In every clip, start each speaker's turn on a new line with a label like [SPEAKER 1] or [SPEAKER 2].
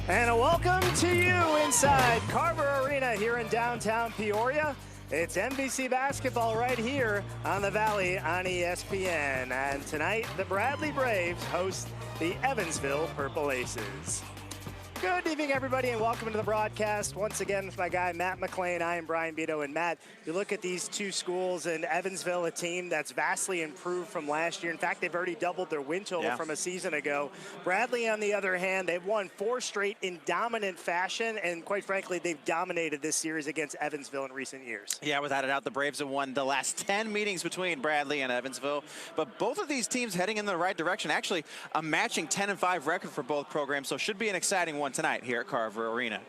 [SPEAKER 1] And a welcome to you inside Carver Arena here in downtown Peoria. It's NBC basketball right here on the Valley on ESPN. And tonight, the Bradley Braves host the Evansville Purple Aces. Good evening, everybody, and welcome to the broadcast. Once again, with my guy, Matt McLean. I am Brian Beto. And Matt, you look at these two schools in Evansville, a team that's vastly improved from last year. In fact, they've already doubled their win total from a season ago. Bradley, on the other hand, they've won 4 straight in dominant fashion. And quite frankly, they've dominated this series against Evansville in recent years.
[SPEAKER 2] Yeah, without a doubt, the Braves have won the last 10 meetings between Bradley and Evansville. But both of these teams heading in the right direction. Actually, a matching 10-5 record for both programs. So should be an exciting one tonight here at Carver Arena.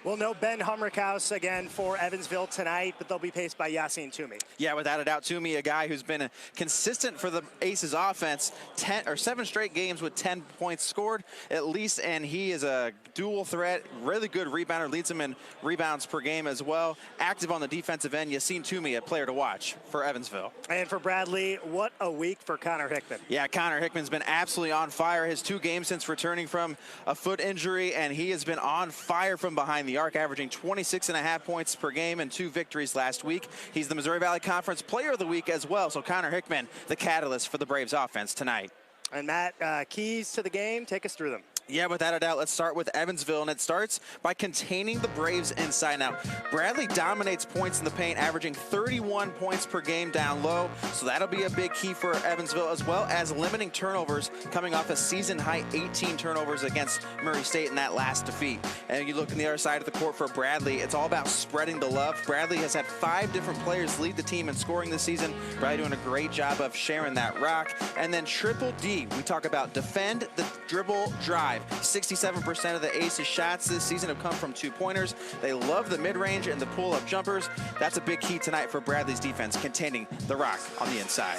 [SPEAKER 1] We'll know Ben Humrickhouse again for Evansville tonight, but they'll be paced by Yassine Toomey.
[SPEAKER 2] Yeah, without a doubt, Toomey, a guy who's been consistent for the Aces offense, 7 straight games with 10 points scored at least, and he is a dual threat, really good rebounder, leads them in rebounds per game as well. Active on the defensive end. Yassine Toomey, a player to watch for Evansville.
[SPEAKER 1] And for Bradley, what a week for Connor Hickman.
[SPEAKER 2] Yeah, Connor Hickman's been absolutely on fire. His 2 games since returning from a foot injury, and he has been on fire from behind the arc, averaging 26.5 points per game and 2 victories last week. He's the Missouri Valley Conference Player of the Week as well. So Connor Hickman, the catalyst for the Braves offense tonight.
[SPEAKER 1] And Matt, keys to the game, take us through them.
[SPEAKER 2] Yeah, without a doubt, let's start with Evansville, and it starts by containing the Braves inside. Now, Bradley dominates points in the paint, averaging 31 points per game down low, so that'll be a big key for Evansville, as well as limiting turnovers, coming off a season-high 18 turnovers against Murray State in that last defeat. And you look on the other side of the court for Bradley, it's all about spreading the love. Bradley has had 5 different players lead the team in scoring this season. Bradley doing a great job of sharing that rock. And then Triple D, we talk about defend, the dribble, drive. 67% of the Aces shots this season have come from 2-pointers. They love the mid-range and the pull-up jumpers. That's a big key tonight for Bradley's defense, containing the rock on the inside.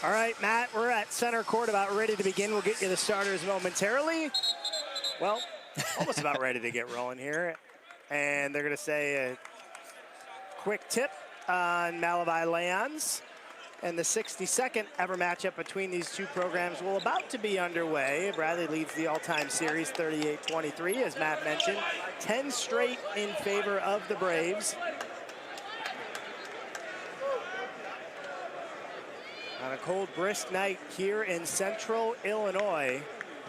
[SPEAKER 1] All right, Matt, we're at center court, about ready to begin. We'll get you the starters momentarily. Well, almost about ready to get rolling here. And they're going to say a quick tip on Malavi Leons. And the 62nd ever matchup between these two programs will about to be underway. Bradley leads the all-time series 38-23, as Matt mentioned. 10 straight in favor of the Braves. On a cold, brisk night here in central Illinois.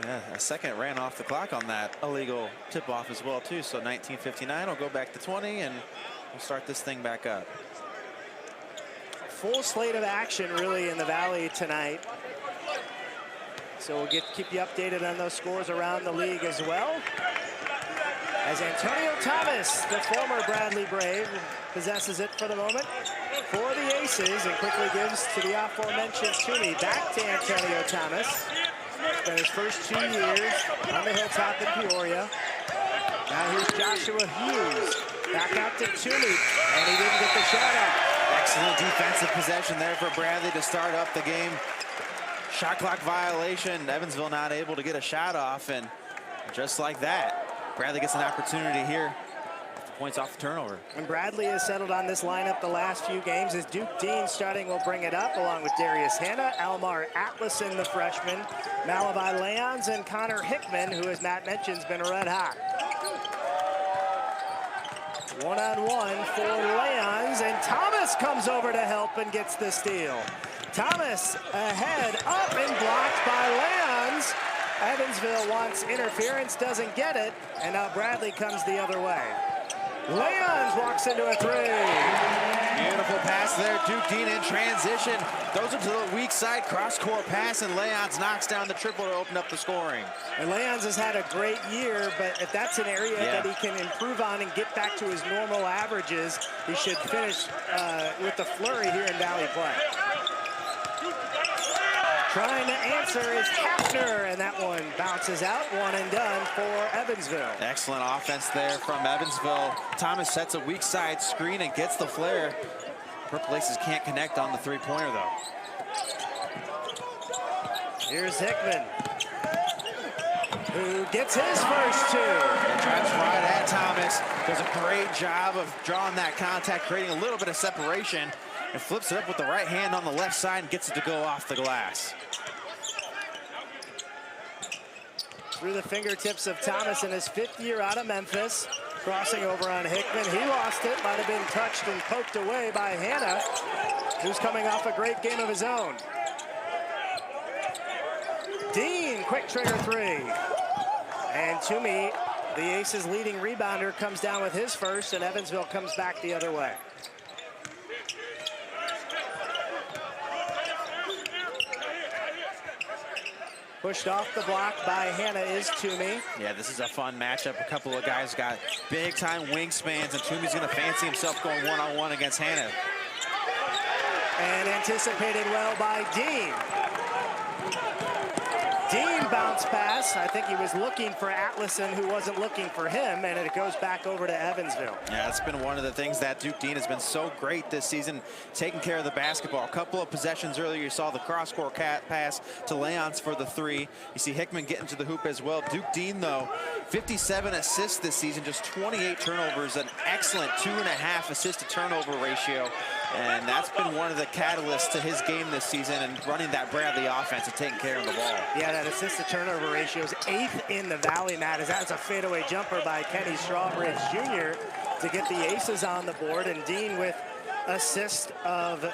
[SPEAKER 2] Yeah, a second ran off the clock on that illegal tip-off as well, too. So 19:59 will go back to 20, and we'll start this thing back up.
[SPEAKER 1] Full slate of action really in the Valley tonight. So we'll keep you updated on those scores around the league as well. As Antonio Thomas, the former Bradley Brave, possesses it for the moment for the Aces and quickly gives to the aforementioned Toomey. Back to Antonio Thomas. Spent his first 2 years on the hilltop in Peoria. Now here's Joshua Hughes. Back out to Toomey, and he didn't get the shot up.
[SPEAKER 2] Excellent defensive possession there for Bradley to start up the game. Shot clock violation. Evansville not able to get a shot off, and just like that, Bradley gets an opportunity here. Points off the turnover.
[SPEAKER 1] And Bradley has settled on this lineup the last few games as Duke Dean starting will bring it up along with Darius Hanna, Almar Atlason, the freshman, Malavi Leons, and Connor Hickman, who, as Matt mentioned, has been red hot. One-on-one for Leons, and Thomas comes over to help and gets the steal. Thomas ahead, up and blocked by Leons. Evansville wants interference, doesn't get it, and now Bradley comes the other way. Leons walks into a 3.
[SPEAKER 2] Beautiful pass there, Duke Dean in transition. Throws it to the weak side, cross-court pass, and Leons knocks down the triple to open up the scoring.
[SPEAKER 1] And Leons has had a great year, but if that's an area that he can improve on and get back to his normal averages, he should finish with the flurry here in Valley play. Trying to answer is Hafner, and that one bounces out. One and done for Evansville.
[SPEAKER 2] Excellent offense there from Evansville. Thomas sets a weak side screen and gets the flare. Purple Aces can't connect on the 3-pointer, though.
[SPEAKER 1] Here's Hickman, who gets his first 2.
[SPEAKER 2] And drives right at Thomas. Does a great job of drawing that contact, creating a little bit of separation, and flips it up with the right hand on the left side and gets it to go off the glass.
[SPEAKER 1] through the fingertips of Thomas in his 5th year out of Memphis. Crossing over on Hickman. He lost it. Might have been touched and poked away by Hanna, who's coming off a great game of his own. Dean, quick trigger 3. And Toomey, the Aces' leading rebounder, comes down with his first, and Evansville comes back the other way. Pushed off the block by Hanna is Toomey.
[SPEAKER 2] Yeah, this is a fun matchup. A couple of guys got big-time wingspans, and Toomey's going to fancy himself going one-on-one against Hanna.
[SPEAKER 1] And anticipated well by Dean. Dean bounce pass. I think he was looking for Atlason, who wasn't looking for him, and it goes back over to Evansville.
[SPEAKER 2] Yeah, it's been one of the things that Duke Dean has been so great this season, taking care of the basketball. A couple of possessions earlier, you saw the cross-court pass to Leons for the 3. You see Hickman getting to the hoop as well. Duke Dean, though, 57 assists this season, just 28 turnovers, an excellent 2.5 assist-to-turnover ratio. And that's been one of the catalysts to his game this season, and running that Bradley offense and taking care of the ball.
[SPEAKER 1] Yeah, that assist-to-turnover ratio is 8th in the Valley, Matt, as that's a fadeaway jumper by Kenny Strawbridge Jr. to get the Aces on the board. And Dean with assists of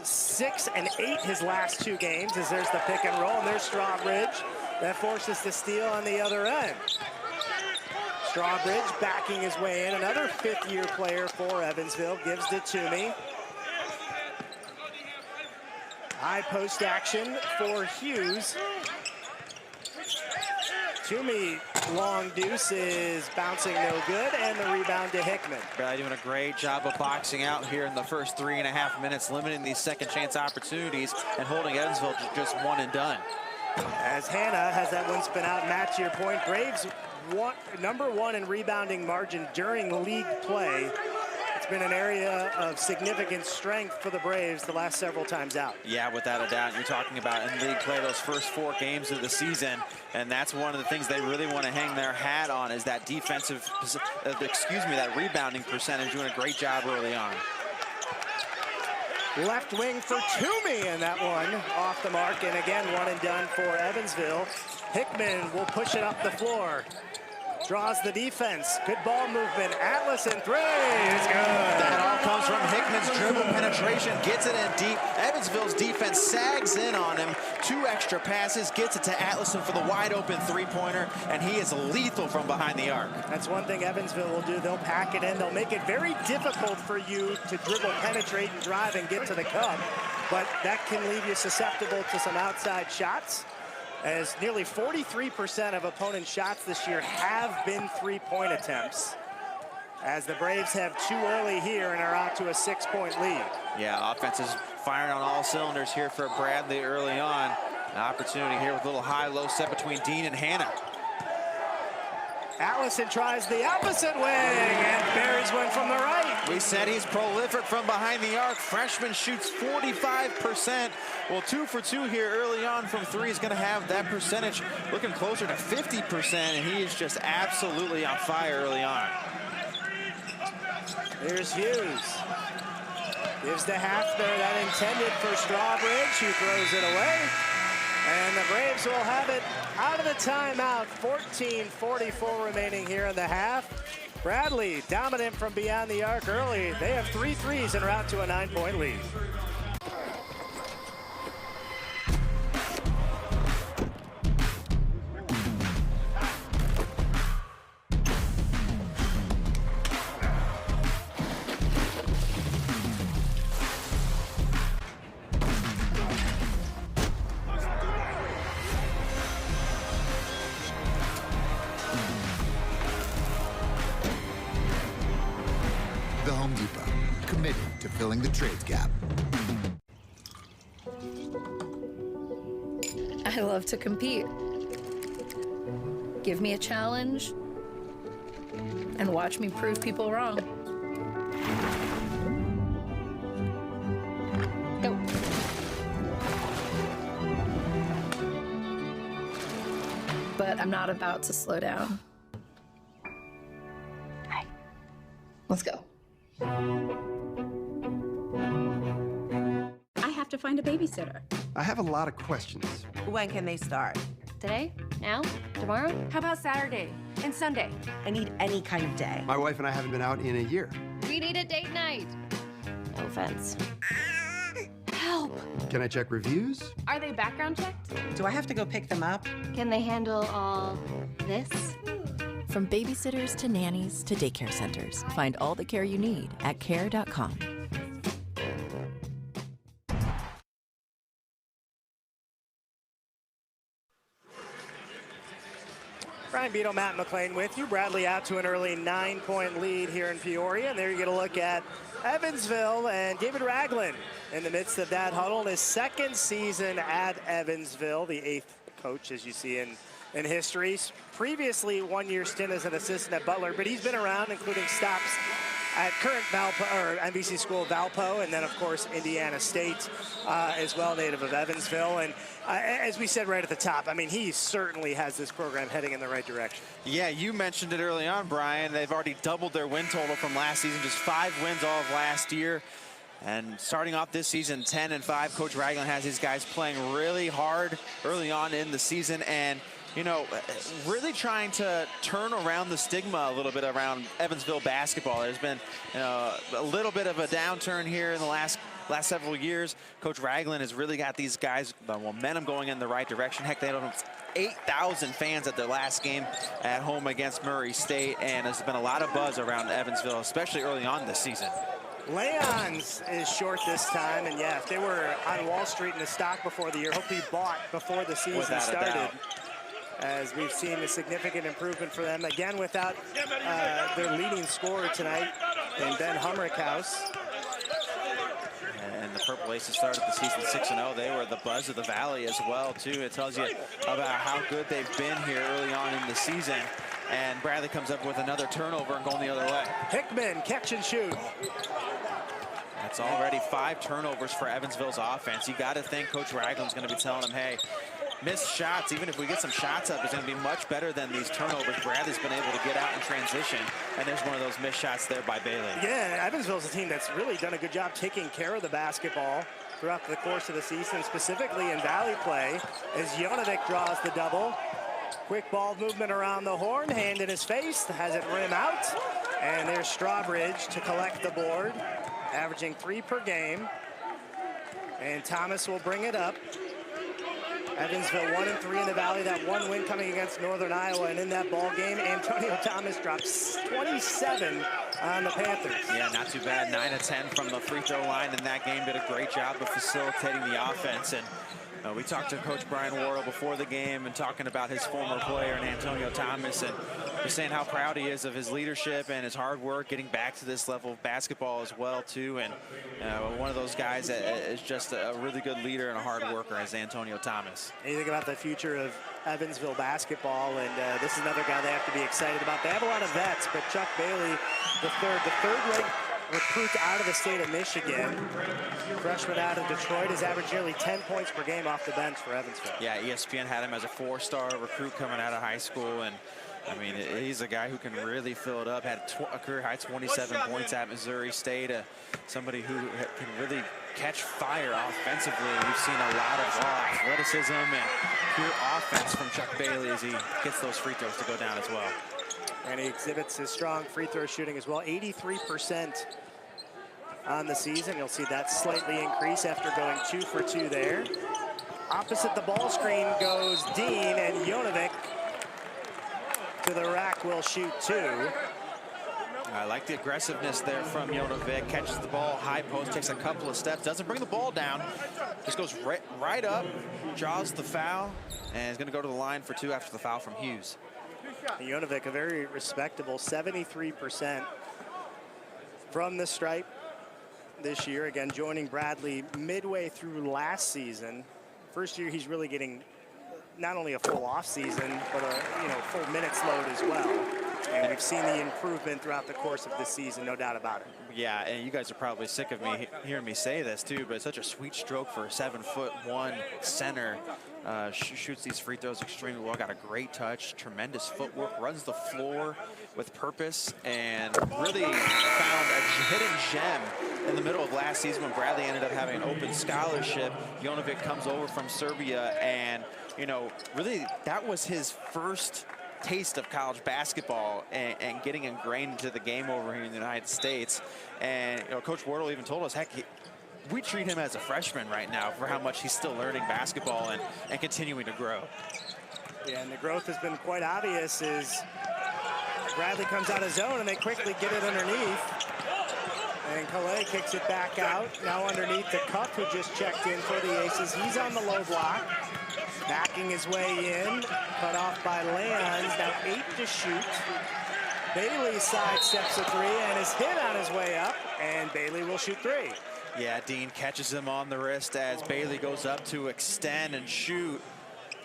[SPEAKER 1] 6 and 8 his last 2 games, as there's the pick and roll, and there's Strawbridge. That forces the steal on the other end. Strawbridge backing his way in. Another 5th-year player for Evansville, gives to Toomey. High post action for Hughes. Toomey, long deuce is bouncing no good, and the rebound to Hickman.
[SPEAKER 2] Bradley doing a great job of boxing out here in the first 3.5 minutes, limiting these second chance opportunities and holding Evansville to just one and done.
[SPEAKER 1] As Hanna has that one spin out, Matt, to your point, Braves number 1 in rebounding margin during league play. It's been an area of significant strength for the Braves the last several times out.
[SPEAKER 2] Yeah, without a doubt. You're talking about in league play those first 4 games of the season, and that's one of the things they really want to hang their hat on, is that that rebounding percentage. Doing a great job early on.
[SPEAKER 1] Left wing for Toomey, and that one off the mark, and again, one and done for Evansville. Hickman will push it up the floor. Draws the defense. Good ball movement. Atlason 3 is good.
[SPEAKER 2] That all comes from Hickman's dribble penetration. Gets it in deep. Evansville's defense sags in on him. 2 extra passes. Gets it to Atlason for the wide open 3-pointer. And he is lethal from behind the arc.
[SPEAKER 1] That's one thing Evansville will do. They'll pack it in. They'll make it very difficult for you to dribble, penetrate, and drive and get to the cup. But that can leave you susceptible to some outside shots, as nearly 43% of opponent shots this year have been 3-point attempts, as the Braves have 2 early here and are out to a 6-point lead.
[SPEAKER 2] Yeah, offense is firing on all cylinders here for Bradley early on. An opportunity here with a little high-low set between Dean and Hanna.
[SPEAKER 1] Atlason tries the opposite wing and buries one from the right.
[SPEAKER 2] We said he's prolific from behind the arc. Freshman shoots 45%. Well, 2 for 2 here early on from 3 is going to have that percentage looking closer to 50%, and he is just absolutely on fire early on.
[SPEAKER 1] Here's Hughes. Gives the half there, that intended for Strawbridge, who throws it away. And the Braves will have it out of the timeout. 14:44 remaining here in the half. Bradley dominant from beyond the arc early. They have 3 threes and are out to a 9-point lead.
[SPEAKER 3] Filling the trades gap.
[SPEAKER 4] I love to compete. Give me a challenge and watch me prove people wrong. Go. But I'm not about to slow down. Hi. Let's go.
[SPEAKER 5] To find a babysitter.
[SPEAKER 6] I have a lot of questions.
[SPEAKER 7] When can they start?
[SPEAKER 5] Today? Now? Tomorrow?
[SPEAKER 6] How about Saturday and Sunday?
[SPEAKER 7] I need any kind of day.
[SPEAKER 8] My wife and I haven't been out in a year.
[SPEAKER 5] We need a date night. No offense.
[SPEAKER 6] Help!
[SPEAKER 8] Can I check reviews?
[SPEAKER 6] Are they background checked?
[SPEAKER 7] Do I have to go pick them up?
[SPEAKER 5] Can they handle all this?
[SPEAKER 9] From babysitters to nannies to daycare centers, find all the care you need at care.com.
[SPEAKER 1] Brian Beadle, Matt McLean with you. Bradley out to an early 9-point lead here in Peoria. And there you get a look at Evansville and David Ragland in the midst of that huddle in his second season at Evansville, the 8th coach, as you see in history. Previously, 1-year stint as an assistant at Butler, but he's been around, including stops at current NBC school Valpo, and then, of course, Indiana State as well, native of Evansville. And as we said right at the top, I mean, he certainly has this program heading in the right direction.
[SPEAKER 2] Yeah, you mentioned it early on, Brian. They've already doubled their win total from last season, just 5 wins all of last year. And starting off this season, 10-5, Coach Ragland has his guys playing really hard early on in the season, and you know, really trying to turn around the stigma a little bit around Evansville basketball. There's been a little bit of a downturn here in the last several years. Coach Ragland has really got these guys, the momentum going in the right direction. Heck, they had 8,000 fans at their last game at home against Murray State, and there's been a lot of buzz around Evansville, especially early on this season.
[SPEAKER 1] Leon's is short this time, and yeah, if they were on Wall Street in the stock before the year, hope he bought before the season started, as we've seen a significant improvement for them. Again, without their leading scorer tonight in Ben Humrickhouse.
[SPEAKER 2] And the Purple Aces started the season 6-0. They were the buzz of the Valley as well, too. It tells you about how good they've been here early on in the season. And Bradley comes up with another turnover and going the other way.
[SPEAKER 1] Hickman, catch and shoot.
[SPEAKER 2] That's already 5 turnovers for Evansville's offense. You got to think Coach Ragland's going to be telling them, hey, missed shots, even if we get some shots up, is going to be much better than these turnovers. Bradley's been able to get out in transition, and there's one of those missed shots there by Bailey.
[SPEAKER 1] Yeah, Evansville's a team that's really done a good job taking care of the basketball throughout the course of the season, specifically in Valley play, as Jonovic draws the double. Quick ball movement around the horn, hand in his face, has it rim out, and there's Strawbridge to collect the board, averaging 3 per game, and Thomas will bring it up. Evansville 1-3 in the Valley, that 1 win coming against Northern Iowa, and in that ball game, Antonio Thomas drops 27 on the Panthers.
[SPEAKER 2] Yeah, not too bad. 9 of 10 from the free throw line in that game. Did a great job of facilitating the offense. And we talked to Coach Brian Worrell before the game and talking about his former player and Antonio Thomas, and just saying how proud he is of his leadership and his hard work getting back to this level of basketball as well too. And one of those guys that is just a really good leader and a hard worker is Antonio Thomas.
[SPEAKER 1] And you think about the future of Evansville basketball, and this is another guy they have to be excited about. They have a lot of vets, but Chuck Bailey, the third-ranked recruit out of the state of Michigan, freshman out of Detroit, has averaged nearly 10 points per game off the bench for Evansville.
[SPEAKER 2] Yeah, ESPN had him as a 4-star recruit coming out of high school, and I mean, he's a guy who can really fill it up. Had a career-high 27 points at Missouri State. Somebody who can really catch fire offensively. We've seen a lot of raw athleticism and pure offense from Chuck Bailey as he gets those free throws to go down as well.
[SPEAKER 1] And he exhibits his strong free throw shooting as well. 83% on the season. You'll see that slightly increase after going 2 for 2 there. Opposite the ball screen goes Dean, and Jonovic to the rack will shoot 2.
[SPEAKER 2] I like the aggressiveness there from Jonovic. Catches the ball, high post, takes a couple of steps, doesn't bring the ball down. Just goes right up, draws the foul, and is going to go to the line for 2 after the foul from Hughes.
[SPEAKER 1] Jonovic, a very respectable 73% from the stripe this year. Again, joining Bradley midway through last season. First year, he's really getting not only a full off season, but a full minutes load as well. And we've seen the improvement throughout the course of this season, no doubt about it.
[SPEAKER 2] Yeah, and you guys are probably sick of me hearing me say this too, but it's such a sweet stroke for a 7'1" center. Shoots these free throws extremely well, got a great touch, tremendous footwork, runs the floor with purpose, and really found a hidden gem in the middle of last season when Bradley ended up having an open scholarship. Jonovic comes over from Serbia and you know, really that was his first taste of college basketball and getting ingrained into the game over here in the United States. And, you know, Coach Wardle even told us, heck, we treat him as a freshman right now for how much he's still learning basketball and continuing to grow.
[SPEAKER 1] Yeah, and the growth has been quite obvious as Bradley comes out of zone and they quickly get it underneath. And Calais kicks it back out. Now underneath to Cuff, who just checked in for the Aces. He's on the low block. Backing his way in. Cut off by Leons. Now 8 to shoot. Bailey sidesteps a 3 and is hit on his way up. And Bailey will shoot 3.
[SPEAKER 2] Yeah, Dean catches him on the wrist as Bailey goes up to extend and shoot.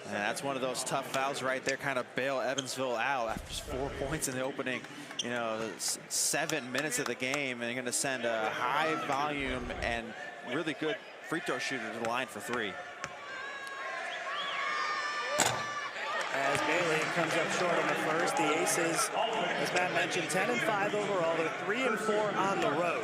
[SPEAKER 2] And that's one of those tough fouls right there, kind of bail Evansville out after just 4 points in the opening, you know, 7 minutes of the game. And they're going to send a high volume and really good free throw shooter to the line for 3.
[SPEAKER 1] As Bailey comes up short in the first, the Aces, as Matt mentioned, 10-5 overall. They're 3-4 on the road.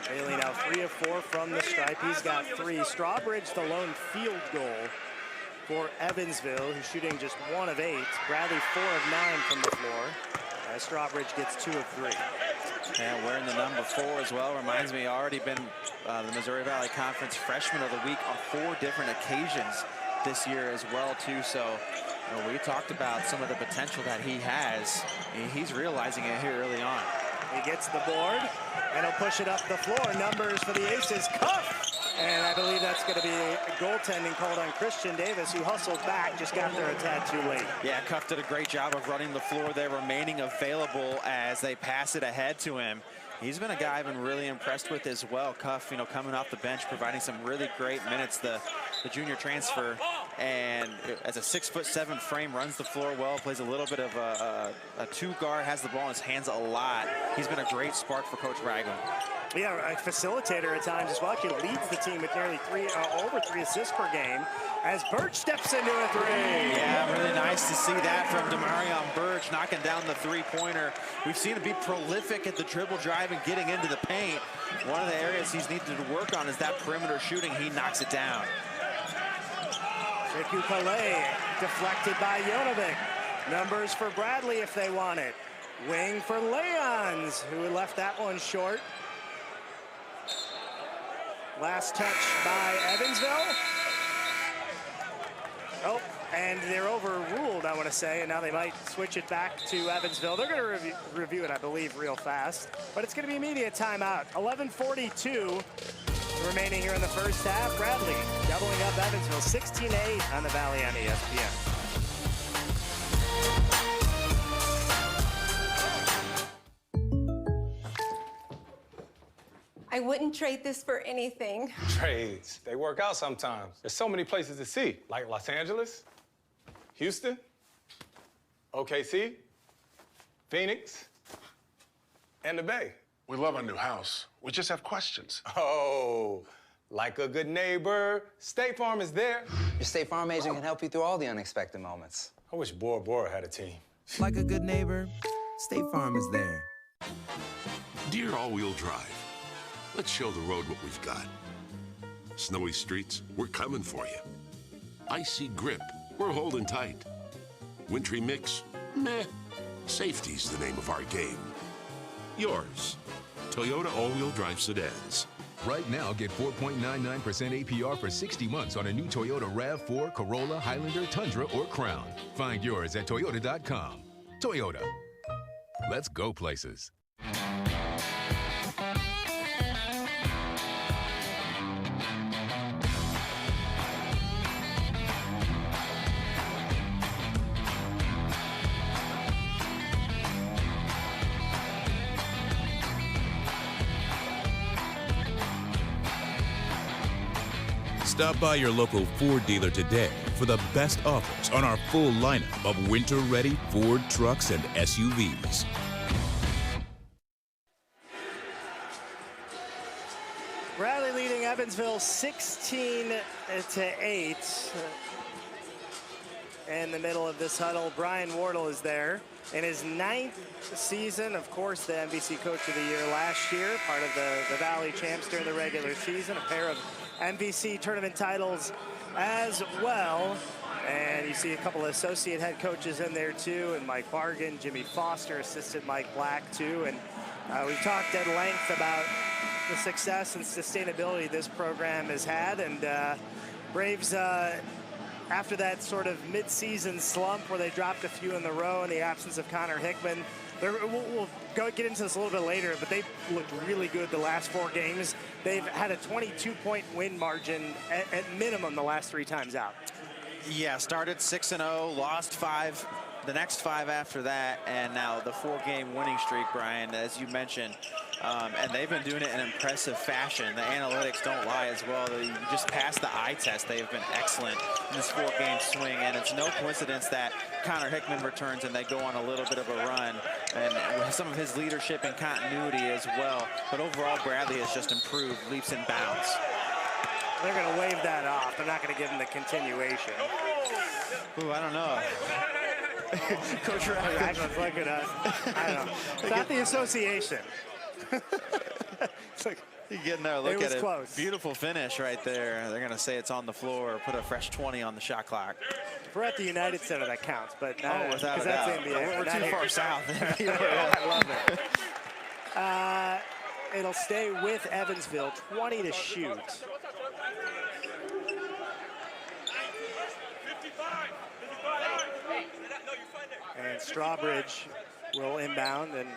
[SPEAKER 1] Bailey now 3 of 4 from the stripe. He's got 3. Strawbridge the lone field goal for Evansville, who's shooting just 1 of 8. Bradley 4 of 9 from the floor. As Strawbridge gets 2 of 3.
[SPEAKER 2] And wearing the number 4 as well. Reminds me, already been the Missouri Valley Conference Freshman of the Week on 4 different occasions this year as well, too. So, you know, we talked about some of the potential that he has. He's realizing it here early on.
[SPEAKER 1] He gets the board, and he'll push it up the floor. Numbers for the Aces, Cuff! And I believe that's going to be a goaltending called on Christian Davis, who hustled back, just got there a tad too late.
[SPEAKER 2] Yeah, Cuff did a great job of running the floor there, remaining available as they pass it ahead to him. He's been a guy I've been really impressed with as well. Cuff, you know, coming off the bench, providing some really great minutes, the junior transfer. And as a 6'7" frame, runs the floor well, plays a little bit of a 2-guard, has the ball in his hands a lot. He's been a great spark for Coach Ragland.
[SPEAKER 1] Yeah, a facilitator at times as well. He leads the team with nearly over 3 assists per game as Birch steps into a 3.
[SPEAKER 2] Yeah, really nice to see that from Demarion Birch, knocking down the 3-pointer. We've seen him be prolific at the dribble drive and getting into the paint. One of the areas he's needed to work on is that perimeter shooting. He knocks it down.
[SPEAKER 1] Riku Calais deflected by Jonovic. Numbers for Bradley if they want it. Wing for Leons, who left that one short. Last touch by Evansville. Oh, and they're overruled, I want to say, and now they might switch it back to Evansville. They're going to review it, I believe, real fast. But it's going to be immediate timeout. 11:42 remaining here in the first half. Bradley doubling up Evansville, 16-8 on the Valley on ESPN.
[SPEAKER 10] I wouldn't trade this for anything.
[SPEAKER 11] Trades, they work out sometimes. There's so many places to see, like Los Angeles, Houston, OKC, Phoenix, and the Bay.
[SPEAKER 12] We love our new house. We just have questions.
[SPEAKER 11] Oh, like a good neighbor, State Farm is there.
[SPEAKER 13] Your State Farm agent can help you through all the unexpected moments.
[SPEAKER 11] I wish Bora Bora had a team.
[SPEAKER 14] Like a good neighbor, State Farm is there.
[SPEAKER 12] Dear all-wheel drive, let's show the road what we've got. Snowy streets, we're coming for you. Icy grip, we're holding tight. Wintry mix, meh. Safety's the name of our game. Yours, Toyota all-wheel drive sedans.
[SPEAKER 15] Right now, get 4.99% APR for 60 months on a new Toyota RAV4, Corolla, Highlander, Tundra, or Crown. Find yours at Toyota.com. Toyota. Let's go places.
[SPEAKER 16] Stop by your local Ford dealer today for the best offers on our full lineup of winter-ready Ford trucks and SUVs.
[SPEAKER 1] Bradley leading Evansville 16-8. in the middle of this huddle. Brian Wardle is there in his 9th season. Of course, the NBC Coach of the Year last year, part of the Valley Champs during the regular season, a pair of NBC tournament titles as well. And you see a couple of associate head coaches in there too, and Mike Bargan, Jimmy Foster, assistant Mike Black too. And we've talked at length about the success and sustainability this program has had. And Braves, after that sort of mid-season slump where they dropped a few in the row in the absence of Connor Hickman, we'll get into this a little bit later, but they've looked really good the last 4 games. They've had a 22-point win margin at minimum the last 3 times out.
[SPEAKER 2] Yeah, started 6-0, lost 5, the next 5 after that, and now the 4-game winning streak, Brian, as you mentioned. And they've been doing it in impressive fashion. The analytics don't lie as well. They just passed the eye test. They have been excellent in this 4-game swing, and it's no coincidence that Connor Hickman returns and they go on a little bit of a run, and with some of his leadership and continuity as well. But overall, Bradley has just improved leaps and bounds.
[SPEAKER 1] They're going to wave that off. They're not going to give him the continuation.
[SPEAKER 2] Ooh, I don't know. Coach
[SPEAKER 1] look at us. I don't know. It's not the association. It's like,
[SPEAKER 2] you get in there, look at it.
[SPEAKER 1] Close.
[SPEAKER 2] Beautiful finish right there. They're going to say it's on the floor, put a fresh 20 on the shot clock.
[SPEAKER 1] If we're at the United Center, that counts. But
[SPEAKER 2] without a doubt.
[SPEAKER 1] NBA.
[SPEAKER 2] We're too far south.
[SPEAKER 1] I love it. It'll stay with Evansville, 20 to shoot. And Strawbridge will inbound, and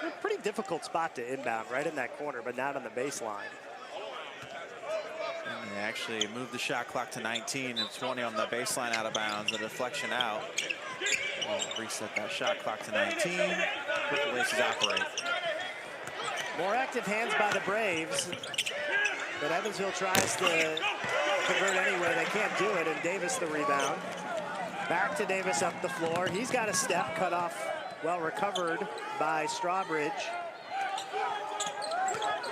[SPEAKER 1] a pretty difficult spot to inbound, right in that corner, but not on the baseline.
[SPEAKER 2] And they actually moved the shot clock to 19 and 20 on the baseline out of bounds. The deflection out. We'll reset that shot clock to 19. Purple Aces operate.
[SPEAKER 1] More active hands by the Braves, but Evansville tries to convert anyway. They can't do it, and Davis the rebound. Back to Davis up the floor. He's got a step cut off, well recovered by Strawbridge.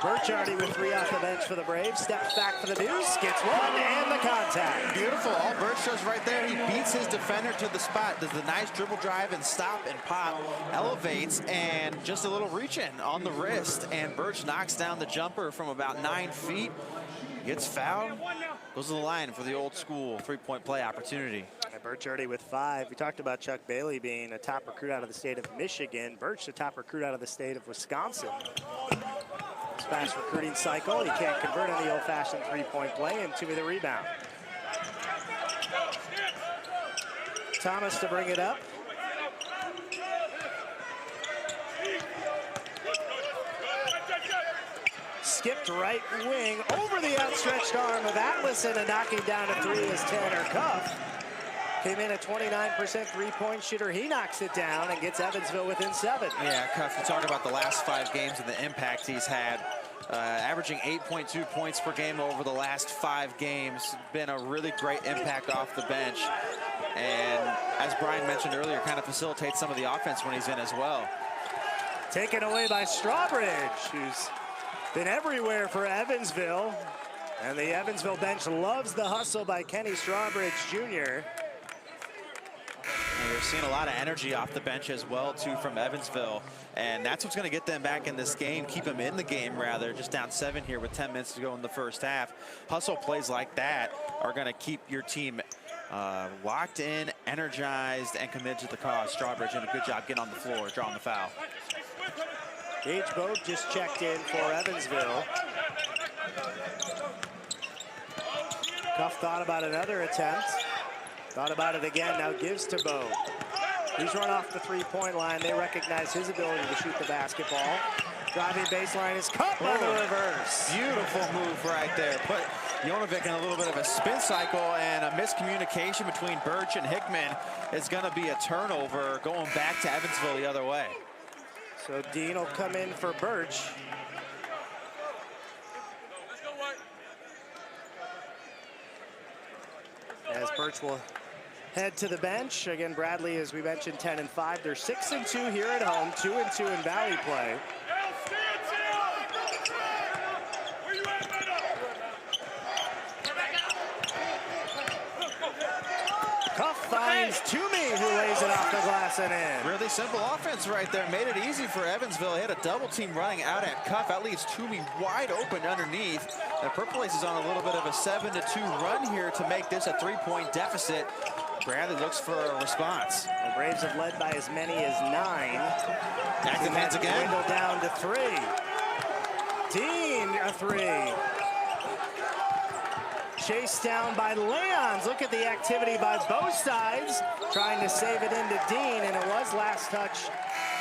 [SPEAKER 1] Burchardy with 3 off the bench for the Braves. Steps back for the deuce, gets 1, and the contact.
[SPEAKER 2] Beautiful. All Birch shows right there. He beats his defender to the spot. Does the nice dribble drive and stop and pop. Elevates and just a little reach in on the wrist. And Birch knocks down the jumper from about 9 feet. Gets fouled. Goes to the line for the old school 3-point play opportunity.
[SPEAKER 1] Burchardy with 5. We talked about Chuck Bailey being a top recruit out of the state of Michigan. Birch, the top recruit out of the state of Wisconsin. This fast recruiting cycle, he can't convert on the old-fashioned 3-point play, and Toomey the rebound. Thomas to bring it up. Skipped right wing over the outstretched arm of Atlason, and knocking down a 3 is Tanner Cuff. Came in a 29% 3-point shooter. He knocks it down and gets Evansville within 7.
[SPEAKER 2] Yeah, Cuff, you talk about the last 5 games and the impact he's had. Averaging 8.2 points per game over the last 5 games. Been a really great impact off the bench. And as Brian mentioned earlier, kind of facilitates some of the offense when he's in as well.
[SPEAKER 1] Taken away by Strawbridge, who's been everywhere for Evansville. And the Evansville bench loves the hustle by Kenny Strawbridge Jr.
[SPEAKER 2] You're seeing a lot of energy off the bench as well, too, from Evansville. And that's what's going to get them back in this game, keep them in the game, rather. Just down 7 here with 10 minutes to go in the first half. Hustle plays like that are going to keep your team locked in, energized, and committed to the cause. Strawbridge did a good job getting on the floor, drawing the foul.
[SPEAKER 1] Gage Bogue just checked in for Evansville. Cuff thought about another attempt. Thought about it again, now gives to Bogue. He's run off the 3-point line. They recognize his ability to shoot the basketball. Driving baseline is cut by the reverse.
[SPEAKER 2] Beautiful move right there. Put Jonovic in a little bit of a spin cycle, and a miscommunication between Birch and Hickman is going to be a turnover going back to Evansville the other way.
[SPEAKER 1] So Dean will come in for Birch. As Birch will head to the bench. Again, Bradley, as we mentioned, 10-5. They're 6-2 here at home, 2-2 in Valley play. Allison in.
[SPEAKER 2] Really simple offense right there. Made it easy for Evansville. They had a double team running out at cuff. That leaves Toomey wide open underneath. The Purple Aces on a little bit of a 7-2 run here to make this a 3-point deficit. Bradley looks for a response.
[SPEAKER 1] The Braves have led by as many as 9.
[SPEAKER 2] Active hands again.
[SPEAKER 1] Dwindle down to 3. Dean, a 3. Chased down by Leons. Look at the activity by both sides, trying to save it into Dean, and it was last touch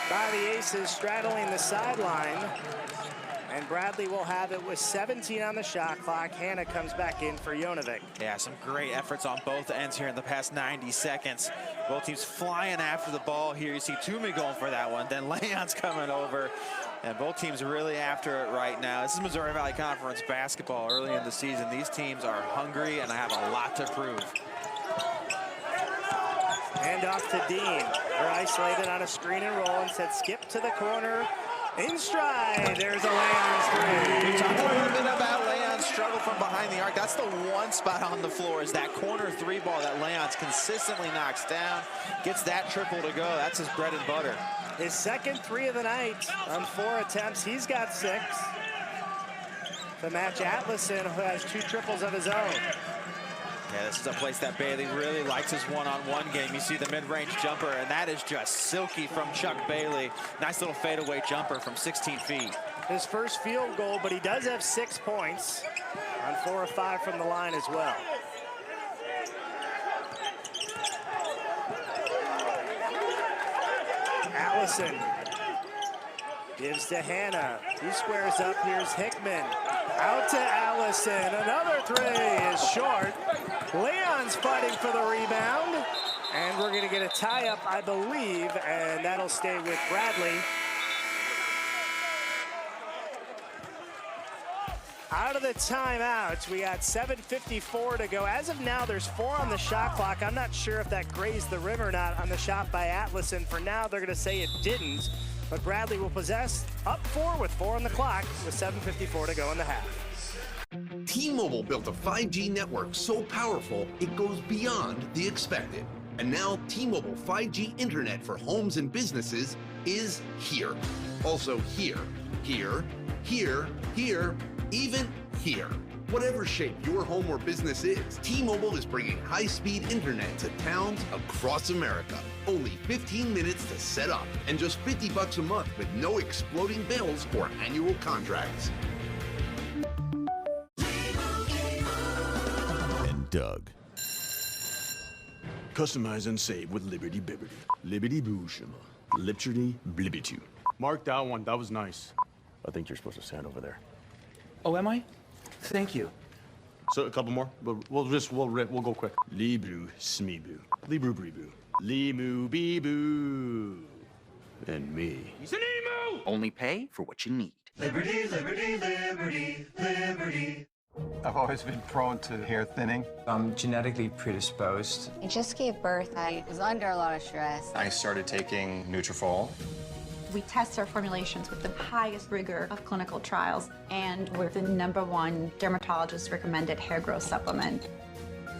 [SPEAKER 1] by the Aces straddling the sideline. And Bradley will have it with 17 on the shot clock. Hannah comes back in for Jonovic.
[SPEAKER 2] Yeah, some great efforts on both ends here in the past 90 seconds. Both teams flying after the ball here. You see Toomey going for that one, then Leon's coming over. And both teams are really after it right now. This is Missouri Valley Conference basketball early in the season. These teams are hungry and have a lot to prove.
[SPEAKER 1] Hand off to Dean. They're isolated on a screen and roll and said skip to the corner. In stride, there's a Leon's 3.
[SPEAKER 2] We talked a little bit about Leon's struggle from behind the arc. That's the one spot on the floor is that corner 3 ball that Leon's consistently knocks down. Gets that triple to go. That's his bread and butter.
[SPEAKER 1] His second 3 of the night on 4 attempts. He's got 6. To match Atlason, who has 2 triples of his own.
[SPEAKER 2] Yeah, this is a place that Bailey really likes his one-on-one game. You see the mid-range jumper, and that is just silky from Chuck Bailey. Nice little fadeaway jumper from 16 feet.
[SPEAKER 1] His first field goal, but he does have 6 points on 4 of 5 from the line as well. Allison gives to Hannah. He squares up. Here's Hickman. Out to Allison. Another 3 is short. Leon's fighting for the rebound. And we're going to get a tie-up, I believe, and that'll stay with Bradley. Out of the timeout, we got 7:54 to go. As of now, there's 4 on the shot clock. I'm not sure if that grazed the rim or not on the shot by Atlason. For now, they're going to say it didn't. But Bradley will possess up 4 with 4 on the clock with 7:54 to go in the half.
[SPEAKER 17] T-Mobile built a 5G network so powerful it goes beyond the expected. And now T-Mobile 5G internet for homes and businesses is here. Also here, here, here, here, even here. Whatever shape your home or business is, T-Mobile is bringing high-speed internet to towns across America. Only 15 minutes to set up and just $50 a month with no exploding bills or annual contracts.
[SPEAKER 16] And Doug. Customize and save with Liberty Bibbity. Liberty Booshima. Liberty Blibbitu.
[SPEAKER 18] Mark that one. That was nice. I think you're supposed to stand over there.
[SPEAKER 19] Oh, am I? Thank you.
[SPEAKER 18] So a couple more, but we'll go quick.
[SPEAKER 16] Libru Smeebu. Libru Breebu. Limu Beeboo. And me.
[SPEAKER 19] He's an emu! Only pay for what you need.
[SPEAKER 20] Liberty, liberty, liberty, liberty.
[SPEAKER 21] I've always been prone to hair thinning.
[SPEAKER 22] I'm genetically predisposed.
[SPEAKER 23] I just gave birth. I was under a lot of stress.
[SPEAKER 21] I started taking Nutrafol.
[SPEAKER 24] We test our formulations with the highest rigor of clinical trials, and we're the #1 dermatologist recommended hair growth supplement.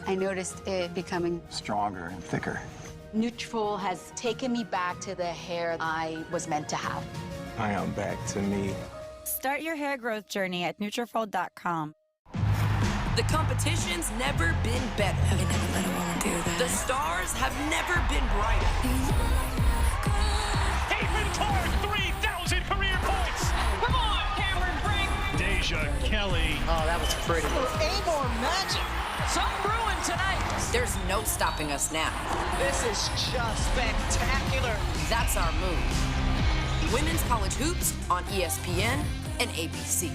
[SPEAKER 23] I noticed it becoming
[SPEAKER 21] stronger and thicker.
[SPEAKER 24] Nutrafol has taken me back to the hair I was meant to have.
[SPEAKER 21] I am back to me.
[SPEAKER 24] Start your hair growth journey at Nutrafol.com.
[SPEAKER 25] The competition's never been better.
[SPEAKER 4] I would never let a woman do that.
[SPEAKER 25] The stars have never been brighter.
[SPEAKER 26] Caitlin Torres, 3,000 career points.
[SPEAKER 25] Come on, Cameron Brink.
[SPEAKER 26] Deja Kelly.
[SPEAKER 7] Oh, that was pretty.
[SPEAKER 25] Ain't more magic. Some brewing tonight. There's no stopping us now.
[SPEAKER 7] This is just spectacular.
[SPEAKER 25] That's our move. Women's college hoops on ESPN and ABC.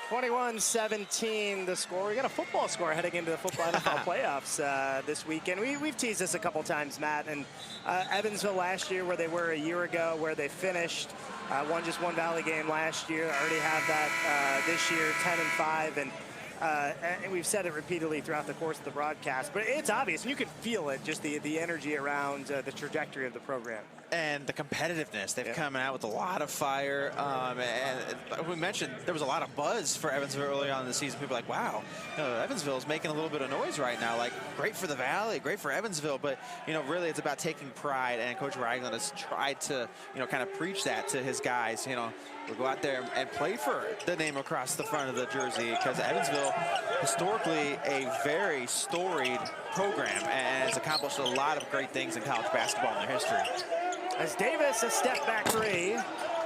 [SPEAKER 1] (21-17) the score. We got a football score heading into the football NFL playoffs this weekend. We've teased this a couple times, Matt, and Evansville last year, where they were a year ago, where they finished, won just one Valley game last year. Already have that this year, 10-5, and and we've said it repeatedly throughout the course of the broadcast, but it's obvious, and you can feel it, just the energy around the trajectory of the program.
[SPEAKER 2] And the competitiveness. They've come out with a lot of fire. And we mentioned there was a lot of buzz for Evansville early on in the season. People were like, wow, Evansville is making a little bit of noise right now. Like, great for the Valley, great for Evansville. But, really it's about taking pride. And Coach Ragland has tried to, kind of preach that to his guys. We'll go out there and play for the name across the front of the jersey, because Evansville, historically a very storied program, and has accomplished a lot of great things in college basketball in their history.
[SPEAKER 1] As Davis, a step back three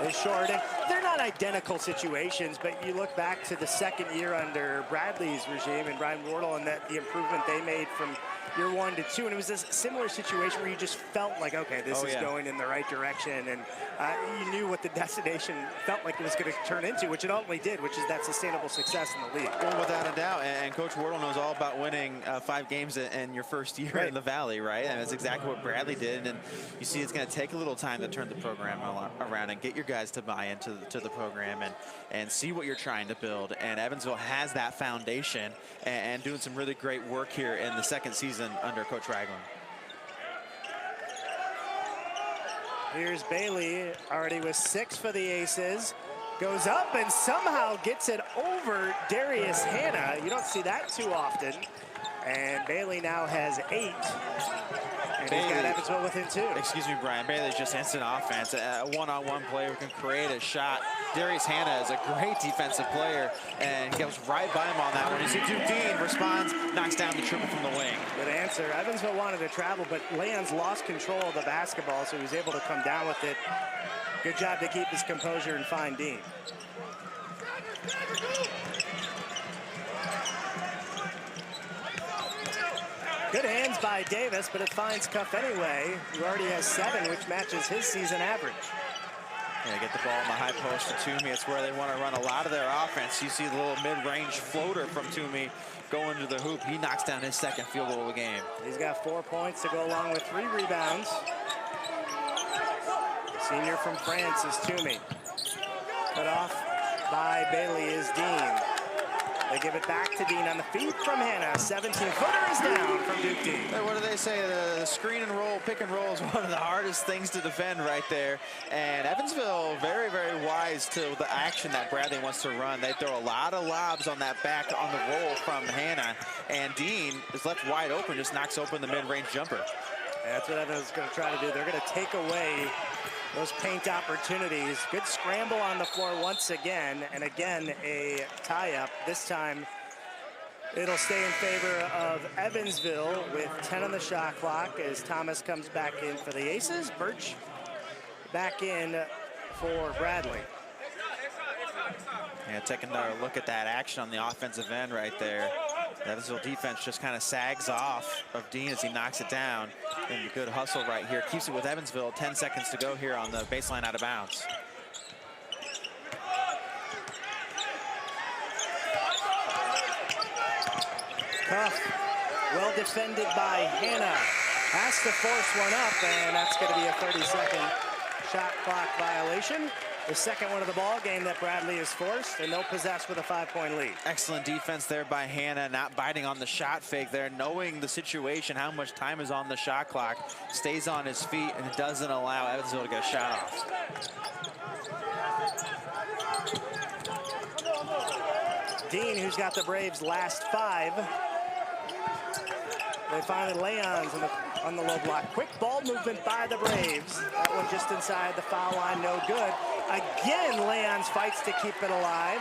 [SPEAKER 1] is short. And they're not identical situations, but you look back to the second year under Bradley's regime and Brian Wardle, and the improvement they made from year 1 to 2. And it was this similar situation where you just felt like, okay, this is going in the right direction. And you knew what the destination felt like it was going to turn into, which it ultimately did, which is that sustainable success in the league.
[SPEAKER 2] Well, without a doubt. And Coach Wardle knows all about winning 5 games in your first year in the Valley, right? And that's exactly what Bradley did. And you see it's going to take a little time to turn the program around and get your guys to buy into the program and see what you're trying to build. And Evansville has that foundation and doing some really great work here in the second season under Coach Ragland.
[SPEAKER 1] Here's Bailey, already with 6 for the Aces. Goes up and somehow gets it over Darius Hannah. You don't see that too often. And Bailey now has 8. And he's got Evansville within 2.
[SPEAKER 2] Excuse me, Brian. Bailey's just instant offense. A one-on-one player who can create a shot. Darius Hannah is a great defensive player, and he goes right by him on that one. You see Duke Dean responds, knocks down the triple from the wing.
[SPEAKER 1] Good answer. Evansville wanted to travel, but Leon's lost control of the basketball, so he was able to come down with it. Good job to keep his composure and find Dean. Good hands by Davis, but it finds Cuff anyway, who already has 7, which matches his season average.
[SPEAKER 2] Yeah, get the ball in the high post to Toomey. It's where they want to run a lot of their offense. You see the little mid-range floater from Toomey going to the hoop. He knocks down his second field goal of the game.
[SPEAKER 1] He's got 4 points to go along with 3 rebounds. Senior from France is Toomey. Cut off by Bailey is Dean. They give it back to Dean on the feed from Hannah. 17-footer is down from Duke Dean.
[SPEAKER 2] What do they say? The screen and roll, pick and roll is one of the hardest things to defend right there. And Evansville, very, very wise to the action that Bradley wants to run. They throw a lot of lobs on that back on the roll from Hannah. And Dean is left wide open, just knocks open the mid-range jumper.
[SPEAKER 1] Yeah, that's what Evansville's going to try to do. They're going to take away those paint opportunities. Good scramble on the floor once again, and again a tie-up. This time it'll stay in favor of Evansville with 10 on the shot clock as Thomas comes back in for the Aces. Birch back in for Bradley.
[SPEAKER 2] Yeah, taking another look at that action on the offensive end right there. The Evansville defense just kind of sags off of Dean as he knocks it down. And a good hustle right here. Keeps it with Evansville. 10 seconds to go here on the baseline out of bounds.
[SPEAKER 1] Cuff, well defended by Hannah. Has to force one up, and that's going to be a 30-second shot clock violation. The second one of the ball game that Bradley has forced, and they'll possess with a 5-point lead.
[SPEAKER 2] Excellent defense there by Hannah, not biting on the shot fake there, knowing the situation, how much time is on the shot clock, stays on his feet, and doesn't allow Evansville to get a shot off.
[SPEAKER 1] Dean, who's got the Braves' last 5. They find Leon's on the low block. Quick ball movement by the Braves. That one just inside the foul line, no good. Again, Leon's fights to keep it alive.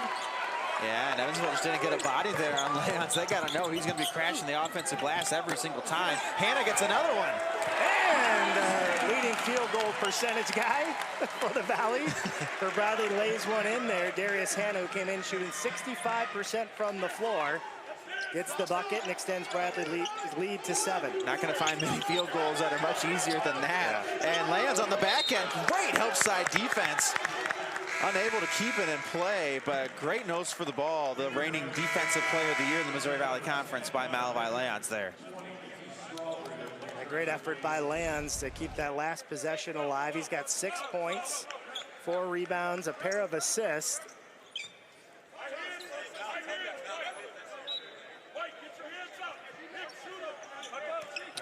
[SPEAKER 2] Yeah, and Evansville just didn't get a body there on Leon's. They got to know he's going to be crashing the offensive glass every single time. Hannah gets another one.
[SPEAKER 1] And leading field goal percentage guy for the Valley. For Bradley lays one in there. Darius Hannah, who came in shooting 65% from the floor, gets the bucket and extends Bradley's lead to 7.
[SPEAKER 2] Not going to find many field goals that are much easier than that. Yeah. And Leon's on the back end. Great help side defense. Unable to keep it in play, but great nose for the ball. The reigning defensive player of the year in the Missouri Valley Conference by Malavi Leons there.
[SPEAKER 1] A great effort by Leons to keep that last possession alive. He's got 6 points, 4 rebounds, a pair of assists.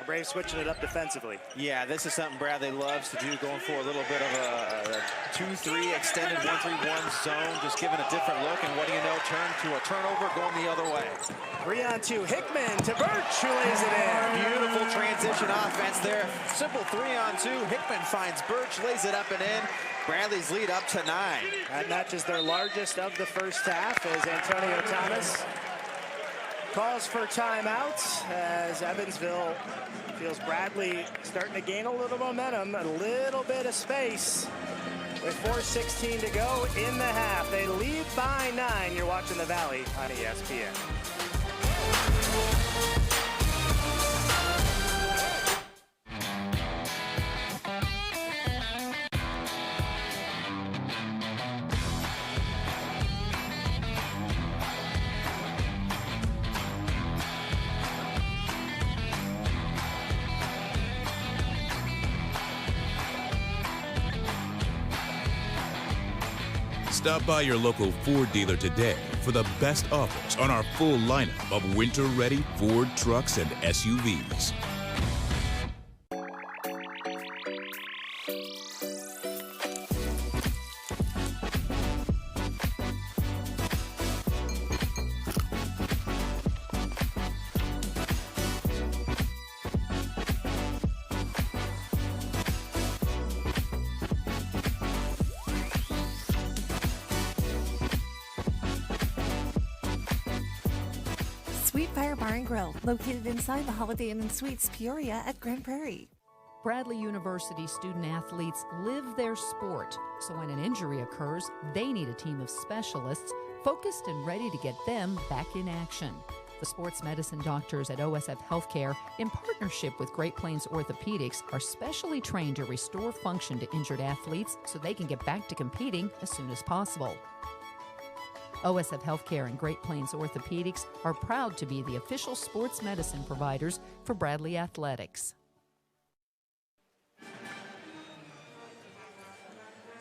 [SPEAKER 1] Braves switching it up defensively.
[SPEAKER 2] Yeah, this is something Bradley loves to do, going for a little bit of a 2-3 extended 1-3-1 zone, just giving a different look, and what do you know, turn to a turnover going the other way.
[SPEAKER 1] 3-on-2, Hickman to Birch, who lays it in.
[SPEAKER 2] Beautiful transition offense there. Simple 3-on-2. Hickman finds Birch, lays it up and in. Bradley's lead up to 9.
[SPEAKER 1] That matches their largest of the first half as Antonio Thomas calls for timeouts as Evansville feels Bradley starting to gain a little momentum, a little bit of space. With 4:16 to go in the half, they lead by 9. You're watching the Valley on ESPN.
[SPEAKER 16] Stop by your local Ford dealer today for the best offers on our full lineup of winter-ready Ford trucks and SUVs.
[SPEAKER 3] Sweet Fire Bar and Grill, located inside the Holiday Inn and Suites Peoria at Grand Prairie.
[SPEAKER 5] Bradley University student-athletes live their sport, so when an injury occurs, they need a team of specialists focused and ready to get them back in action. The sports medicine doctors at OSF Healthcare, in partnership with Great Plains Orthopedics, are specially trained to restore function to injured athletes so they can get back to competing as soon as possible. OSF Healthcare and Great Plains Orthopedics are proud to be the official sports medicine providers for Bradley Athletics.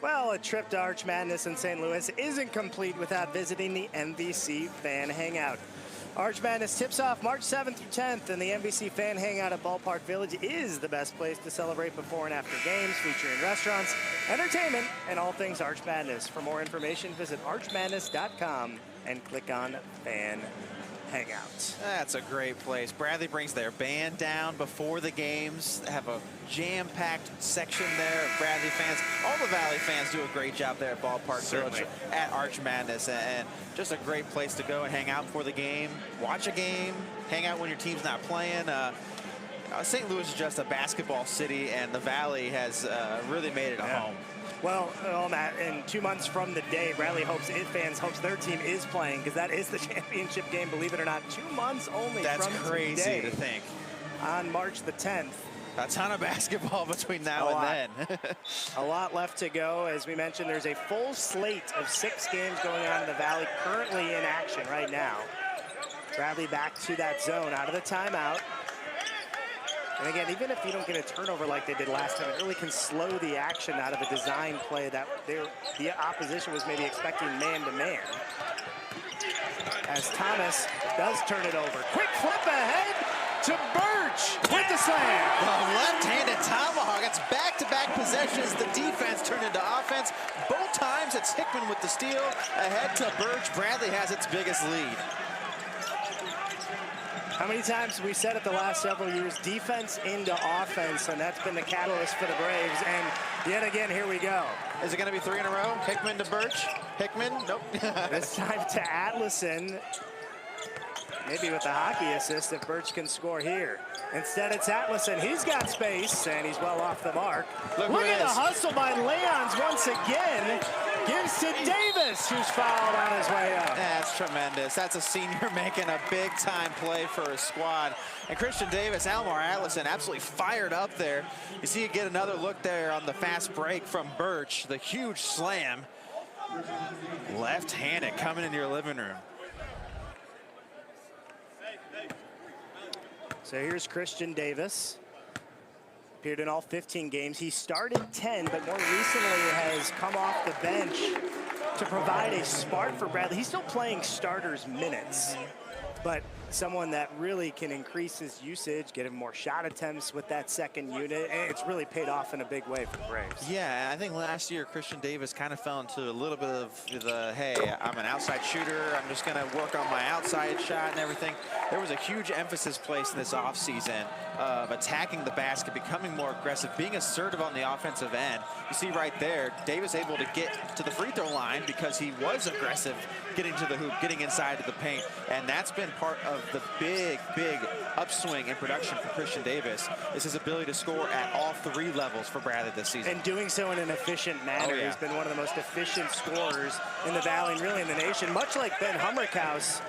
[SPEAKER 1] Well, a trip to Arch Madness in St. Louis isn't complete without visiting the MVC Fan Hangout. Arch Madness tips off March 7th through 10th, and the MVC Fan Hangout at Ballpark Village is the best place to celebrate before and after games, featuring restaurants, entertainment, and all things Arch Madness. For more information, visit archmadness.com and click on Fan Hangout.
[SPEAKER 2] That's a great place. Bradley brings their band down before the games. They have a jam-packed section there of Bradley fans. All the Valley fans do a great job there at Ballpark Village at Arch Madness, and just a great place to go and hang out before the game, watch a game, hang out when your team's not playing. St. Louis is just a basketball city, and the Valley has really made it a home.
[SPEAKER 1] Well, Matt, in 2 months from the day, Bradley fans hopes their team is playing, because that is the championship game, believe it or not. 2 months only.
[SPEAKER 2] That's
[SPEAKER 1] from
[SPEAKER 2] crazy
[SPEAKER 1] today,
[SPEAKER 2] to think.
[SPEAKER 1] On March the 10th.
[SPEAKER 2] A ton of basketball between now and then.
[SPEAKER 1] A lot left to go. As we mentioned, there's a full slate of 6 games going on in the Valley currently in action right now. Bradley back to that zone out of the timeout. And again, even if you don't get a turnover like they did last time, it really can slow the action out of a design play that the opposition was maybe expecting man-to-man. As Thomas does turn it over. Quick flip ahead to Birch with the slam.
[SPEAKER 2] The left-handed tomahawk. It's back-to-back possessions. The defense turned into offense. Both times it's Hickman with the steal. Ahead to Birch. Bradley has its biggest lead.
[SPEAKER 1] How many times have we said it the last several years, defense into offense, and that's been the catalyst for the Braves, and yet again, here we go.
[SPEAKER 2] Is it going to be 3 in a row? Hickman to Birch? Hickman? Nope.
[SPEAKER 1] This time to Atlason. Maybe with the hockey assist if Birch can score here. Instead, it's Atlason. He's got space, and he's well off the mark. Look at the hustle by Leons once again. Gives to Davis, who's fouled on his way up.
[SPEAKER 2] That's tremendous. That's a senior making a big-time play for his squad. And Christian Davis, Almar Atlason, absolutely fired up there. You see you get another look there on the fast break from Birch. The huge slam. Left-handed coming into your living room.
[SPEAKER 1] So here's Christian Davis. Appeared in all 15 games. He started 10, but more recently has come off the bench to provide a spark for Bradley. He's still playing starters minutes. but someone that really can increase his usage, get him more shot attempts with that second unit, and it's really paid off in a big way for the Braves.
[SPEAKER 2] Yeah, I think last year Christian Davis kind of fell into a little bit of the, hey, I'm an outside shooter, I'm just going to work on my outside shot and everything. There was a huge emphasis placed in this offseason of attacking the basket, becoming more aggressive, being assertive on the offensive end. You see right there, Davis able to get to the free throw line because he was aggressive getting to the hoop, getting inside of the paint, and that's been part of the big upswing in production for Christian Davis, is his ability to score at all 3 levels for Bradley this season.
[SPEAKER 1] And doing so in an efficient manner.
[SPEAKER 2] Oh, yeah.
[SPEAKER 1] He's been one of the most efficient scorers in the Valley and really in the nation, much like Ben Hummerkaus,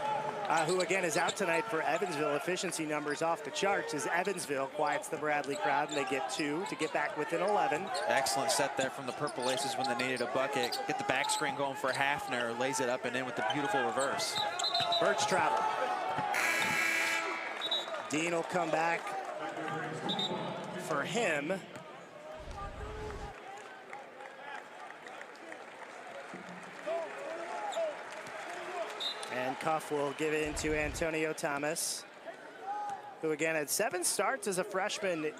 [SPEAKER 1] who again is out tonight for Evansville. Efficiency numbers off the charts as Evansville quiets the Bradley crowd, and they get 2 to get back within 11.
[SPEAKER 2] Excellent set there from the Purple Aces when they needed a bucket. Get the back screen going for Hafner, lays it up and in with the beautiful reverse.
[SPEAKER 1] Birch travel. Dean will come back for him. And Cuff will give it into Antonio Thomas, who again had 7 starts as a freshman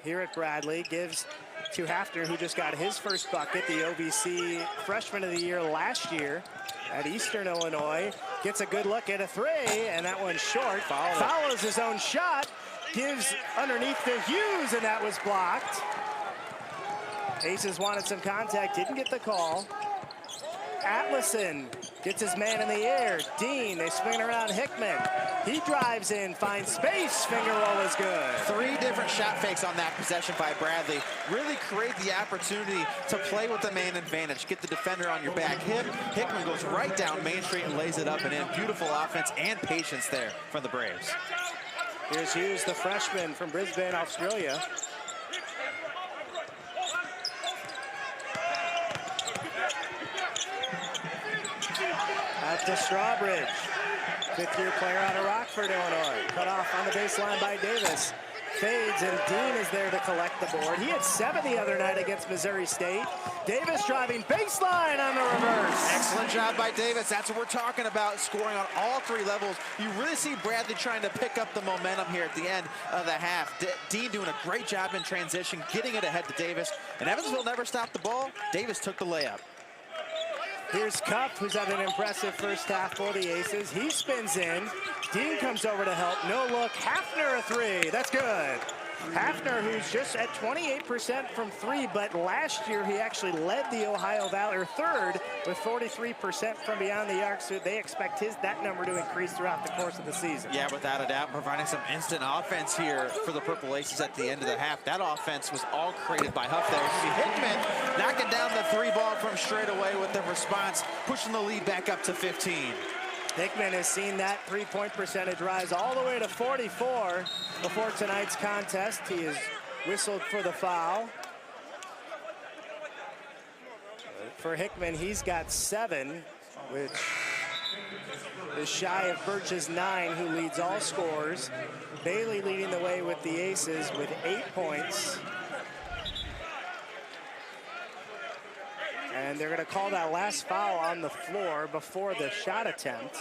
[SPEAKER 1] here at Bradley. Gives to Hafner, who just got his first bucket, the OVC Freshman of the Year last year at Eastern Illinois. Gets a good look at a 3, and that one's short. Follows his own shot, gives underneath to Hughes, and that was blocked. Aces wanted some contact, didn't get the call. Atlason gets his man in the air. Dean, they swing around Hickman. He drives in, finds space. Finger roll is good.
[SPEAKER 2] 3 different shot fakes on that possession by Bradley. Really create the opportunity to play with the man advantage. Get the defender on your back hip. Hickman goes right down Main Street and lays it up and in. Beautiful offense and patience there from the Braves.
[SPEAKER 1] Here's Hughes, the freshman from Brisbane, Australia. Out to Strawbridge, 5th-year player out of Rockford, Illinois. Cut off on the baseline by Davis. Fades, and Dean is there to collect the board. He had 7 the other night against Missouri State. Davis driving baseline on the reverse.
[SPEAKER 2] Excellent job by Davis. That's what we're talking about, scoring on all 3 levels. You really see Bradley trying to pick up the momentum here at the end of the half. Dean doing a great job in transition, getting it ahead to Davis. And Evansville never stopped the ball. Davis took the layup.
[SPEAKER 1] Here's Cup, who's had an impressive first half for the Aces. He spins in. Dean comes over to help. No look. Hafner a 3. That's good. Hafner, who's just at 28% from 3, but last year he actually led the Ohio Valley, or 3rd, with 43% from beyond the arc. So they expect that number to increase throughout the course of the season.
[SPEAKER 2] Yeah, without a doubt, providing some instant offense here for the Purple Aces at the end of the half. That offense was all created by Huff there. You see Hickman knocking down the 3 ball from straight away with the response, pushing the lead back up to 15.
[SPEAKER 1] Hickman has seen that 3-point percentage rise all the way to 44 before tonight's contest. He is whistled for the foul. For Hickman, he's got 7, which is shy of Birch's 9, who leads all scorers. Bailey leading the way with the Aces with 8 points. And they're going to call that last foul on the floor before the shot attempt.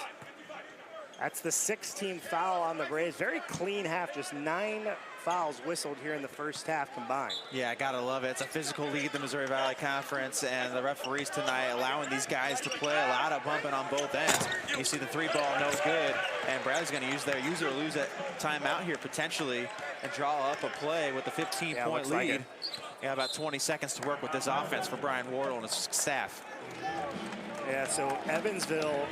[SPEAKER 1] That's the 16th foul on the Braves. Very clean half, just 9 fouls whistled here in the first half combined.
[SPEAKER 2] Yeah, I gotta love it. It's a physical lead, the Missouri Valley Conference, and the referees tonight allowing these guys to play a lot of bumping on both ends. You see the 3 ball, no good, and Bradley's gonna use their use it or lose it timeout here potentially and draw up a play with a 15-point lead. Like yeah, about 20 seconds to work with this offense for Brian Wardle and his staff.
[SPEAKER 1] Yeah, so Evansville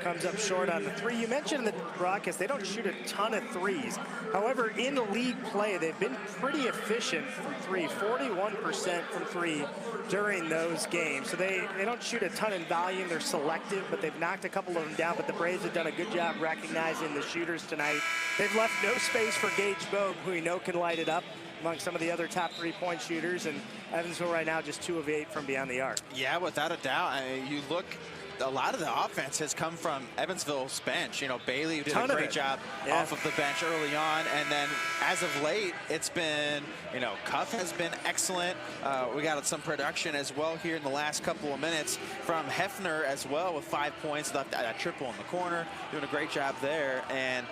[SPEAKER 1] comes up short on the 3. You mentioned in the broadcast they don't shoot a ton of 3s. However, in league play, they've been pretty efficient from 3, 41% from 3 during those games. So they don't shoot a ton in volume. They're selective, but they've knocked a couple of them down. But the Braves have done a good job recognizing the shooters tonight. They've left no space for Gage Bogue, who we know can light it up. among some of the other top 3-point shooters, and Evansville right now just 2 of 8 from beyond the arc.
[SPEAKER 2] Yeah, without a doubt. I mean, you look, a lot of the offense has come from Evansville's bench. You know, Bailey did a great job off of the bench early on, and then as of late, it's been, you know, Cuff has been excellent. We got some production as well here in the last couple of minutes from Hefner as well with 5 points, left that triple in the corner, doing a great job there. And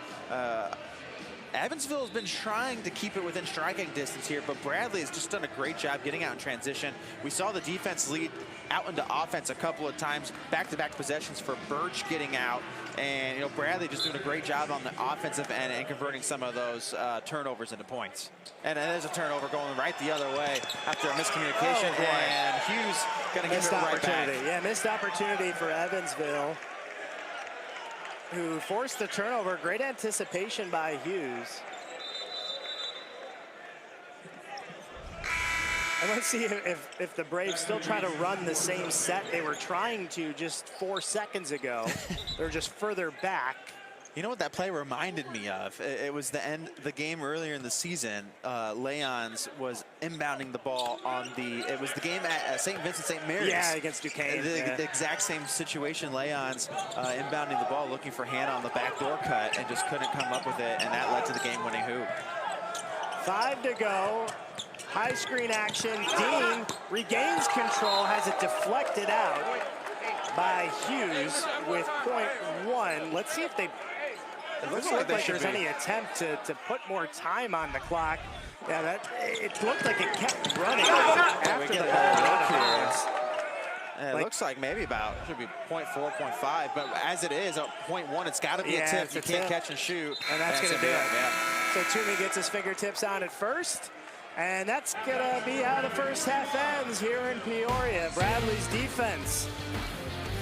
[SPEAKER 2] Evansville has been trying to keep it within striking distance here, but Bradley has just done a great job getting out in transition. We saw the defense lead out into offense a couple of times, back-to-back possessions for Birch getting out, and you know, Bradley just doing a great job on the offensive end and converting some of those turnovers into points. And there's a turnover going right the other way after a miscommunication, and Hughes going to give it right back.
[SPEAKER 1] Yeah, missed opportunity for Evansville, who forced the turnover. Great anticipation by Hughes. And let's see if the Braves still try to run the same set they were trying to just 4 seconds ago. They're just further back.
[SPEAKER 2] You know what that play reminded me of? It was the end of the game earlier in the season. Leons was inbounding the ball on it was the game at St. Vincent St. Mary's.
[SPEAKER 1] Yeah, against Duquesne.
[SPEAKER 2] The exact same situation. Leons inbounding the ball, looking for Hannah on the backdoor cut, and just couldn't come up with it, and that led to the game-winning hoop.
[SPEAKER 1] 5 to go. High screen action. Dean regains control, has it deflected out by Hughes with .1. Let's see if they... It looks like there's any attempt to put more time on the clock. Yeah, it looked like it kept running after the ball.
[SPEAKER 2] It looks like maybe should be 0.4, 0.5, but as it is, 0.1, it's got to be a tip. You can't catch and shoot.
[SPEAKER 1] And that's going to do it. Yeah. So Toomey gets his fingertips on it first. And that's going to be how the first half ends here in Peoria. Bradley's defense,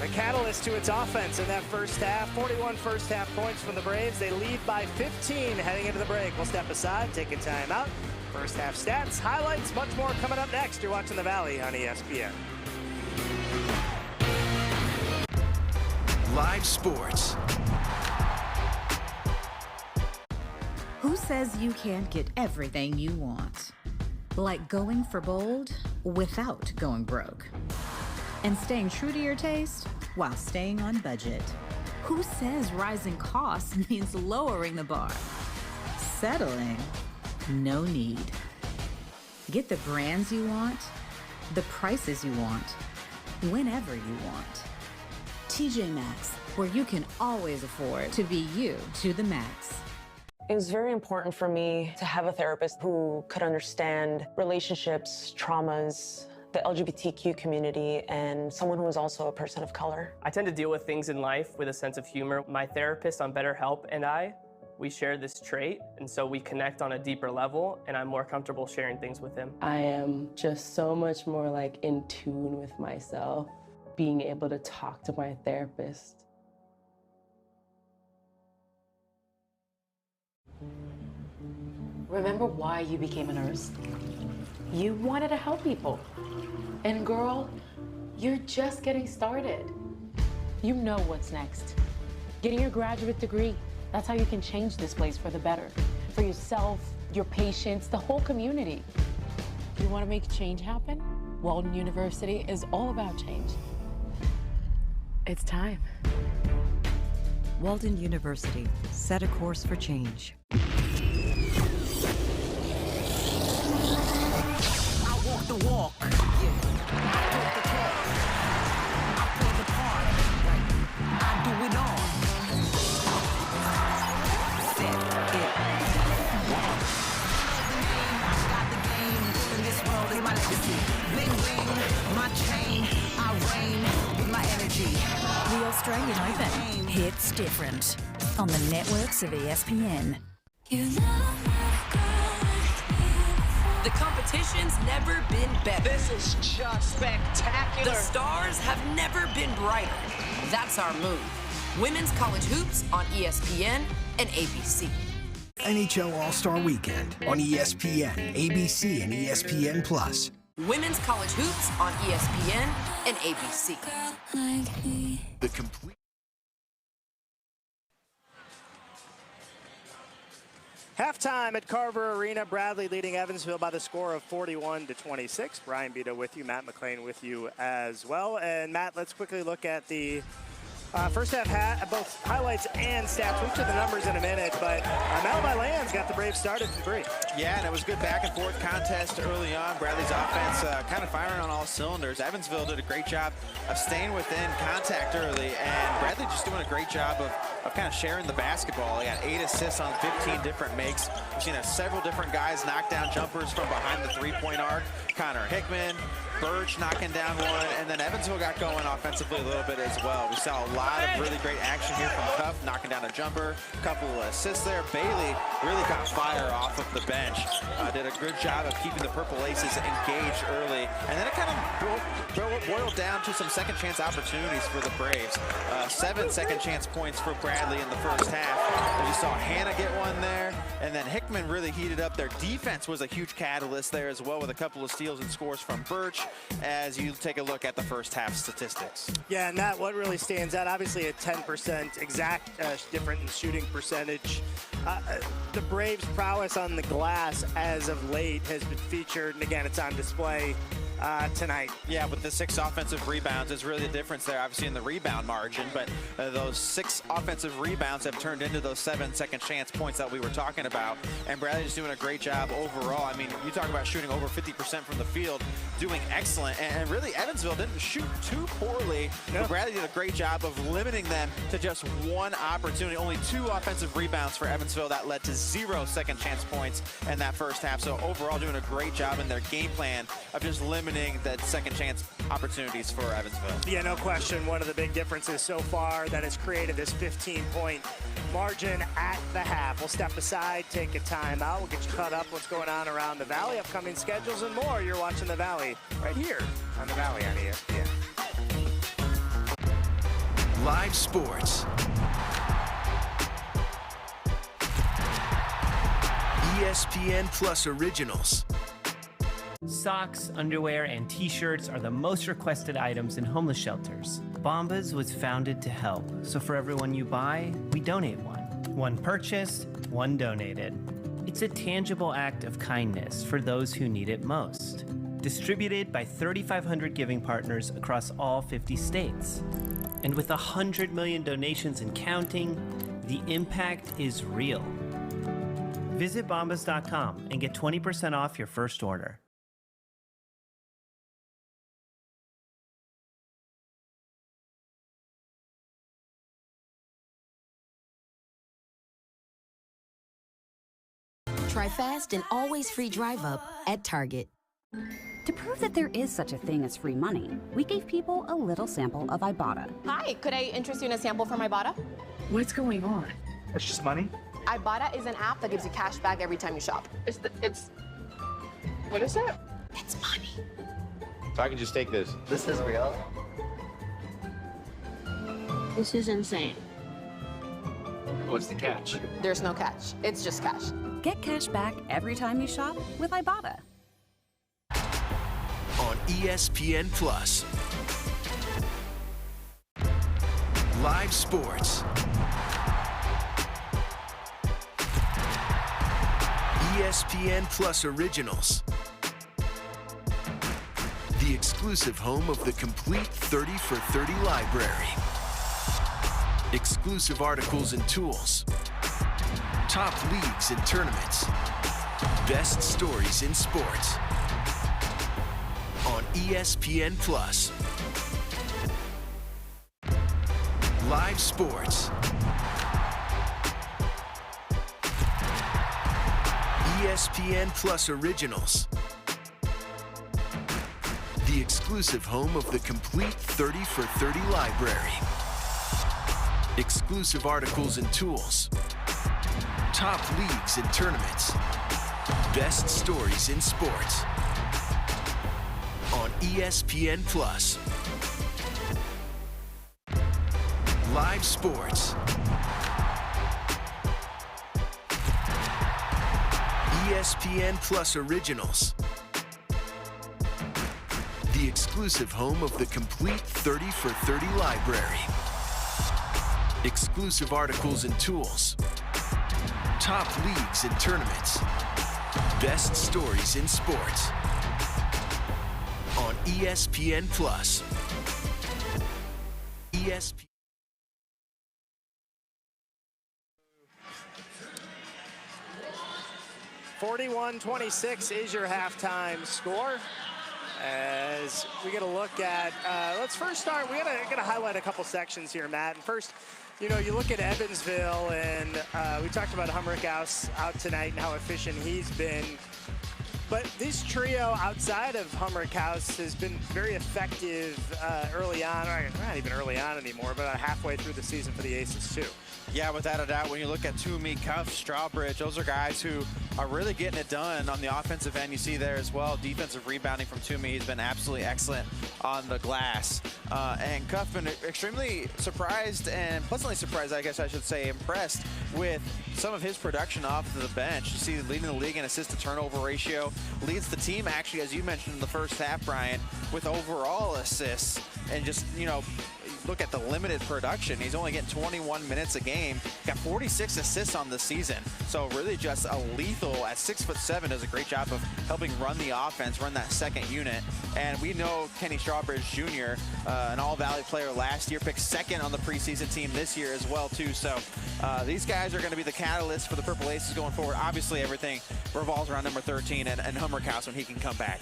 [SPEAKER 1] the catalyst to its offense in that first half. 41 first half points from the Braves. They lead by 15 heading into the break. We'll step aside, take a timeout. First half stats, highlights, much more coming up next. You're watching The Valley on ESPN.
[SPEAKER 6] Live sports.
[SPEAKER 8] Who says you can't get everything you want? Like going for bold without going broke. And staying true to your taste while staying on budget. Who says rising costs means lowering the bar? Settling? No need. Get the brands you want, the prices you want, whenever you want. TJ Maxx, where you can always afford to be you to the max.
[SPEAKER 9] It was very important for me to have a therapist who could understand relationships, traumas, the LGBTQ community, and someone who was also a person of color.
[SPEAKER 10] I tend to deal with things in life with a sense of humor. My therapist on BetterHelp and we share this trait, and so we connect on a deeper level, and I'm more comfortable sharing things with him.
[SPEAKER 11] I am just so much more like in tune with myself, being able to talk to my therapist.
[SPEAKER 13] Remember why you became a nurse? You wanted to help people. And girl, you're just getting started. You know what's next. Getting your graduate degree. That's how you can change this place for the better. For yourself, your patients, the whole community. You want to make change happen? Walden University is all about change. It's time.
[SPEAKER 27] Walden University. Set a course for change.
[SPEAKER 28] The walk, yeah. I talk the talk, I play the part, I do it all. Set it. Got the game, and this world is my legacy. Bling bling, my chain, I reign with my energy.
[SPEAKER 8] The Australian Open hits different on the networks of ESPN.
[SPEAKER 25] The competition's never been better.
[SPEAKER 7] This is just spectacular.
[SPEAKER 25] The stars have never been brighter. That's our move. Women's college hoops on ESPN and ABC.
[SPEAKER 6] NHL All-Star Weekend on ESPN, ABC, and ESPN+.
[SPEAKER 25] Women's college hoops on ESPN and ABC.
[SPEAKER 6] The complete.
[SPEAKER 1] Halftime at Carver Arena. Bradley leading Evansville by the score of 41-26. Brian Bito with you. Matt McLean with you as well. And Matt, let's quickly look at the first half, both highlights and stats. We'll get to the numbers in a minute, but Malachi Lands got the Braves started from 3.
[SPEAKER 2] Yeah, and it was good back and forth contest early on. Bradley's offense kind of firing on all cylinders. Evansville did a great job of staying within contact early, and Bradley just doing a great job of kind of sharing the basketball. He got 8 assists on 15 different makes. We've seen several different guys knock down jumpers from behind the three-point arc. Connor Hickman, Birch knocking down one, and then Evansville got going offensively a little bit as well. We saw a lot of really great action here from Cuff, knocking down a jumper, a couple of assists there. Bailey really caught fire off of the bench. Did a good job of keeping the Purple Aces engaged early, and then it kind of boiled down to some second chance opportunities for the Braves. 7 second chance points for Bradley in the first half. You saw Hannah get one there, and then Hickman really heated up. Their defense was a huge catalyst there as well, with a couple of steals and scores from Birch, as you take a look at the first half statistics.
[SPEAKER 1] Yeah, and Matt, what really stands out, obviously a 10% exact difference in shooting percentage. The Braves' prowess on the glass as of late has been featured, and again, it's on display tonight.
[SPEAKER 2] Yeah, with the 6 offensive rebounds is really the difference there, obviously in the rebound margin, but those 6 offensive rebounds have turned into those 7 second chance points that we were talking about, and Bradley's doing a great job overall. I mean, you talk about shooting over 50% from the field, doing excellent, and really Evansville didn't shoot too poorly, but Bradley did a great job of limiting them to just 1 opportunity. Only 2 offensive rebounds for Evansville that led to 0 second chance points in that first half. So overall doing a great job in their game plan of just limiting that second chance opportunities for Evansville.
[SPEAKER 1] Yeah, no question. One of the big differences so far that has created this 15-point margin at the half. We'll step aside, take a timeout. We'll get you caught up what's going on around the Valley, upcoming schedules and more. You're watching the Valley right here on the Valley on ESPN.
[SPEAKER 6] Live sports. ESPN Plus Originals.
[SPEAKER 12] Socks, underwear, and t-shirts are the most requested items in homeless shelters. Bombas was founded to help, so for everyone you buy, we donate one. One purchased, one donated. It's a tangible act of kindness for those who need it most. Distributed by 3,500 giving partners across all 50 states. And with 100 million donations and counting, the impact is real. Visit bombas.com and get 20% off your first order.
[SPEAKER 14] Try fast and always free drive up at Target.
[SPEAKER 15] To prove that there is such a thing as free money, we gave people a little sample of Ibotta.
[SPEAKER 17] Hi, could I interest you in a sample from Ibotta?
[SPEAKER 15] What's going on?
[SPEAKER 21] It's just money?
[SPEAKER 17] Ibotta is an app that gives you cash back every time you shop. What is it?
[SPEAKER 15] It's money.
[SPEAKER 21] So I can just take this. This is real?
[SPEAKER 17] This is insane.
[SPEAKER 21] What's the catch?
[SPEAKER 17] There's no catch. It's just cash.
[SPEAKER 15] Get cash back every time you shop with Ibotta.
[SPEAKER 6] On ESPN Plus. Live sports. ESPN Plus Originals. The exclusive home of the complete 30 for 30 library. Exclusive articles and tools. Top leagues and tournaments. Best stories in sports. On ESPN Plus. Live sports. ESPN Plus Originals. The exclusive home of the complete 30 for 30 library. Exclusive articles and tools. Top leagues and tournaments. Best stories in sports. On ESPN Plus. Live sports. ESPN Plus Originals. The exclusive home of the complete 30 for 30 library. Exclusive articles and tools. Top leagues and tournaments. Best stories in sports. On ESPN+. ESPN.
[SPEAKER 1] 41-26 is your halftime score. As we get a look at, let's first start, we gotta highlight a couple sections here, Matt. And first, you know, you look at Evansville, and we talked about Humrickhouse out tonight and how efficient he's been. But this trio outside of Humrickhouse has been very effective early on, or not even early on anymore, but halfway through the season for the Aces too.
[SPEAKER 2] Yeah, without a doubt, when you look at Toomey, Cuff, Strawbridge, those are guys who are really getting it done on the offensive end. You see there as well, defensive rebounding from Toomey. He's been absolutely excellent on the glass. And Cuff been extremely surprised and pleasantly surprised, I guess I should say, impressed with some of his production off of the bench. You see, leading the league in assist-to-turnover ratio, leads the team actually, as you mentioned in the first half, Brian, with overall assists. And just, you know, look at the limited production. He's only getting 21 minutes a game. Got 46 assists on the season. So really just a lethal at 6'7", does a great job of helping run the offense, run that second unit. And we know Kenny Strawbridge Jr., an All-Valley player last year, picked second on the preseason team this year as well too. So these guys are going to be the catalyst for the Purple Aces going forward. Obviously everything revolves around number 13 and Humrickhouse when he can come back.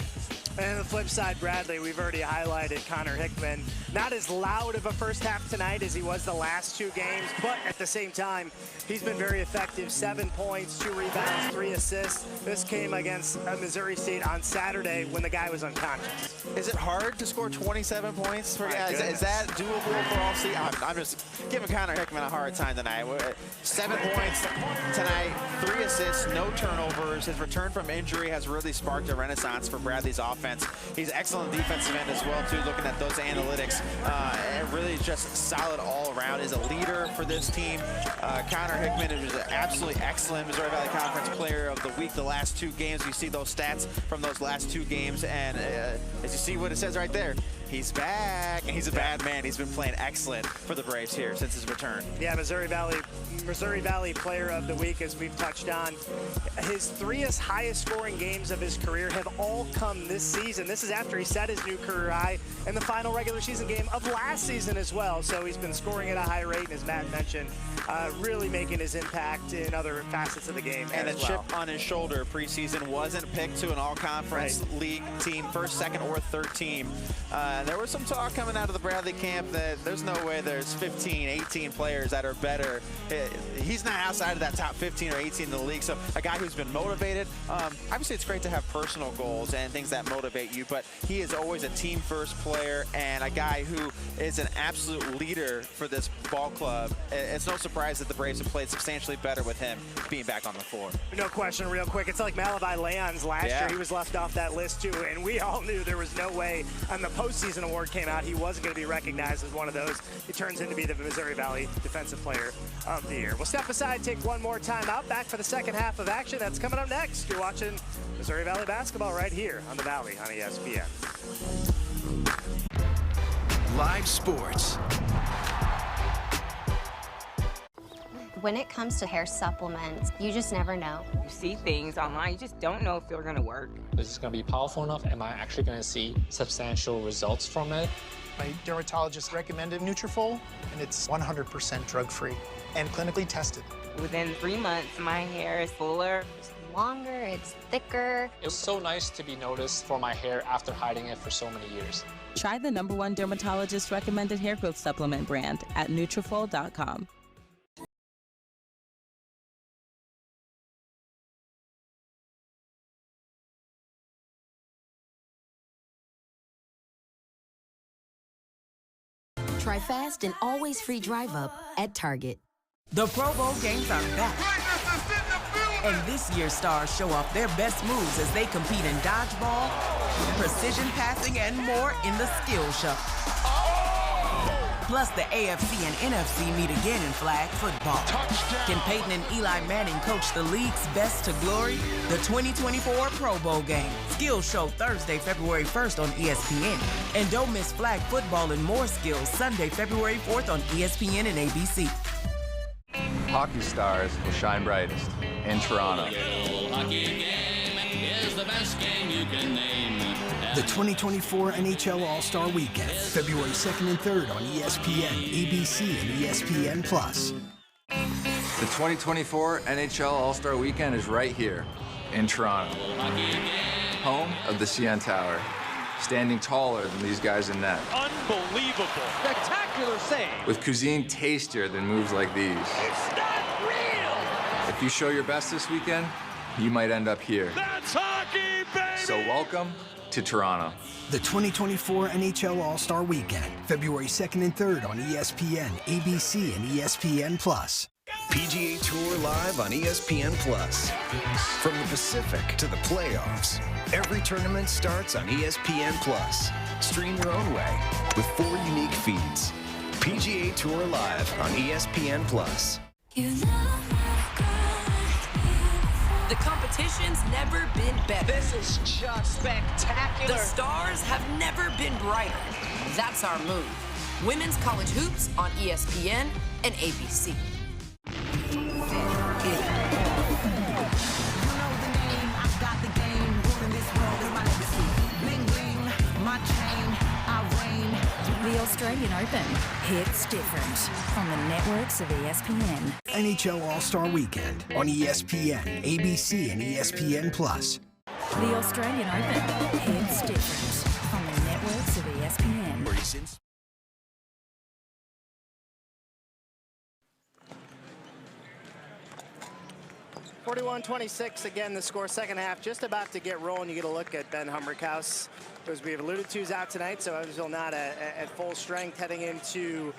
[SPEAKER 1] And on the flip side, Bradley, we've already highlighted Connor Hickman. Not as loud of a first half tonight as he was the last two games, but at the same time, he's been very effective. 7 points, 2 rebounds, 3 assists. This came against Missouri State on Saturday when the guy was unconscious.
[SPEAKER 2] Is it hard to score 27 points? For guys? Is that doable for all season? I'm just giving Connor Hickman a hard time tonight. 7 points tonight, 3 assists, no turnovers. His return from injury has really sparked a renaissance for Bradley's offense. He's excellent defensive end as well, too, looking at those analytics. And really just solid all around. Is a leader for this team. Connor Hickman was an absolutely excellent Missouri Valley Conference Player of the Week the last 2 games. You see those stats from those last 2 games, and as you see what it says right there, he's back, and he's a bad man. He's been playing excellent for the Braves here since his return.
[SPEAKER 1] Yeah, Missouri Valley Player of the Week, as we've touched on. His 3 highest scoring games of his career have all come this season. This is after he set his new career high in the final regular season game of last season as well. So he's been scoring at a high rate, and as Matt mentioned, really making his impact in other facets of the game.
[SPEAKER 2] And a chip on his shoulder preseason, wasn't picked to an all-conference league team, first, second, or third team. There was some talk coming out of the Bradley camp that there's no way there's 15, 18 players that are better. He's not outside of that top 15 or 18 in the league, so a guy who's been motivated. Obviously, it's great to have personal goals and things that motivate you, but he is always a team-first player and a guy who is an absolute leader for this ball club. It's no surprise that the Braves have played substantially better with him being back on the floor.
[SPEAKER 1] No question, real quick. It's like Malavi Leon's last year. He was left off that list, too, and we all knew there was no way on the postseason award came out, he wasn't going to be recognized as one of those. He turns into be the Missouri Valley Defensive Player of the Year. We'll step aside, take one more time out. Back for the second half of action. That's coming up next. You're watching Missouri Valley basketball right here on the Valley on ESPN.
[SPEAKER 6] Live sports.
[SPEAKER 4] When it comes to hair supplements, you just never know.
[SPEAKER 18] You see things online, you just don't know if they're gonna work.
[SPEAKER 19] Is this gonna be powerful enough? Am I actually gonna see substantial results from it?
[SPEAKER 20] My dermatologist recommended Nutrafol, and it's 100% drug-free and clinically tested.
[SPEAKER 18] Within 3 months, my hair is fuller.
[SPEAKER 4] It's longer, it's thicker.
[SPEAKER 19] It was so nice to be noticed for my hair after hiding it for so many years.
[SPEAKER 22] Try the #1 dermatologist recommended hair growth supplement brand at Nutrafol.com.
[SPEAKER 14] Try fast and always free drive up at Target.
[SPEAKER 27] The Pro Bowl games are back. And this year's stars show off their best moves as they compete in dodgeball, precision passing, and more in the skill show. Plus, the AFC and NFC meet again in flag football. Touchdown. Can Peyton and Eli Manning coach the league's best to glory? The 2024 Pro Bowl game. Skills show Thursday, February 1st on ESPN. And don't miss flag football and more skills Sunday, February 4th on ESPN and ABC.
[SPEAKER 23] Hockey stars will shine brightest
[SPEAKER 3] in Toronto.
[SPEAKER 6] The 2024 NHL All-Star Weekend, February 2nd and 3rd on ESPN, ABC, and ESPN+.
[SPEAKER 3] The 2024 NHL All-Star Weekend is right here in Toronto, home of the CN Tower, standing taller than these guys in net.
[SPEAKER 7] Unbelievable. Spectacular save.
[SPEAKER 3] With cuisine tastier than moves like these.
[SPEAKER 7] It's not real.
[SPEAKER 3] If you show your best this weekend, you might end up here.
[SPEAKER 7] That's hockey, baby.
[SPEAKER 3] So welcome to Toronto.
[SPEAKER 6] The 2024 NHL All-Star Weekend, February 2nd and 3rd on ESPN, ABC, and ESPN+.
[SPEAKER 5] PGA Tour live on ESPN+. From the Pacific to the playoffs, every tournament starts on ESPN+. Stream your own way with 4 unique feeds. PGA Tour live on ESPN+.
[SPEAKER 25] The competition's never been better.
[SPEAKER 7] This is just spectacular.
[SPEAKER 25] The stars have never been brighter. That's our move. Women's college hoops on ESPN and ABC.
[SPEAKER 8] The Australian Open hits different on the networks of ESPN.
[SPEAKER 6] NHL All-Star Weekend on ESPN, ABC, and ESPN+.
[SPEAKER 8] The Australian Open hits different on the networks of ESPN.
[SPEAKER 1] 41-26, again, the score, second half, just about to get rolling. You get a look at Ben Hummerkaus, who, as we have alluded to, is out tonight, so Evansville not at full strength heading into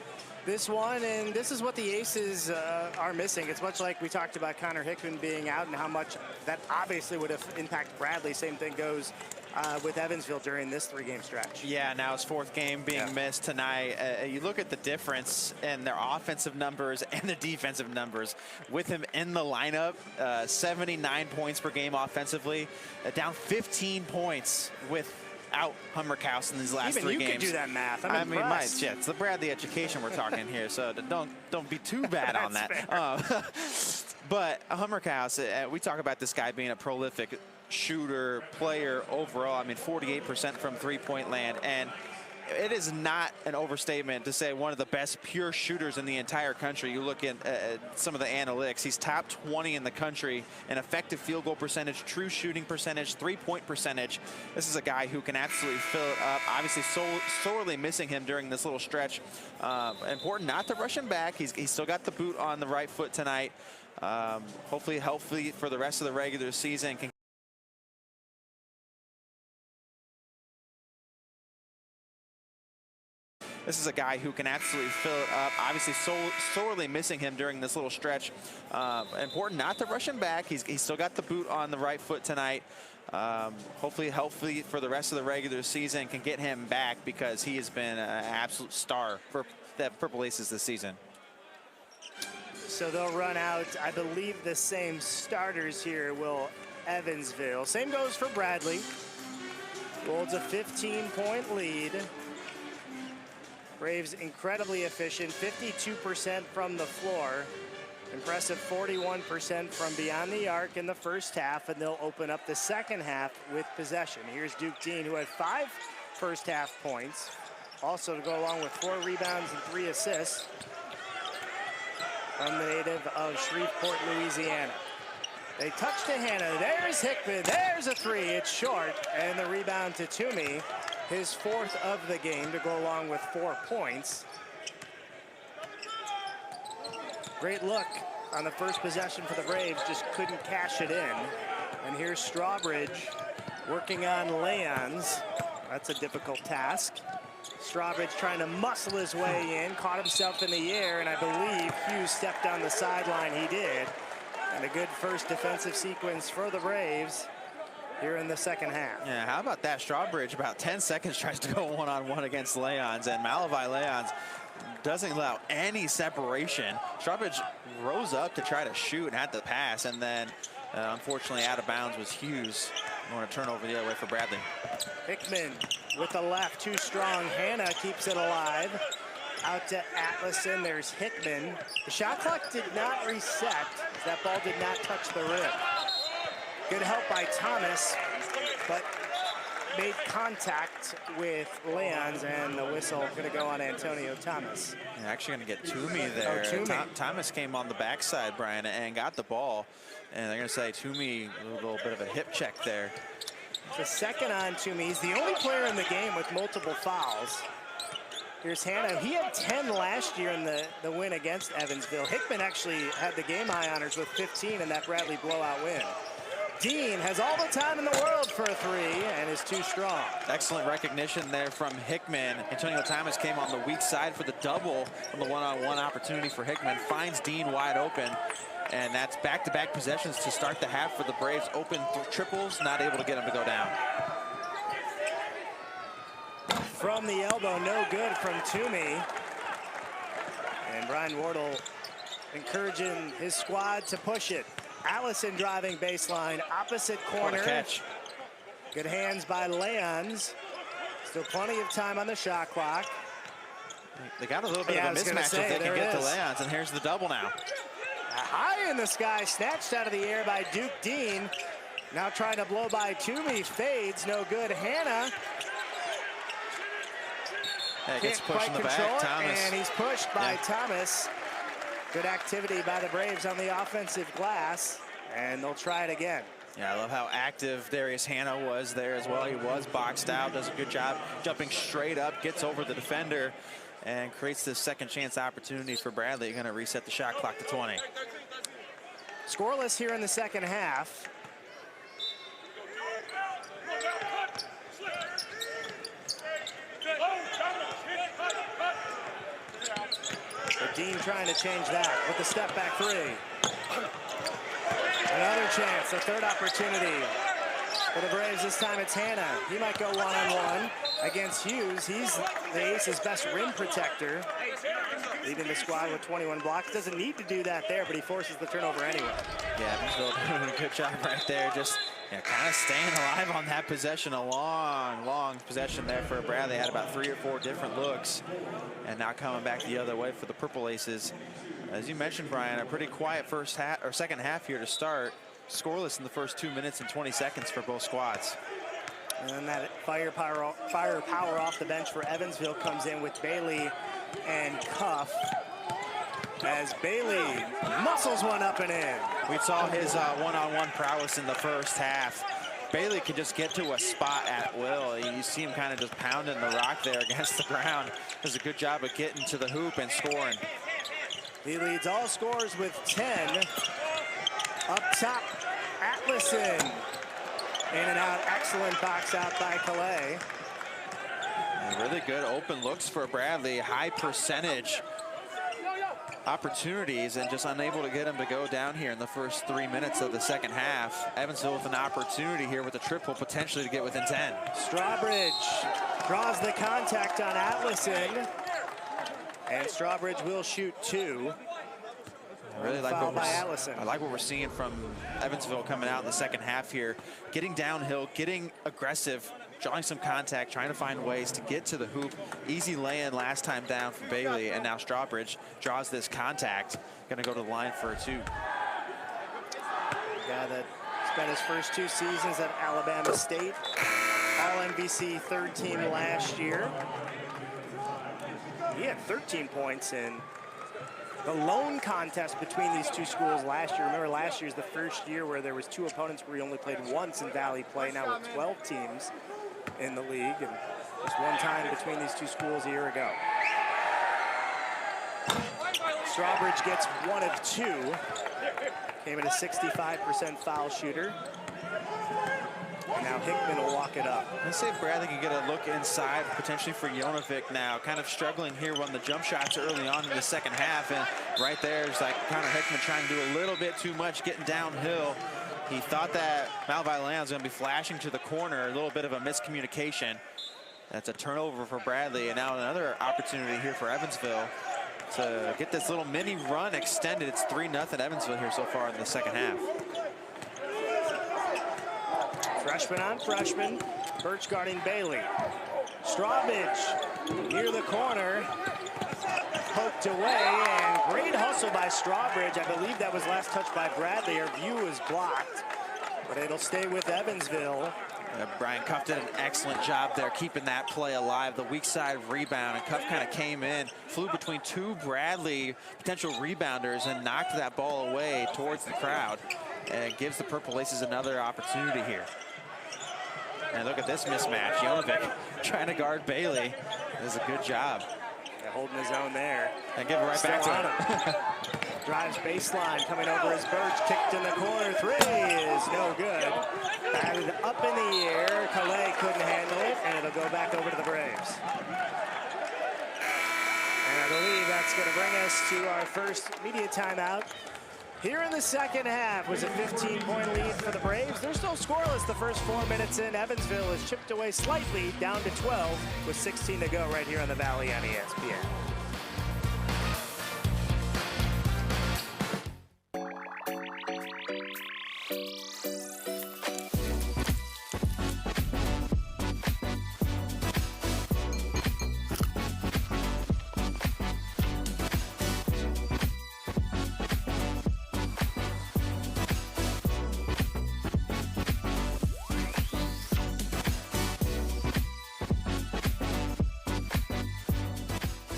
[SPEAKER 1] this one, and this is what the Aces are missing. It's much like we talked about Connor Hickman being out and how much that obviously would have impacted Bradley. Same thing goes with Evansville during this 3-game stretch.
[SPEAKER 2] Yeah, now his 4th game being missed tonight. You look at the difference in their offensive numbers and the defensive numbers with him in the lineup. 79 points per game offensively, down 15 points without Hummerkaus in these last 3 games.
[SPEAKER 1] Even you can do that math.
[SPEAKER 2] I mean, it's the Bradley education we're talking here, so don't be too bad on that. But Hummerkaus, we talk about this guy being a prolific shooter, player overall. I mean, 48% from three-point land, and it is not an overstatement to say one of the best pure shooters in the entire country. You look at some of the analytics, he's top 20 in the country in effective field goal percentage, true shooting percentage, 3-point percentage. This is a guy who can absolutely fill it up. Obviously sorely missing him during this little stretch. Important not to rush him back. He's still got the boot on the right foot tonight. Hopefully healthy for the rest of the regular season. This is a guy who can absolutely fill it up. Obviously sorely missing him during this little stretch. Important not to rush him back. He's still got the boot on the right foot tonight. Hopefully healthy for the rest of the regular season, can get him back because he has been an absolute star for the Purple Aces this season.
[SPEAKER 1] So they'll run out, I believe, the same starters here will Evansville. Same goes for Bradley. Holds a 15-point lead. Braves incredibly efficient, 52% from the floor. Impressive 41% from beyond the arc in the first half, and they'll open up the second half with possession. Here's Duke Dean, who had 5 first-half points, also to go along with 4 rebounds and 3 assists from the native of Shreveport, Louisiana. They touch to Hannah. There's Hickman. There's a 3. It's short, and the rebound to Toomey. His 4th of the game to go along with 4 points. Great look on the first possession for the Braves, just couldn't cash it in. And here's Strawbridge working on lay-ons. That's a difficult task. Strawbridge trying to muscle his way in, caught himself in the air, and I believe Hughes stepped on the sideline. He did. And a good first defensive sequence for the Braves here in the second half.
[SPEAKER 2] Yeah, how about that? Strawbridge, about 10 seconds, tries to go one-on-one against Leons, and Malavai Leons doesn't allow any separation. Strawbridge rose up to try to shoot and had the pass, and then unfortunately out of bounds was Hughes. I want to turn over the other way for Bradley.
[SPEAKER 1] Hickman with the left, too strong. Hannah keeps it alive. Out to Atlason, there's Hickman. The shot clock did not reset. That ball did not touch the rim. Good help by Thomas, but made contact with Leons, and the whistle gonna go on Antonio Thomas.
[SPEAKER 2] You're actually gonna get Toomey there.
[SPEAKER 1] Oh, Toomey.
[SPEAKER 2] Thomas came on the backside, Brian, and got the ball. And they're gonna say Toomey, a little bit of a hip check there.
[SPEAKER 1] The second on Toomey. He's the only player in the game with multiple fouls. Here's Hannah. He had 10 last year in the win against Evansville. Hickman actually had the game high honors with 15 in that Bradley blowout win. Dean has all the time in the world for a three and is too strong.
[SPEAKER 2] Excellent recognition there from Hickman. Antonio Thomas came on the weak side for the double on the one-on-one opportunity for Hickman. Finds Dean wide open. And that's back-to-back possessions to start the half for the Braves. Open triples, not able to get him to go down.
[SPEAKER 1] From the elbow, no good from Toomey. And Brian Wardle encouraging his squad to push it. Allison driving baseline, opposite corner.
[SPEAKER 2] What a catch.
[SPEAKER 1] Good hands by Leons. Still plenty of time on the shot clock.
[SPEAKER 2] They got a little bit of a mismatch if they can get to Leons, and here's the double now.
[SPEAKER 1] High in the sky, snatched out of the air by Duke Dean. Now trying to blow by Toomey, fades, no good. Hannah
[SPEAKER 2] gets pushed in the back, Thomas.
[SPEAKER 1] And he's pushed by Thomas. Good activity by the Braves on the offensive glass, and they'll try it again.
[SPEAKER 2] Yeah, I love how active Darius Hannah was there as well. He was boxed out, does a good job jumping straight up, gets over the defender, and creates this second chance opportunity for Bradley. Going to reset the shot clock to 20.
[SPEAKER 1] Scoreless here in the second half. But Dean trying to change that with the step back three. Another chance, a third opportunity for the Braves. This time it's Hannah. He might go one-on-one against Hughes. He's the Aces' best rim protector, leading the squad with 21 blocks. Doesn't need to do that there, but he forces the turnover anyway.
[SPEAKER 2] Yeah, Evansville doing a good job right there. Just kind of staying alive on that possession. A long possession there for Bradley. Had about 3 or 4 different looks, and now coming back the other way for the Purple Aces. As you mentioned, Brian, a pretty quiet first half or second half here to start. Scoreless in the first 2 minutes and 20 seconds for both squads.
[SPEAKER 1] And that firepower off the bench for Evansville comes in with Bailey and Cuff. As Bailey muscles one up and in.
[SPEAKER 2] We saw his one-on-one prowess in the first half. Bailey could just get to a spot at will. You see him kind of just pounding the rock there against the ground. Does a good job of getting to the hoop and scoring.
[SPEAKER 1] He leads all scorers with 10. Up top, Atlason. In and out, excellent box out by Calais.
[SPEAKER 2] And really good open looks for Bradley. High percentage opportunities, and just unable to get him to go down here in the first 3 minutes of the second half. Evansville with an opportunity here with a triple, potentially to get within 10.
[SPEAKER 1] Strawbridge draws the contact on Atlason. And Strawbridge will shoot 2.
[SPEAKER 2] I really like what we're seeing from Evansville coming out in the second half here. Getting downhill, getting aggressive, drawing some contact, trying to find ways to get to the hoop. Easy lay-in last time down for Bailey, and now Strawbridge draws this contact. Going to go to the line for a 2.
[SPEAKER 1] Guy that spent his first 2 seasons at Alabama State. All-NBC third team last year. He had 13 points in the lone contest between these 2 schools last year. Remember, last year's the first year where there was 2 opponents where he only played once in Valley play. Now with 12 teams in the league, and just 1 time between these 2 schools a year ago. Strawbridge gets 1 of 2. Came in a 65% foul shooter. And now Hickman will walk it up.
[SPEAKER 2] Let's see if Bradley can get a look inside, potentially for Jonovic now. Kind of struggling here on the jump shots early on in the second half. And right there is like Connor Hickman trying to do a little bit too much, getting downhill. He thought that Malvi Leon was going to be flashing to the corner. A little bit of a miscommunication. That's a turnover for Bradley. And now another opportunity here for Evansville to get this little mini run extended. It's 3-0 Evansville here so far in the second half.
[SPEAKER 1] Freshman on freshman. Birch guarding Bailey. Strawbridge near the corner. poked away, and great hustle by Strawbridge. I believe that was last touched by Bradley. Our view was blocked, but it'll stay with Evansville.
[SPEAKER 2] Brian Cuff did an excellent job there keeping that play alive. The weak side rebound, and Cuff kind of came in, flew between two Bradley potential rebounders and knocked that ball away towards the crowd, and it gives the Purple Aces another opportunity here. And look at this mismatch. Jonovic trying to guard Bailey. Does a good job.
[SPEAKER 1] Yeah, holding his own there.
[SPEAKER 2] And give it right back to him.
[SPEAKER 1] Drives baseline, coming over as Birch, kicked in the corner. Three is no good. Batted up in the air. Calais couldn't handle it, and it'll go back over to the Braves. And I believe that's going to bring us to our first media timeout. Here in the second half was a 15-point lead for the Braves. They're still scoreless the first 4 minutes in. Evansville has chipped away slightly, down to 12 with 16 to go right here on the Valley on ESPN.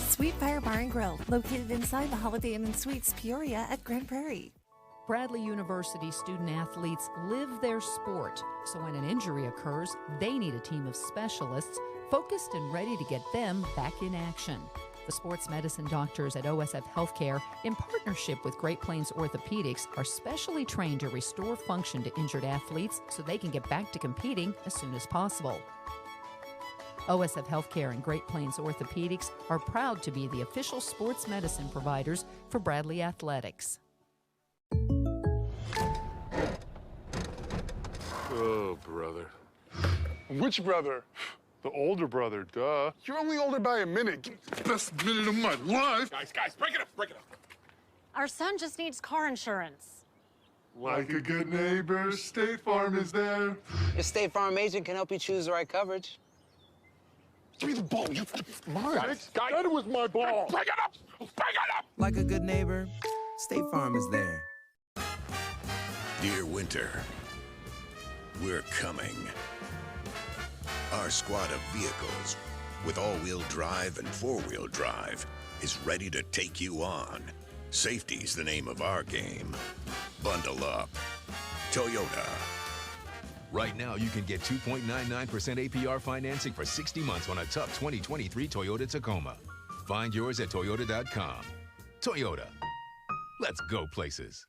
[SPEAKER 9] Sweet Fire Bar and Grill, located inside the Holiday Inn and Suites Peoria at Grand Prairie.
[SPEAKER 10] Bradley University student-athletes live their sport, so when an injury occurs, they need a team of specialists focused and ready to get them back in action. The sports medicine doctors at OSF Healthcare, in partnership with Great Plains Orthopedics, are specially trained to restore function to injured athletes so they can get back to competing as soon as possible. OSF Healthcare and Great Plains Orthopedics are proud to be the official sports medicine providers for Bradley Athletics.
[SPEAKER 11] Oh, brother. Which brother? The older brother, duh. You're only older by a minute. Give me the best minute of my life.
[SPEAKER 13] Guys, break it up, break it up.
[SPEAKER 16] Our son just needs car insurance.
[SPEAKER 11] Like a good neighbor, State Farm is there.
[SPEAKER 23] Your State Farm agent can help you choose the right coverage.
[SPEAKER 11] Give me the ball. Guys, that was my ball.
[SPEAKER 13] Break it up, break it up.
[SPEAKER 23] Like a good neighbor, State Farm is there.
[SPEAKER 5] Dear winter, we're coming. Our squad of vehicles, with all-wheel drive and four-wheel drive, is ready to take you on. Safety's the name of our game. Bundle up. Toyota.
[SPEAKER 24] Right now, you can get 2.99% APR financing for 60 months on a tough 2023 Toyota Tacoma. Find yours at Toyota.com. Toyota. Let's go places.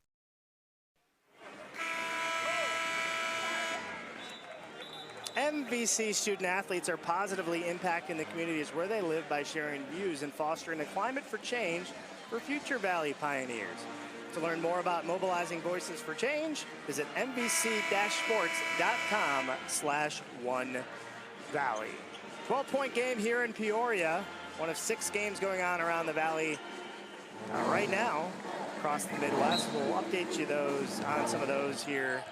[SPEAKER 1] MVC student athletes are positively impacting the communities where they live by sharing views and fostering a climate for change for future Valley pioneers. To learn more about mobilizing voices for change, visit MVC-sports.com/OneValley. 12-point game here in Peoria, one of 6 games going on around the Valley right now across the Midwest. We'll update you on some of those here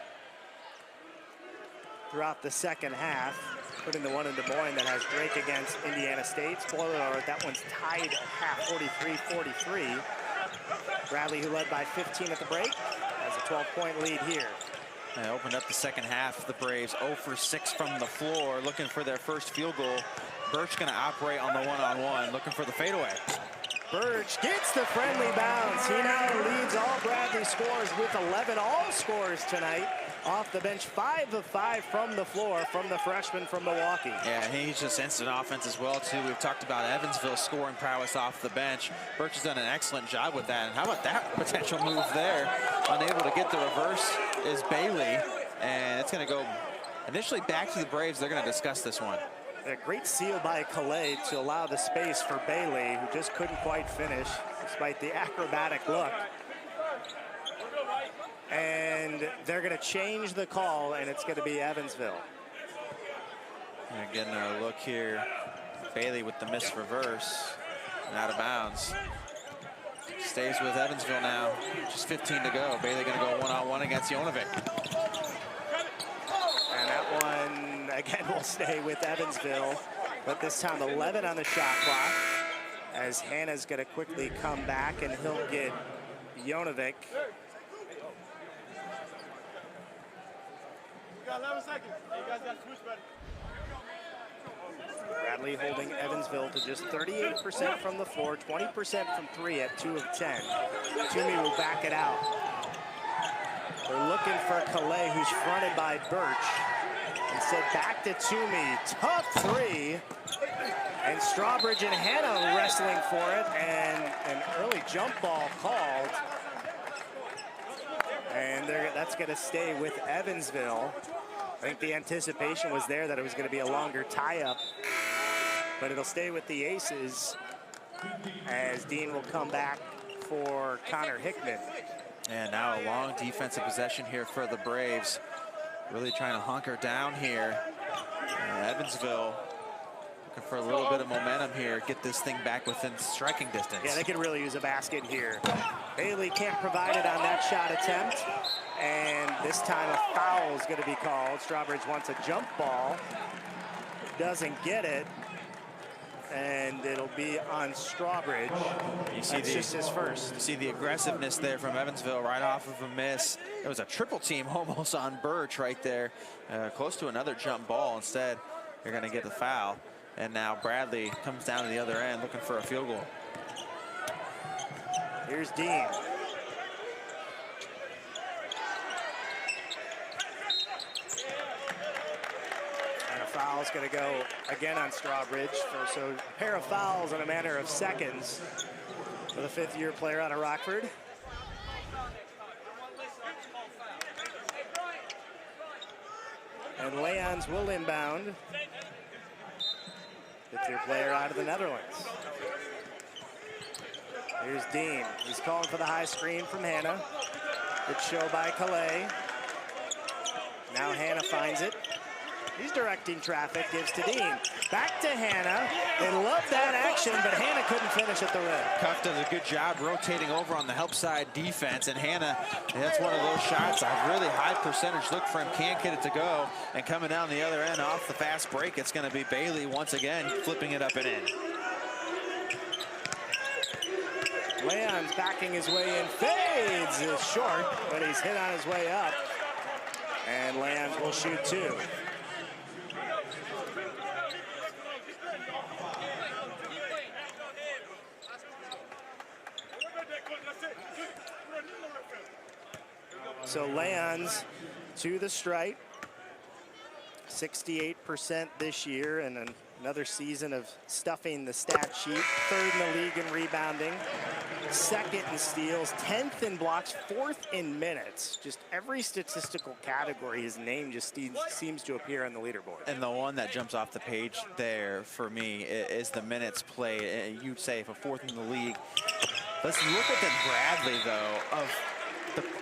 [SPEAKER 1] throughout the second half, putting the one in Des Moines that has Drake against Indiana State. Spoiler alert, that one's tied at half, 43-43. Bradley, who led by 15 at the break, has a 12-point lead here.
[SPEAKER 2] They opened up the second half. The Braves 0 for 6 from the floor, looking for their first field goal. Birch going to operate on the one-on-one, looking for the fadeaway.
[SPEAKER 1] Birch gets the friendly bounce. He now leads all Bradley scores with 11 all scores tonight. Off the bench, 5 of 5 from the floor from the freshman from Milwaukee.
[SPEAKER 2] Yeah, he's just instant offense as well, too. We've talked about Evansville's scoring prowess off the bench. Birch has done an excellent job with that. And how about that potential move there? Unable to get the reverse is Bailey. And it's going to go initially back to the Braves. They're going to discuss this one.
[SPEAKER 1] A great seal by Calais to allow the space for Bailey, who just couldn't quite finish despite the acrobatic look. And they're going to change the call, and it's going to be Evansville.
[SPEAKER 2] And getting a look here. Bailey with the missed reverse and out of bounds. Stays with Evansville now. Just 15 to go. Bailey going to go one-on-one against Jonovic.
[SPEAKER 1] And that one, again, will stay with Evansville. But this time 11 on the shot clock. as Hannah's going to quickly come back, and he'll get Jonovic.
[SPEAKER 12] You got 11 seconds. You guys got to switch, buddy.
[SPEAKER 1] Bradley holding Evansville to just 38% from the floor, 20% from 3 at 2 of 10. Toomey will back it out. They're looking for Calais, who's fronted by Birch. Instead, back to Toomey. Tough 3. And Strawbridge and Hannah wrestling for it, and an early jump ball called. And that's going to stay with Evansville. I think the anticipation was there that it was going to be a longer tie-up, but it'll stay with the Aces as Dean will come back for Connor Hickman.
[SPEAKER 2] And now a long defensive possession here for the Braves. Really trying to hunker down here. Evansville looking for a little bit of momentum here, get this thing back within striking distance.
[SPEAKER 1] Yeah, they could really use a basket here. Bailey can't provide it on that shot attempt. And this time a foul is going to be called. Strawbridge wants a jump ball. Doesn't get it. And it'll be on Strawbridge.
[SPEAKER 2] You see
[SPEAKER 1] That's just his first.
[SPEAKER 2] You see the aggressiveness there from Evansville right off of a miss. It was a triple team almost on Birch right there. Close to another jump ball. Instead, you're going to get the foul. And now Bradley comes down to the other end looking for a field goal.
[SPEAKER 1] Here's Dean. Foul's going to go again on Strawbridge. So a pair of fouls in a matter of seconds for the 5th-year player out of Rockford. And Leons will inbound. 5th-year player out of the Netherlands. Here's Dean. He's calling for the high screen from Hannah. Good show by Calais. Now Hannah finds it. He's directing traffic, gives to Dean. Back to Hannah. They love that action, but Hannah couldn't finish at the rim.
[SPEAKER 2] Cuff does a good job rotating over on the help side defense, and Hannah, that's one of those shots, a really high percentage look for him, can't get it to go, and coming down the other end off the fast break, it's going to be Bailey once again flipping it up and in.
[SPEAKER 1] Leon's backing his way in, fades is short, but he's hit on his way up, and Leons will shoot 2. So Leons to the strike, 68% this year, and another season of stuffing the stat sheet. 3rd in the league in rebounding, 2nd in steals, 10th in blocks, 4th in minutes. Just every statistical category, his name just seems to appear on the leaderboard.
[SPEAKER 2] And the one that jumps off the page there for me is the minutes played. You'd say for 4th in the league. Let's look at the Bradley, though, of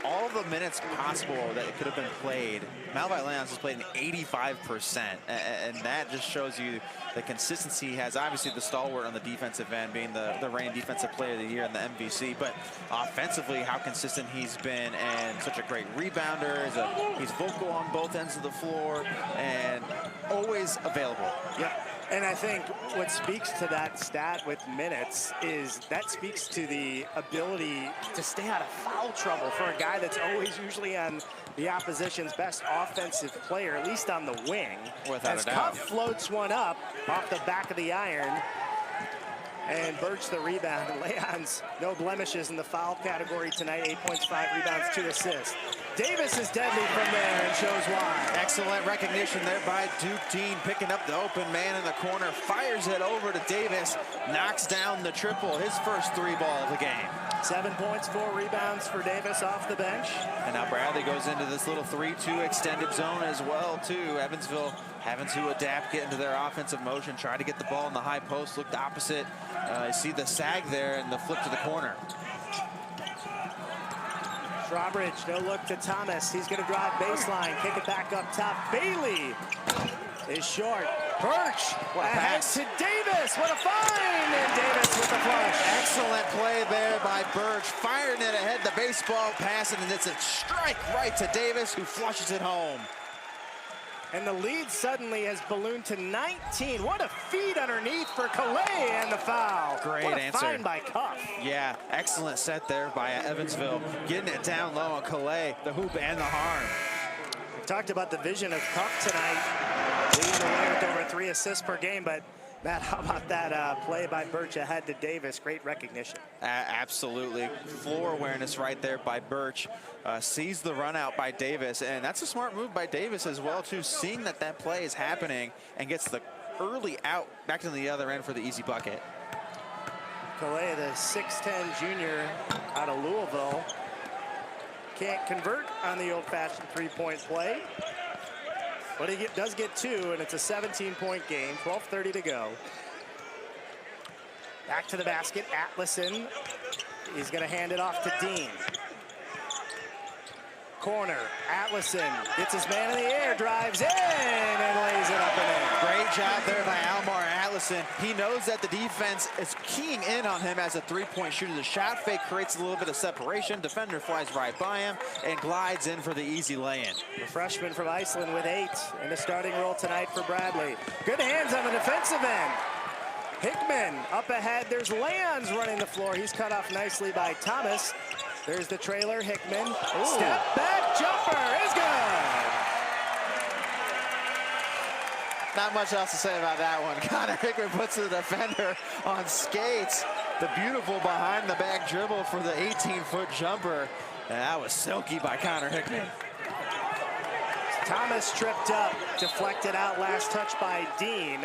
[SPEAKER 2] all the minutes possible that it could have been played. Malvi Leons has played an 85%, and that just shows you the consistency he has. Obviously, the stalwart on the defensive end being the reigning defensive player of the year in the MVC, but offensively, how consistent he's been, and such a great rebounder. He's vocal on both ends of the floor, and always available.
[SPEAKER 1] Yeah. And I think what speaks to that stat with minutes is that speaks to the ability to stay out of foul trouble for a guy that's always usually on the opposition's best offensive player, at least on the wing.
[SPEAKER 2] Without
[SPEAKER 1] as
[SPEAKER 2] a doubt.
[SPEAKER 1] Cuff floats one up off the back of the iron. And Birch the rebound. Leons, no blemishes in the foul category tonight. 8 points, 5 rebounds, 2 assists. Davis is deadly from there and shows why.
[SPEAKER 2] Excellent recognition there by Duke Dean, picking up the open man in the corner, fires it over to Davis, knocks down the triple, his first 3 ball of the game.
[SPEAKER 1] 7 points, 4 rebounds for Davis off the bench.
[SPEAKER 2] And now Bradley goes into this little 3-2 extended zone as well, too. Evansville having to adapt, get into their offensive motion, try to get the ball in the high post, looked opposite. You see the sag there and the flip to the corner.
[SPEAKER 1] Strawbridge, no look to Thomas. He's going to drive baseline, kick it back up top. Bailey is short. Birch ahead to Davis. What a find! And Davis with the flush.
[SPEAKER 2] Excellent play there by Birch, firing it ahead the baseball pass, and it's a strike right to Davis, who flushes it home.
[SPEAKER 1] And the lead suddenly has ballooned to 19. What a feed underneath for Calais, and the foul.
[SPEAKER 2] Great
[SPEAKER 1] what a
[SPEAKER 2] answer.
[SPEAKER 1] find by Cuff.
[SPEAKER 2] Yeah, excellent set there by Evansville. Getting it down low on Calais, the hoop and the harm.
[SPEAKER 1] We talked about the vision of Cuff tonight. Leading the way with over 3 assists per game, but Matt, how about that play by Birch ahead to Davis? Great recognition.
[SPEAKER 2] Absolutely. Floor awareness right there by Birch. Sees the run out by Davis, and that's a smart move by Davis as well, too, seeing that that play is happening and gets the early out back to the other end for the easy bucket.
[SPEAKER 1] Calais, the 6'10 junior out of Louisville, can't convert on the old-fashioned three-point play. But he does get 2, and it's a 17-point game, 12:30 to go. Back to the basket, Atlason. He's gonna hand it off to Dean. Corner, Atlason gets his man in the air, drives in, and lays it up and in.
[SPEAKER 2] Great job there by Almar Atlason. He knows that the defense is keying in on him as a three-point shooter. The shot fake creates a little bit of separation. Defender flies right by him and glides in for the easy lay-in.
[SPEAKER 1] The freshman from Iceland with 8 in the starting role tonight for Bradley. Good hands on the defensive end. Hickman up ahead. There's Leons running the floor. He's cut off nicely by Thomas. There's the trailer, Hickman. Ooh. Step back jumper is good.
[SPEAKER 2] Not much else to say about that one. Connor Hickman puts the defender on skates. The beautiful behind the back dribble for the 18-foot jumper. And that was silky by Connor Hickman.
[SPEAKER 1] Thomas tripped up, deflected out, last touch by Dean.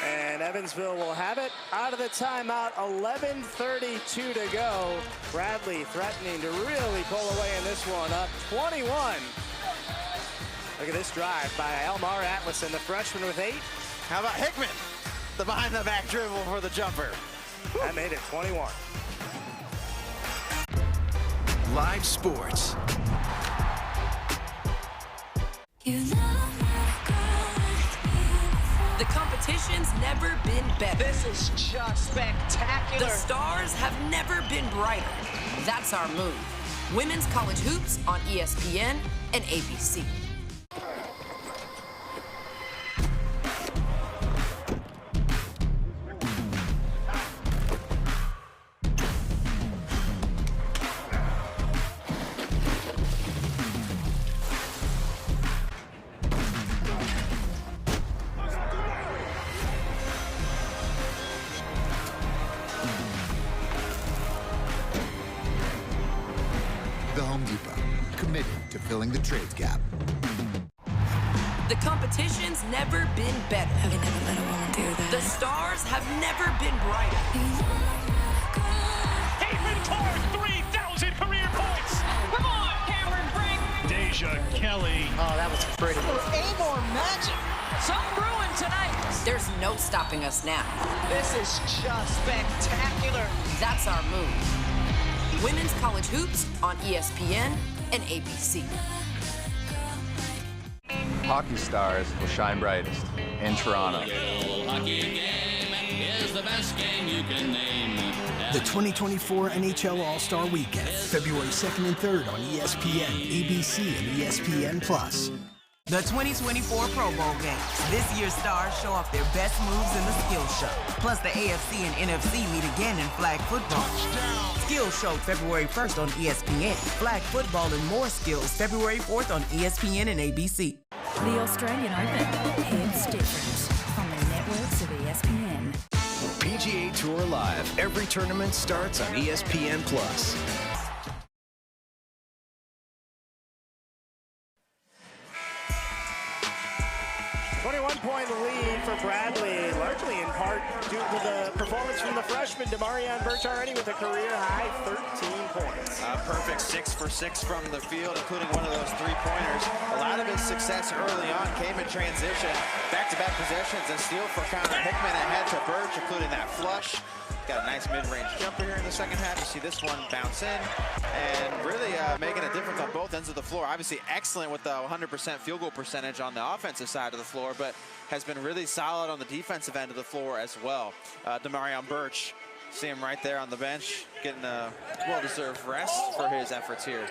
[SPEAKER 1] And Evansville will have it out of the timeout. 11:32 to go. Bradley threatening to really pull away in this one, up 21. Look at this drive by Almar Atlason, the freshman with 8.
[SPEAKER 2] How about Hickman? The behind the back dribble for the jumper.
[SPEAKER 1] That made it 21.
[SPEAKER 6] Live sports.
[SPEAKER 25] The competition's never been better.
[SPEAKER 7] This is just spectacular.
[SPEAKER 25] The stars have never been brighter. That's our move. Women's college hoops on ESPN and ABC.
[SPEAKER 4] Filling the trades gap.
[SPEAKER 25] The competition's never been better.
[SPEAKER 9] I would never let a woman do that.
[SPEAKER 25] The stars have never been brighter.
[SPEAKER 7] Hayden Carr, 3,000 career points. Come on, Cameron Brink. Deja Kelly.
[SPEAKER 1] Oh, that was pretty.
[SPEAKER 7] Amor magic. Some brewing tonight.
[SPEAKER 25] There's no stopping us now.
[SPEAKER 7] This is just spectacular.
[SPEAKER 25] That's our move. Women's college hoops on ESPN and ABC.
[SPEAKER 3] Hockey stars will shine brightest in Toronto.
[SPEAKER 6] The 2024 NHL All-Star Weekend, February 2nd and 3rd on ESPN, ABC, and ESPN+.
[SPEAKER 27] The 2024 Pro Bowl games. This year's stars show off their best moves in the Skill Show. Plus, the AFC and NFC meet again in flag football. Skill Show February 1st on ESPN. Flag football and more skills February 4th on ESPN and ABC.
[SPEAKER 8] The Australian Open hits different on the networks of ESPN.
[SPEAKER 5] PGA Tour Live. Every tournament starts on ESPN+.
[SPEAKER 1] 21-point lead for Bradley, largely in part due to the performance from the freshman, Demarion Birch, already with a career-high 13 points.
[SPEAKER 2] Perfect 6 for 6 from the field, including one of those three-pointers. A lot of his success early on came in transition, back-to-back possessions, and steal for Connor Hickman ahead to Birch, including that flush. Got a nice mid-range jumper here in the second half. You see this one bounce in and really making a difference on both ends of the floor. Obviously excellent with the 100% field goal percentage on the offensive side of the floor, but has been really solid on the defensive end of the floor as well. Demarion Birch, see him right there on the bench, getting a well-deserved rest for his efforts here.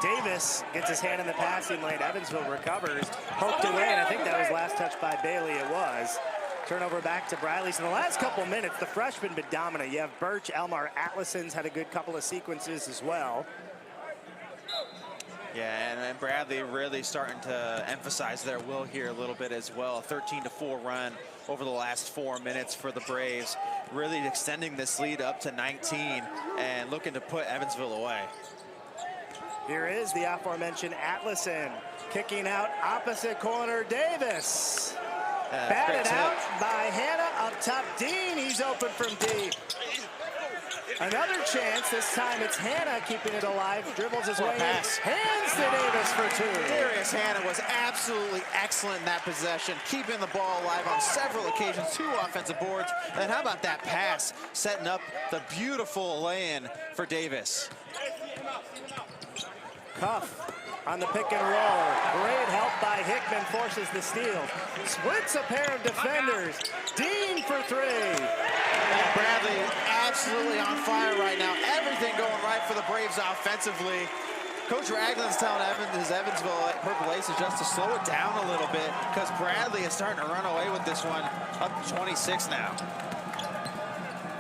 [SPEAKER 1] Davis gets his hand in the passing lane. Evansville recovers, poked away, and I think that was last touch by Bailey. It was. Turnover back to Bradley. So in the last couple minutes, the freshman been dominant. You have Birch, Elmar, Atlason's had a good couple of sequences as well.
[SPEAKER 2] Yeah, and Bradley really starting to emphasize their will here a little bit as well. 13-4 run over the last 4 minutes for the Braves. Really extending this lead up to 19 and looking to put Evansville away.
[SPEAKER 1] Here is the aforementioned Atlason kicking out opposite corner. Davis. Batted out by Hannah up top. Dean, he's open from deep. Another chance. This time it's Hannah keeping it alive. Dribbles his way in. Hands to Davis for two.
[SPEAKER 2] Darius Hannah was absolutely excellent in that possession, keeping the ball alive on several occasions. 2 offensive boards. And how about that pass, setting up the beautiful lay-in for Davis.
[SPEAKER 1] Cuff on the pick and roll. Great help by Hickman, forces the steal. Splits a pair of defenders. Dean for 3.
[SPEAKER 2] And Bradley absolutely on fire right now. Everything going right for the Braves offensively. Coach Ragland's telling his Evansville Purple Aces just to slow it down a little bit because Bradley is starting to run away with this one, up to 26 now.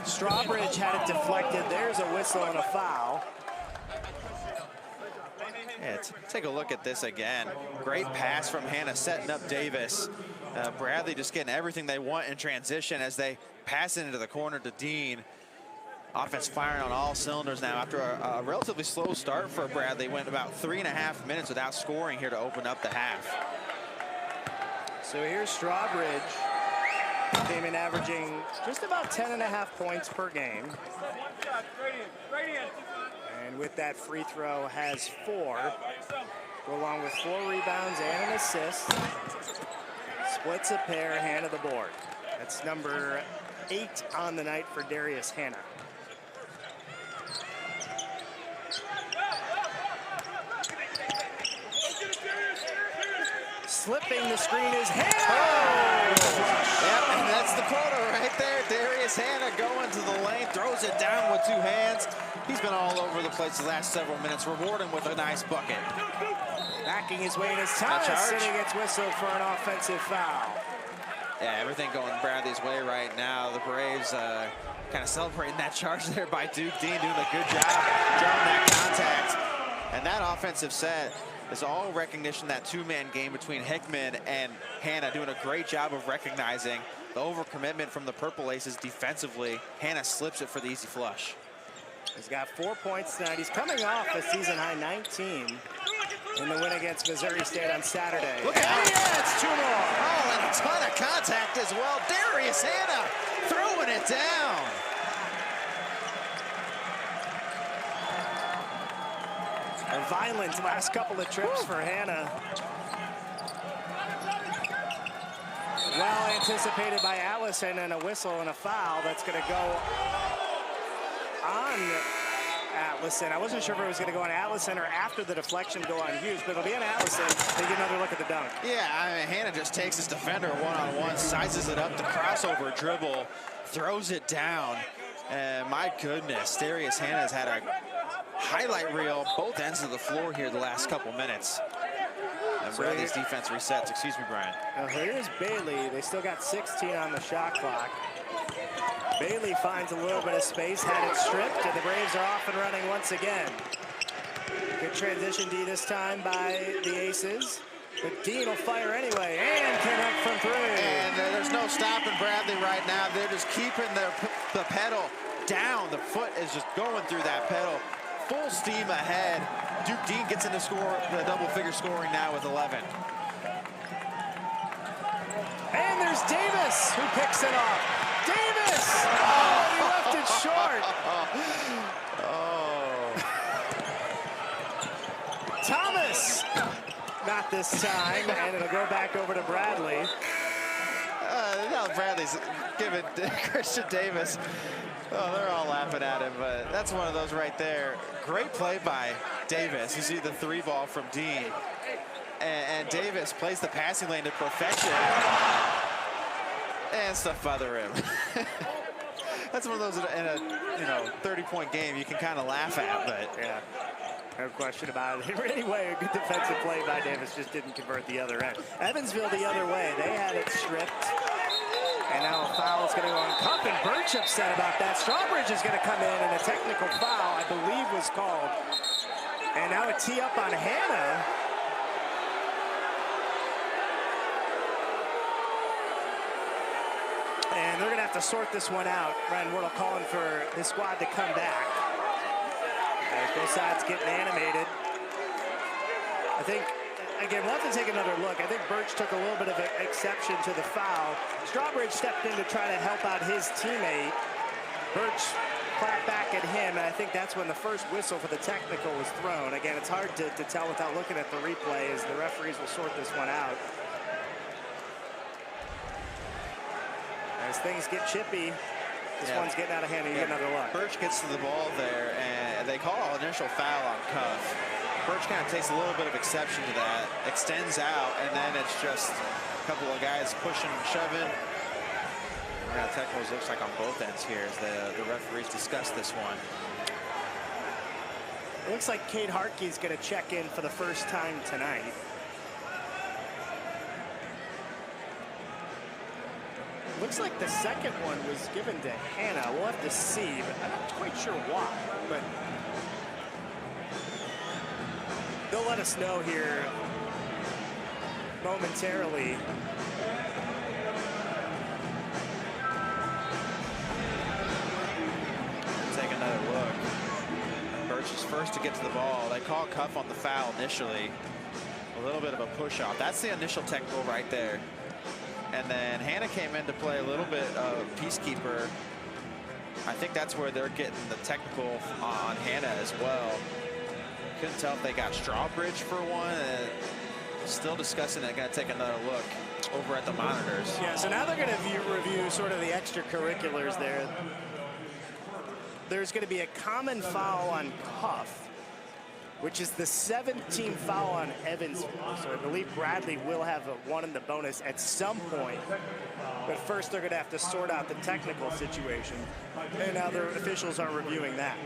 [SPEAKER 1] Strawbridge had it deflected. There's a whistle and a foul.
[SPEAKER 2] Yeah, take a look at this again. Great pass from Hannah, setting up Davis. Bradley just getting everything they want in transition as they pass it into the corner to Dean. Offense firing on all cylinders now after a relatively slow start for Bradley. Went about 3.5 minutes without scoring here to open up the half.
[SPEAKER 1] So here's Strawbridge. Came in averaging just about 10.5 points per game. And with that free throw has 4, along with 4 rebounds and an assist. Splits a pair, hand of the board. That's number 8 on the night for Darius Hannah. Slipping the screen is Hannah!
[SPEAKER 2] Yep, and that's the quota right there. Darius Hannah going to the lane, throws it down with 2 hands. He's been all over the place the last several minutes, rewarding with a nice bucket.
[SPEAKER 1] Backing his way in his Thomas, and he gets whistled for an offensive foul.
[SPEAKER 2] Yeah, everything going Bradley's way right now. The Braves kind of celebrating that charge there by Duke Dean, doing a good job drawing that contact. And that offensive set is all recognition, that 2-man game between Hickman and Hannah, doing a great job of recognizing the overcommitment from the Purple Aces defensively. Hannah slips it for the easy flush.
[SPEAKER 1] He's got 4 points tonight. He's coming off a season-high 19 in the win against Missouri State on Saturday.
[SPEAKER 2] Look out!
[SPEAKER 1] Yeah, it's 2 more.
[SPEAKER 2] Oh, and a ton of contact as well. Darius Hannah throwing it down.
[SPEAKER 1] A violent last couple of trips for Hannah. Well anticipated by Allison, and a whistle and a foul that's going to go on Atlason. I wasn't sure if it was going to go on Atlason or after the deflection go on Hughes, but it'll be on Atlason. They get another look at the dunk.
[SPEAKER 2] Yeah, I mean, Hannah just takes his defender one-on-one, sizes it up, the crossover dribble, throws it down. And my goodness, Darius Hannah has had a highlight reel both ends of the floor here the last couple minutes. And Bradley's defense resets. Excuse me, Brian.
[SPEAKER 1] Now here's Bailey. They still got 16 on the shot clock. Bailey finds a little bit of space, had it stripped, and the Braves are off and running once again. Good transition D this time by the Aces. But Dean will fire anyway and connect from 3.
[SPEAKER 2] And there's no stopping Bradley right now. They're just keeping the pedal down. The foot is just going through that pedal. Full steam ahead. Duke Dean gets in the double-figure scoring now with 11.
[SPEAKER 1] And there's Davis who picks it off. Davis! Oh, he left it short. Thomas! Not this time, and it'll go back over to Bradley.
[SPEAKER 2] Now Bradley's giving Christian Davis. Oh, they're all laughing at him, but that's one of those right there. Great play by Davis. You see the 3 ball from Dean. And Davis plays the passing lane to perfection. And stuff other him. That's one of those in a 30-point game you can kind of laugh at, but yeah.
[SPEAKER 1] No question about it. Anyway, a good defensive play by Davis, just didn't convert the other end. Evansville the other way. They had it stripped. And now a foul is going to go on Cup, and Birch upset about that. Strawbridge is going to come in, and a technical foul, I believe, was called. And now a tee up on Hannah. And they're going to have to sort this one out. Ryan Wardle calling for his squad to come back. As both sides getting animated. I think, again, we'll have to take another look. I think Birch took a little bit of an exception to the foul. Strawbridge stepped in to try to help out his teammate. Birch clapped back at him, and I think that's when the first whistle for the technical was thrown. Again, it's hard to tell without looking at the replay, as the referees will sort this one out. As things get chippy, this one's getting out of hand, and you get another look.
[SPEAKER 2] Birch gets to the ball there, and they call an initial foul on Cuff. Birch kind of takes a little bit of exception to that, extends out, and then it's just a couple of guys pushing and shoving. Technicals looks like on both ends here as the referees discuss this one.
[SPEAKER 1] It looks like Cade Hartke's going to check in for the first time tonight. Looks like the second one was given to Hannah. We'll have to see, but I'm not quite sure why. But they'll let us know here momentarily.
[SPEAKER 2] Take another look. Birch is first to get to the ball. They call Cuff on the foul initially. A little bit of a push off. That's the initial technical right there. And then Hannah came in to play a little bit of peacekeeper. I think that's where they're getting the technical on Hannah as well. Couldn't tell if they got Strawbridge for one. Still discussing it. Going to take another look over at the monitors.
[SPEAKER 1] Yeah, so now they're going to review sort of the extracurriculars there. There's going to be a common foul on Cuff, which is the 17th foul on Evansville. So I believe Bradley will have one in the bonus at some point. But first they're going to have to sort out the technical situation. And now their officials are reviewing that.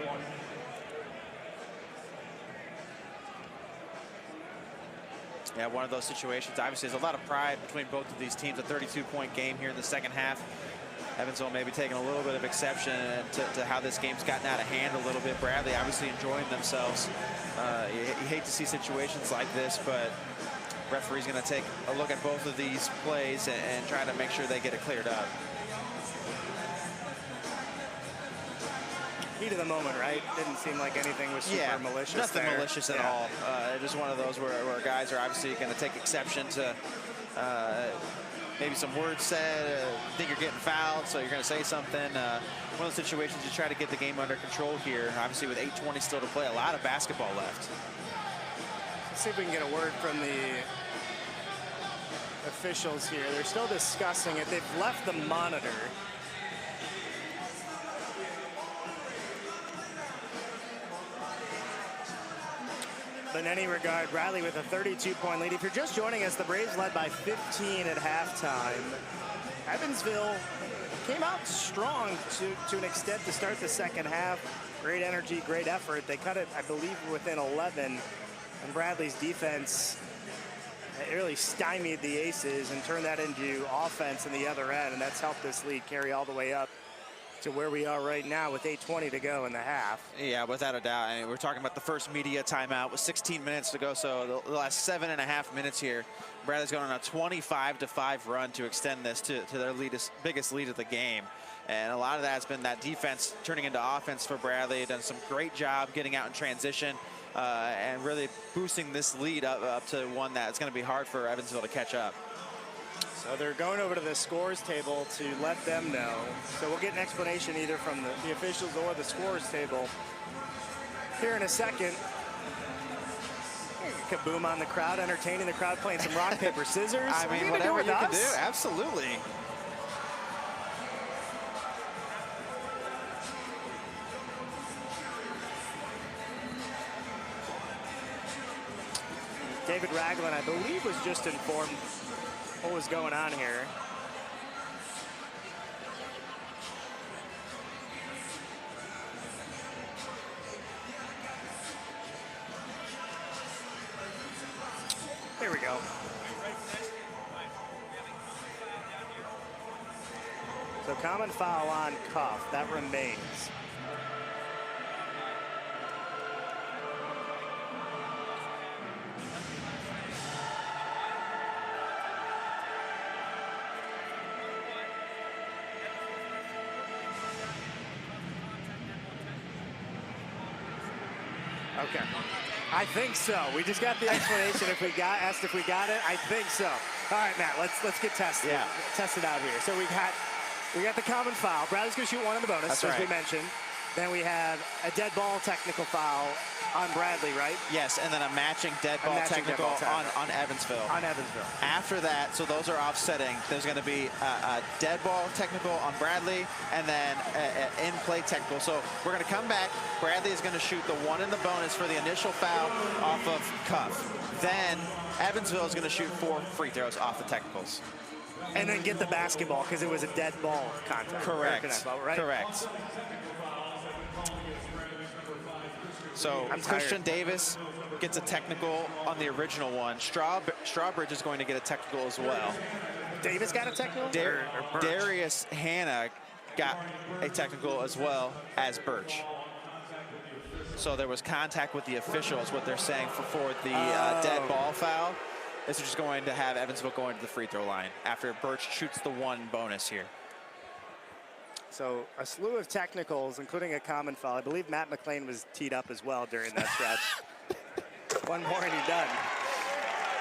[SPEAKER 2] Yeah, one of those situations. Obviously, there's a lot of pride between both of these teams. A 32-point game here in the second half. Evansville maybe taking a little bit of exception to how this game's gotten out of hand a little bit. Bradley obviously enjoying themselves. You hate to see situations like this, but referee's going to take a look at both of these plays and try to make sure they get it cleared up.
[SPEAKER 1] Heat of the moment, right? Didn't seem like anything was super malicious.
[SPEAKER 2] Nothing malicious at all. Just one of those where guys are obviously going to take exception to maybe some words said, think you're getting fouled, so you're going to say something. One of those situations you try to get the game under control here. Obviously, with 8:20 still to play, a lot of basketball left.
[SPEAKER 1] Let's see if we can get a word from the officials here. They're still discussing it. They've left the monitor. But in any regard, Bradley with a 32-point lead. If you're just joining us, the Braves led by 15 at halftime. Evansville came out strong to an extent to start the second half. Great energy, great effort. They cut it, I believe, within 11. And Bradley's defense really stymied the Aces and turned that into offense in the other end. And that's helped this lead carry all the way up to where we are right now with 8:20 to go in the half.
[SPEAKER 2] Yeah, without a doubt. I mean, we're talking about the first media timeout with 16 minutes to go. So the last 7.5 minutes here, Bradley's going on a 25-5 run to extend this to their biggest lead of the game. And a lot of that has been that defense turning into offense for Bradley. Done some great job getting out in transition and really boosting this lead up to one that's going to be hard for Evansville to catch up.
[SPEAKER 1] So they're going over to the scores table to let them know. So we'll get an explanation either from the officials or the scores table here in a second. Kaboom on the crowd, entertaining the crowd, playing some rock, paper, scissors.
[SPEAKER 2] I mean, whatever you can do, absolutely.
[SPEAKER 1] David Ragland, I believe, was just informed what was going on here. common foul on Cuff. That remains. Okay. I think so. We just got the explanation. Asked if we got it. I think so. All right, Matt. Let's get tested.
[SPEAKER 2] Yeah.
[SPEAKER 1] Tested out here. So we got the common foul. Bradley's going to shoot one in the bonus,
[SPEAKER 2] That's
[SPEAKER 1] as
[SPEAKER 2] right.
[SPEAKER 1] we mentioned. Then we have a dead ball technical foul on Bradley, right?
[SPEAKER 2] Yes, and then a matching dead ball technical on Evansville.
[SPEAKER 1] On Evansville.
[SPEAKER 2] After that, so those are offsetting. There's going to be a dead ball technical on Bradley, and then an in-play technical. So we're going to come back. Bradley is going to shoot the one in the bonus for the initial foul off of Cuff. Then Evansville is going to shoot 4 free throws off the technicals.
[SPEAKER 1] And then get the basketball because it was a dead ball contact.
[SPEAKER 2] Correct.
[SPEAKER 1] Right?
[SPEAKER 2] Correct. So Christian Davis gets a technical on the original one. Strawbridge is going to get a technical as well.
[SPEAKER 1] Davis got a technical?
[SPEAKER 2] Darius Hannah got a technical as well as Birch. So there was contact with the officials, what they're saying for the dead ball foul. This is just going to have Evansville going to the free throw line after Birch shoots the one bonus here.
[SPEAKER 1] So a slew of technicals, including a common foul. I believe Matt McLean was teed up as well during that stretch. One more and he's done.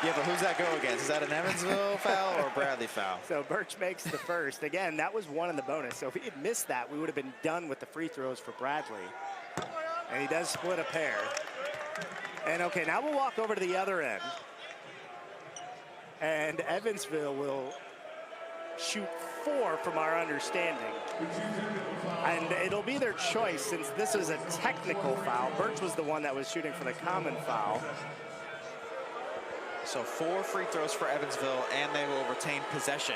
[SPEAKER 2] Yeah, but who's that go against? Is that an Evansville foul or a Bradley foul?
[SPEAKER 1] So Birch makes the first. Again, that was one in the bonus. So if he had missed that, we would have been done with the free throws for Bradley. And he does split a pair. And okay, now we'll walk over to the other end. And Evansville will shoot 4 from our understanding. And it'll be their choice since this is a technical foul. Birch was the one that was shooting for the common foul.
[SPEAKER 2] So 4 free throws for Evansville, and they will retain possession.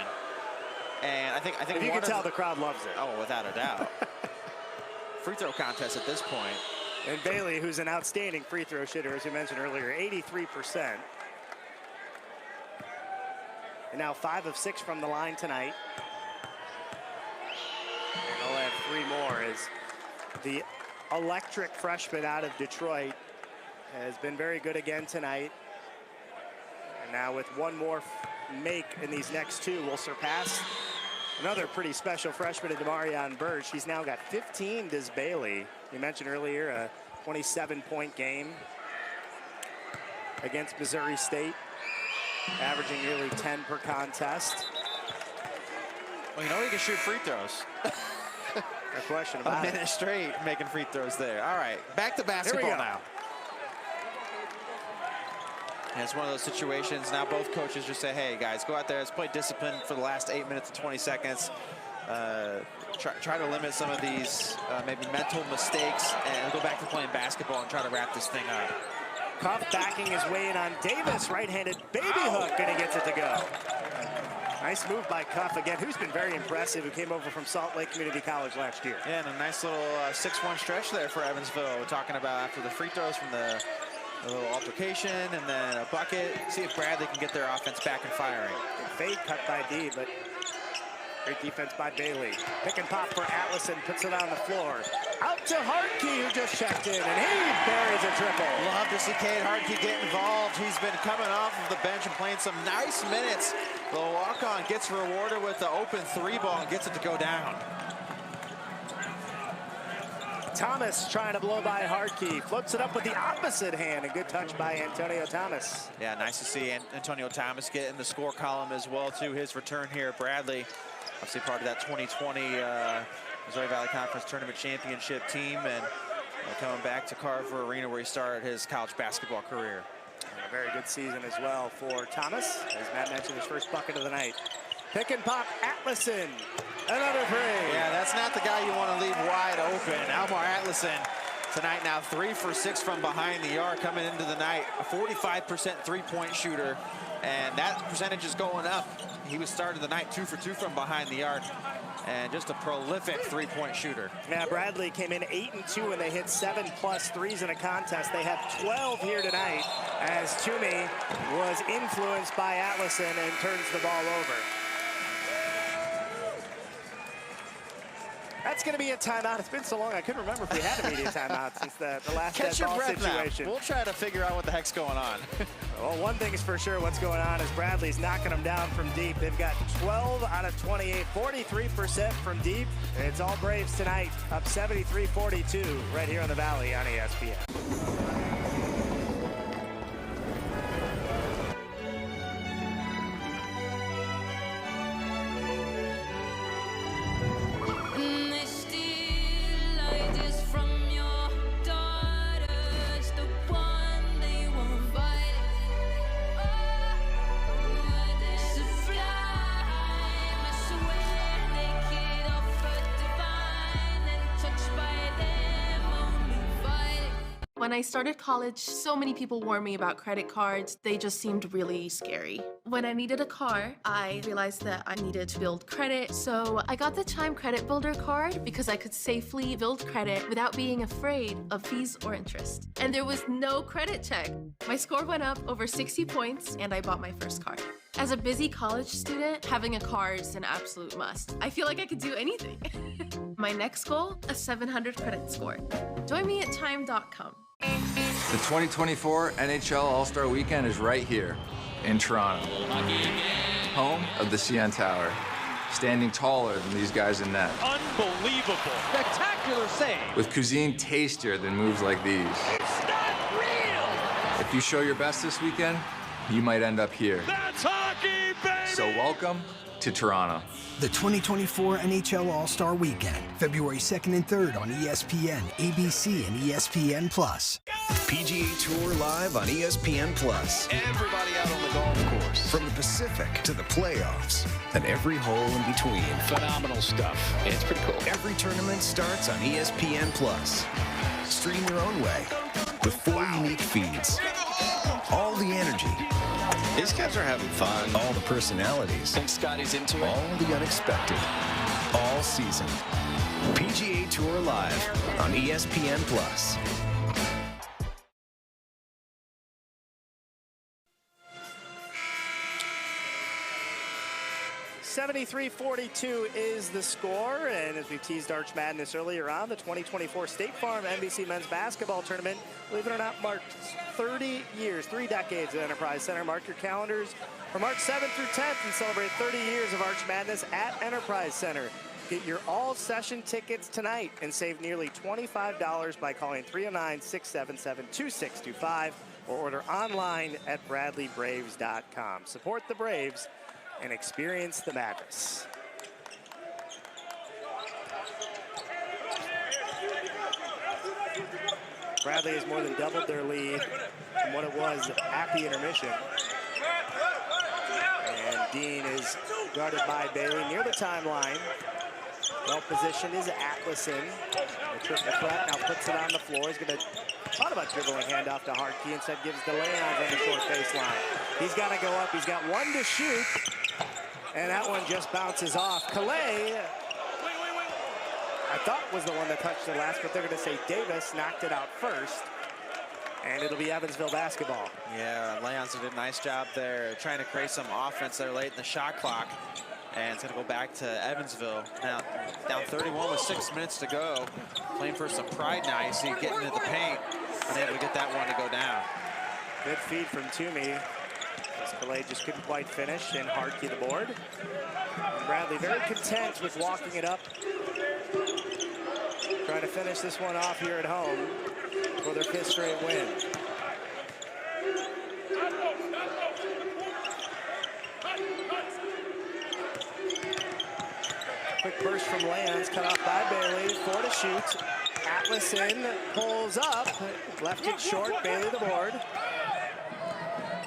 [SPEAKER 2] And I think
[SPEAKER 1] if you can tell, the crowd loves it.
[SPEAKER 2] Oh, without a doubt. Free throw contest at this point.
[SPEAKER 1] And Bailey, who's an outstanding free throw shooter, as we mentioned earlier, 83%. And now 5 of 6 from the line tonight. And they'll have 3 more as the electric freshman out of Detroit has been very good again tonight. And now with one more make in these next 2, will surpass another pretty special freshman in Demarion Birch. He's now got 15, does Bailey. You mentioned earlier a 27-point game against Missouri State, averaging nearly 10 per contest.
[SPEAKER 2] Well, you know he can shoot free throws.
[SPEAKER 1] No question about it.
[SPEAKER 2] A minute straight making free throws there. All right, back to basketball now. And it's one of those situations now both coaches just say, hey guys, go out there, let's play discipline for the last 8 minutes and 20 seconds. Try to limit some of these maybe mental mistakes and go back to playing basketball and try to wrap this thing up.
[SPEAKER 1] Cuff backing his way in on Davis, right-handed baby hook, and he gets it to go. Nice move by Cuff again, who's been very impressive, who came over from Salt Lake Community College last year.
[SPEAKER 2] Yeah, and a nice little 6-1 stretch there for Evansville. We're talking about after the free throws from the little altercation and then a bucket. See if Bradley can get their offense back and firing.
[SPEAKER 1] Fade cut by D, but great defense by Bailey. Pick and pop for Atlason, puts it on the floor. Out to Hardkey, who just checked in, and he buries a triple.
[SPEAKER 2] Love to see Cade Hardkey get involved. He's been coming off of the bench and playing some nice minutes. The walk-on gets rewarded with the open 3 ball and gets it to go down.
[SPEAKER 1] Thomas trying to blow by Hardkey, flips it up with the opposite hand. A good touch by Antonio Thomas.
[SPEAKER 2] Yeah, nice to see Antonio Thomas get in the score column as well, too. His return here at Bradley, obviously part of that 2020 Missouri Valley Conference Tournament Championship team, and coming back to Carver Arena where he started his college basketball career.
[SPEAKER 1] And a very good season as well for Thomas, as Matt mentioned, his first bucket of the night. Pick and pop, Atlason. Another three.
[SPEAKER 2] Yeah, that's not the guy you want to leave wide open. Almar Atlason tonight now 3 for 6 from behind the arc coming into the night. A 45% three-point shooter, and that percentage is going up. He was started the night 2 for 2 from behind the arc, and just a prolific three-point shooter.
[SPEAKER 1] Yeah, Bradley came in 8 and 2, and they hit 7+ threes in a contest. They have 12 here tonight, as Toomey was influenced by Atlason and turns the ball over. That's going to be a timeout. It's been so long, I couldn't remember if we had a media timeout since the last
[SPEAKER 2] Catch your
[SPEAKER 1] ball
[SPEAKER 2] breath
[SPEAKER 1] situation.
[SPEAKER 2] now. We'll try to figure out what the heck's going on.
[SPEAKER 1] Well, one thing is for sure what's going on is Bradley's knocking them down from deep. They've got 12 out of 28, 43% from deep. It's all Braves tonight, up 73-42 right here in the Valley on ESPN.
[SPEAKER 15] When I started college, so many people warned me about credit cards. They just seemed really scary. When I needed a car, I realized that I needed to build credit. So I got the Chime Credit Builder card because I could safely build credit without being afraid of fees or interest. And there was no credit check. My score went up over 60 points and I bought my first car. As a busy college student, having a car is an absolute must. I feel like I could do anything. My next goal, a 700 credit score. Join me at Chime.com.
[SPEAKER 3] The 2024 NHL All-Star Weekend is right here in Toronto, home of the CN Tower, standing taller than these guys in net.
[SPEAKER 7] Unbelievable. Spectacular save.
[SPEAKER 3] With cuisine tastier than moves like these.
[SPEAKER 7] It's not real.
[SPEAKER 3] If you show your best this weekend, you might end up here.
[SPEAKER 7] That's hockey, baby.
[SPEAKER 3] So welcome to Toronto.
[SPEAKER 17] The 2024 NHL All-Star Weekend, February 2nd and 3rd on ESPN, ABC, and ESPN+.
[SPEAKER 5] PGA Tour live on ESPN+.
[SPEAKER 2] Everybody out on the golf course.
[SPEAKER 5] From the Pacific to the playoffs and every hole in between.
[SPEAKER 7] Phenomenal stuff. It's pretty cool.
[SPEAKER 5] Every tournament starts on ESPN+. Stream your own way with 4 unique feeds. All the energy.
[SPEAKER 18] These guys are having fun.
[SPEAKER 5] All the personalities.
[SPEAKER 18] Think Scotty's into it?
[SPEAKER 5] All the unexpected. All season. PGA Tour live on ESPN+.
[SPEAKER 1] 73-42 is the score, and as we teased Arch Madness earlier on, the 2024 State Farm NBC Men's Basketball Tournament, believe it or not, marked 30 years, 3 decades at Enterprise Center. Mark your calendars for March 7th through 10th and celebrate 30 years of Arch Madness at Enterprise Center. Get your all-session tickets tonight and save nearly $25 by calling 309-677-2625 or order online at bradleybraves.com. Support the Braves and experience the madness. Bradley has more than doubled their lead from what it was at the intermission. And Dean is guarded by Bailey near the timeline. Well positioned is Atlason. The triple threat now puts it on the floor. He's going to thought about dribbling handoff to Hartke. Instead gives DeLeon on the short baseline. He's got to go up. He's got 1 to shoot. And that one just bounces off. Calais, I thought was the one that touched it last, but they're going to say Davis knocked it out first. And it'll be Evansville basketball.
[SPEAKER 2] Yeah, Leons did a nice job there trying to create some offense there late in the shot clock. And it's going to go back to Evansville. Now, down 31 with 6 minutes to go. Playing for some pride now. You see getting into the paint. Unable to get that one to go down.
[SPEAKER 1] Good feed from Toomey. Calais just couldn't quite finish, and Hartke the board. And Bradley very content with walking it up. Trying to finish this one off here at home for their 5th straight win. Quick burst from Leons, cut off by Bailey, 4 to shoot. Atlason pulls up, left it short, Bailey the board.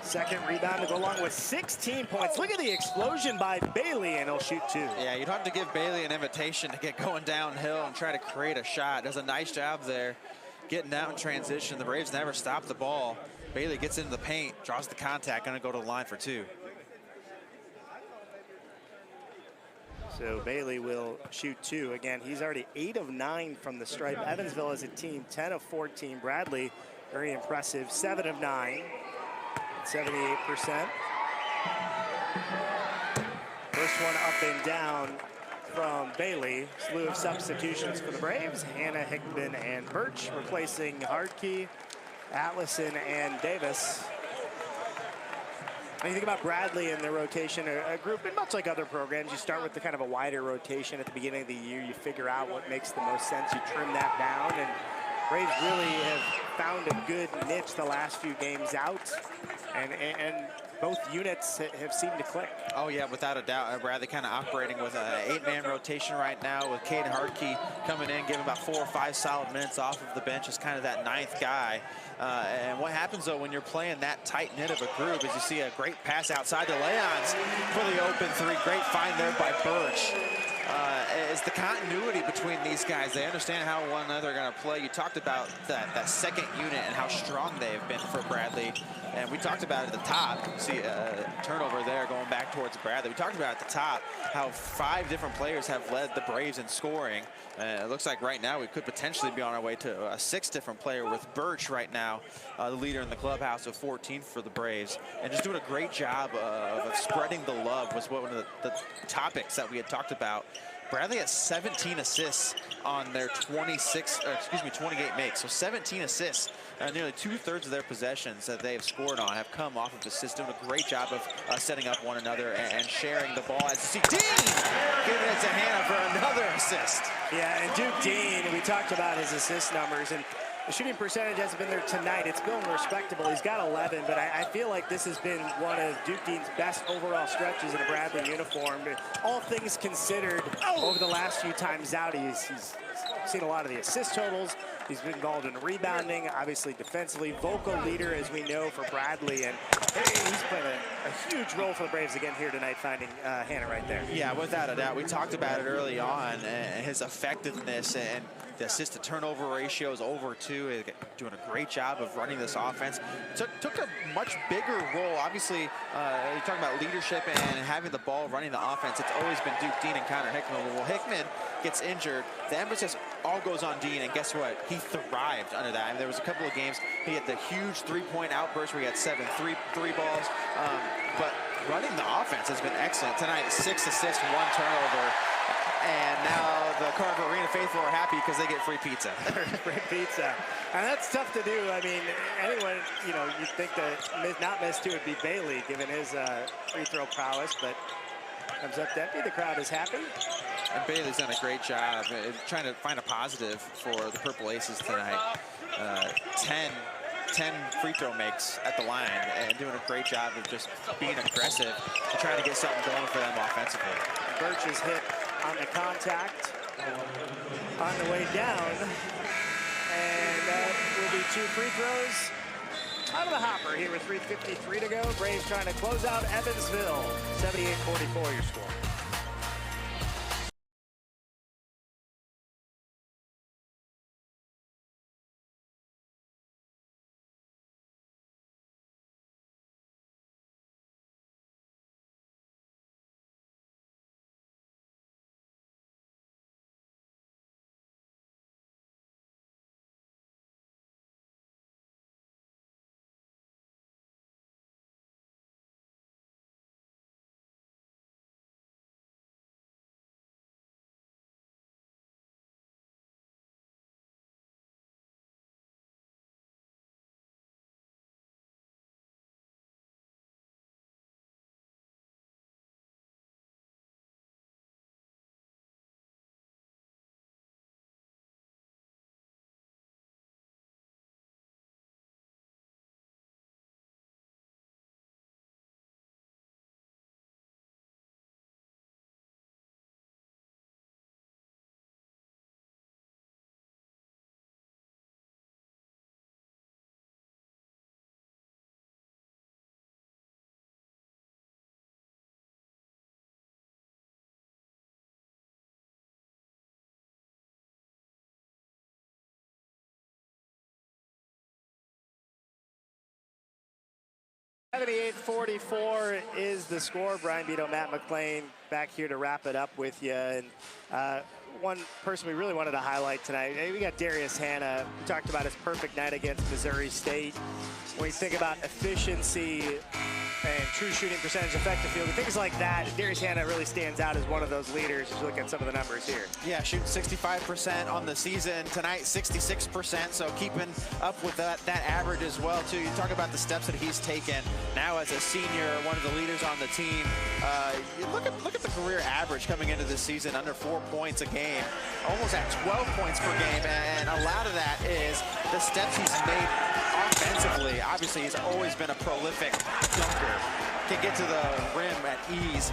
[SPEAKER 1] Second rebound to go along with 16 points. Look at the explosion by Bailey, and he'll shoot 2.
[SPEAKER 2] Yeah, you'd have to give Bailey an invitation to get going downhill and try to create a shot. Does a nice job there, getting out in transition. The Braves never stop the ball. Bailey gets into the paint, draws the contact, gonna go to the line for 2.
[SPEAKER 1] So Bailey will shoot 2. Again, he's already 8 of 9 from the stripe. Evansville as a team, 10 of 14. Bradley, very impressive, 7 of 9. 78%. First one up and down from Bailey. Slew of substitutions for the Braves. Hannah, Hickman, and Birch replacing Hardkey, Allison, and Davis. When you think about Bradley and their rotation, a group, and much like other programs, you start with the kind of a wider rotation at the beginning of the year. You figure out what makes the most sense. You trim that down, and Braves really have found a good niche the last few games out, and both units have seemed to click.
[SPEAKER 2] Oh yeah, without a doubt. Bradley kind of operating with an 8-man rotation right now, with Cade Hardkey coming in, giving about 4 or 5 solid minutes off of the bench as kind of that 9th guy. And what happens though when you're playing that tight-knit of a group is you see a great pass outside to Leons for the open 3. Great find there by Birch. Is the continuity between these guys. They understand how one another are going to play. You talked about that second unit and how strong they have been for Bradley. And we talked about at the top, see a turnover there going back towards Bradley. We talked about at the top how 5 different players have led the Braves in scoring. It looks like right now we could potentially be on our way to a 6th different player, with Birch right now, the leader in the clubhouse, of 14 for the Braves. And just doing a great job of spreading the love was one of the topics that we had talked about. Bradley has 17 assists on their 28 makes. So 17 assists. Nearly 2/3 of their possessions that they have scored on have come off of assists. Doing a great job of setting up one another and sharing the ball. As you see, Dean giving it to Hannah for another assist.
[SPEAKER 1] Yeah, and Duke Dean, we talked about his assist numbers, and the shooting percentage hasn't been there tonight. It's been respectable. He's got 11, but I feel like this has been one of Duke Dean's best overall stretches in a Bradley uniform. All things considered, over the last few times out, he's seen a lot of the assist totals. He's been involved in rebounding, obviously defensively. Vocal leader, as we know, for Bradley, and he's playing a huge role for the Braves again here tonight, finding Hannah right there.
[SPEAKER 2] Yeah, without a doubt. We talked about it early on, his effectiveness and the assist-to-turnover ratio is over 2. Doing a great job of running this offense. Took a much bigger role. Obviously, you're talking about leadership and having the ball, running the offense. It's always been Duke Dean and Connor Hickman. Well, Hickman gets injured. The emphasis all goes on Dean, and guess what? He thrived under that. And there was a couple of games he had the huge 3-point outburst where he had 7 three balls. But running the offense has been excellent. Tonight, 6 assists, 1 turnover. And now the Carver Arena faithful are happy because they get free pizza.
[SPEAKER 1] Free pizza. And that's tough to do. I mean, anyone, you'd think that not miss 2 would be Bailey, given his free throw prowess, but comes up empty. The crowd is happy.
[SPEAKER 2] And Bailey's done a great job trying to find a positive for the Purple Aces tonight. 10 free throw makes at the line, and doing a great job of just being aggressive and trying to get something going for them offensively.
[SPEAKER 1] Birch is hit on the contact on the way down, and that will be 2 free throws out of the hopper here with 3:53 to go. Braves trying to close out Evansville. 78-44 your score. .44 is the score. Brian Beto, Matt McClain back here to wrap it up with you. And one person we really wanted to highlight tonight, we got Darius Hannah. We talked about his perfect night against Missouri State. When you think about efficiency and true shooting percentage, effective field, things like that. Darius Hannah really stands out as one of those leaders. Just look at some of the numbers here.
[SPEAKER 2] Yeah, shooting 65% on the season. Tonight, 66%, so keeping up with that average as well, too. You talk about the steps that he's taken now as a senior, one of the leaders on the team. Look at the career average coming into this season, under 4 points a game, almost at 12 points per game, and a lot of that is the steps he's made offensively. Obviously, he's always been a prolific dunker. Can get to the rim at ease.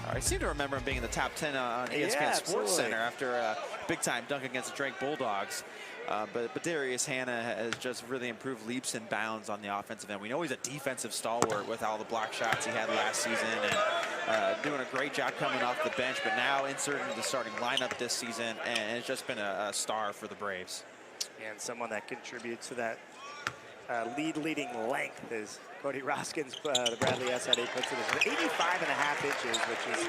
[SPEAKER 2] I seem to remember him being in the top 10 on ESPN Sports Center after a big-time dunk against the Drake Bulldogs. But Darius Hannah has just really improved leaps and bounds on the offensive end. We know he's a defensive stalwart with all the block shots he had last season, and doing a great job coming off the bench, but now inserted into the starting lineup this season, and it's just been a star for the Braves.
[SPEAKER 1] And someone that contributes to that leading length is Cody Roskins. The Bradley SID puts it at 85.5 inches, which is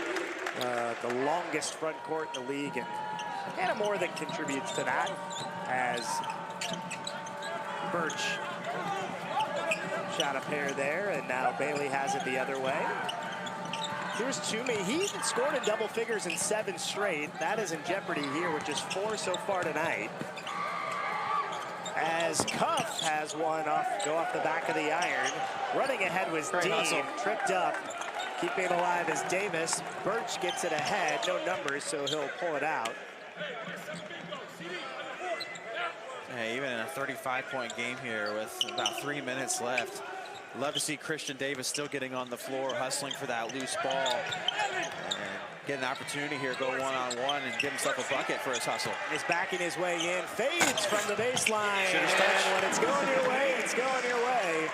[SPEAKER 1] the longest front court in the league, and Hannah more than contributes to that, as Birch shot a pair there, and now Bailey has it the other way. Here's Toomey. He scored in double figures in 7 straight. That is in jeopardy here with just 4 so far tonight, as Cuff has one go off the back of the iron. Running ahead was Dean, tripped up. Keeping it alive is Davis. Birch gets it ahead, no numbers, so he'll pull it out.
[SPEAKER 2] Yeah, even in a 35-point game here with about 3 minutes left, love to see Christian Davis still getting on the floor, hustling for that loose ball, and get an opportunity here, go one-on-one and give himself a bucket for his hustle.
[SPEAKER 1] He's backing his way in, fades from the baseline, and when it's going your way, it's going your way.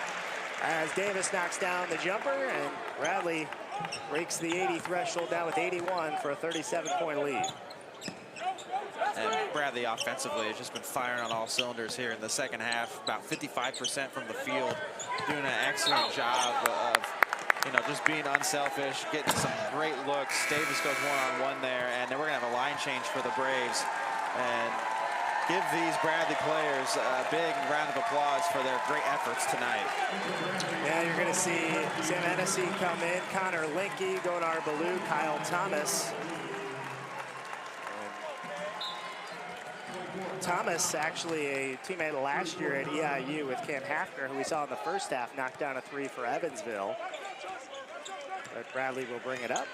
[SPEAKER 1] As Davis knocks down the jumper, and Bradley breaks the 80 threshold down with 81 for a 37-point lead.
[SPEAKER 2] And Bradley offensively has just been firing on all cylinders here in the second half, about 55% from the field, doing an excellent job of just being unselfish, getting some great looks. Davis goes one-on-one there, and then we're gonna have a line change for the Braves. And give these Bradley players a big round of applause for their great efforts tonight.
[SPEAKER 1] Yeah, you're gonna see Sam Hennessy come in, Connor Linke, Gonar Baloo, Kyle Thomas. Thomas, actually a teammate last year at EIU with Cam Hafner, who we saw in the first half, knocked down a 3 for Evansville. But Bradley will bring it up.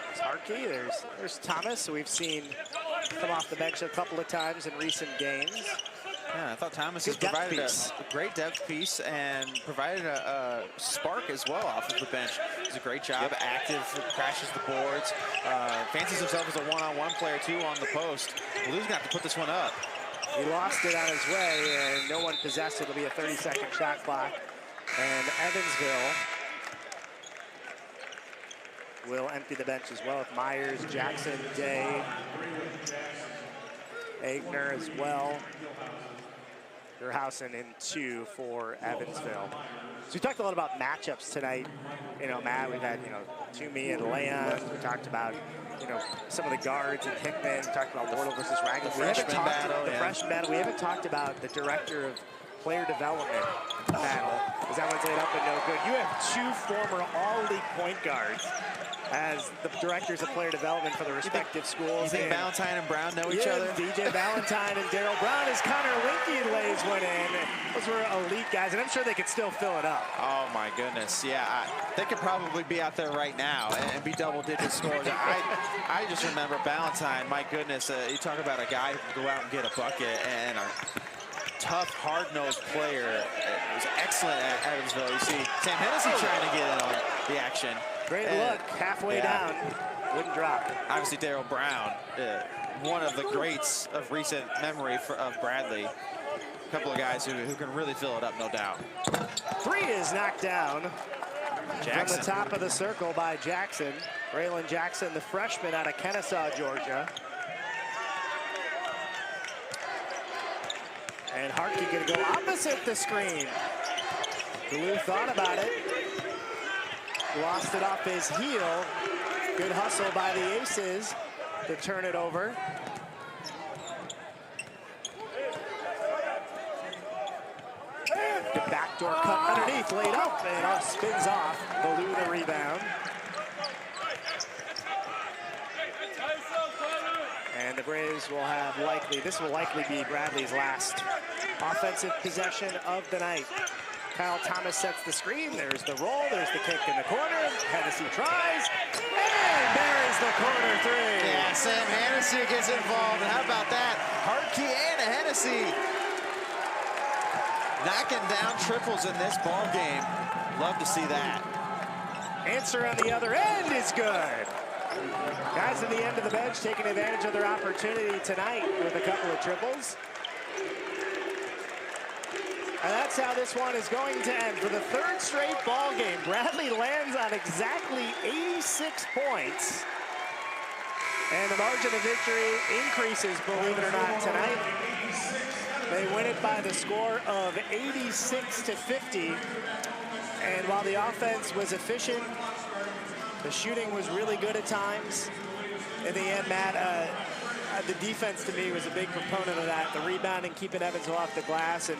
[SPEAKER 1] There's Harkey, there's Thomas, who we've seen come off the bench a couple of times in recent games.
[SPEAKER 2] Yeah, I thought Thomas has provided a great depth piece and provided a spark as well off of the bench. Does a great job, active, crashes the boards, fancies himself as a one-on-one player too on the post. Blue's gonna have to put this one up.
[SPEAKER 1] He lost it on his way, and no one possessed it. It'll be a 30-second shot clock. And Evansville will empty the bench as well with Myers, Jackson, Day, Agner as well. Gerhausen in 2 for Evansville. So we talked a lot about matchups tonight. Matt, we've had, Toomey and Leon. We talked about, some of the guards and Hickman. We talked about Wardle versus Ragland. The freshman battle. We haven't talked about the director of player development battle, because that one's laid up and no good. You have 2 former all-league point guards as the directors of player development for the respective schools.
[SPEAKER 2] You think Valentine and Brown know each other?
[SPEAKER 1] DJ Valentine and Daryl Brown, as Connor Linke lays one in. Those were elite guys, and I'm sure they could still fill it up.
[SPEAKER 2] Oh my goodness, yeah. They could probably be out there right now and be double-digit scores. I just remember Valentine, my goodness, you talk about a guy who can go out and get a bucket, and a tough, hard-nosed player. It was excellent at Evansville. You see Sam Hennessy trying to get in on the action.
[SPEAKER 1] Great look, halfway down, wouldn't drop.
[SPEAKER 2] Obviously, Daryl Brown, one of the greats of recent memory of Bradley. A couple of guys who can really fill it up, no doubt.
[SPEAKER 1] 3 is knocked down
[SPEAKER 2] Jackson.
[SPEAKER 1] from the top of the circle by Jackson. Braylon Jackson, the freshman out of Kennesaw, Georgia. And Harkey gonna go opposite the screen. Baloo thought about it. Lost it off his heel. Good hustle by the Aces to turn it over. The backdoor cut underneath. underneath, laid up, and spins off. Baloo the rebound. And the Braves will have this will likely be Bradley's last offensive possession of the night. Kyle Thomas sets the screen. There's the roll. There's the kick in the corner. Hennessy tries and buries the corner three.
[SPEAKER 2] Yeah, Sam Hennessy gets involved. And how about that? Hartke and Hennessy knocking down triples in this ball game. Love to see that.
[SPEAKER 1] Answer on the other end is good. Guys at the end of the bench taking advantage of their opportunity tonight with a couple of triples. And that's how this one is going to end. For the third straight ball game, Bradley lands on exactly 86 points. And the margin of victory increases, believe it or not, tonight. They win it by the score of 86-50. And while the offense was efficient, the shooting was really good at times. In the end, Matt, the defense to me was a big proponent of that. The rebounding, keeping Evansville off the glass, and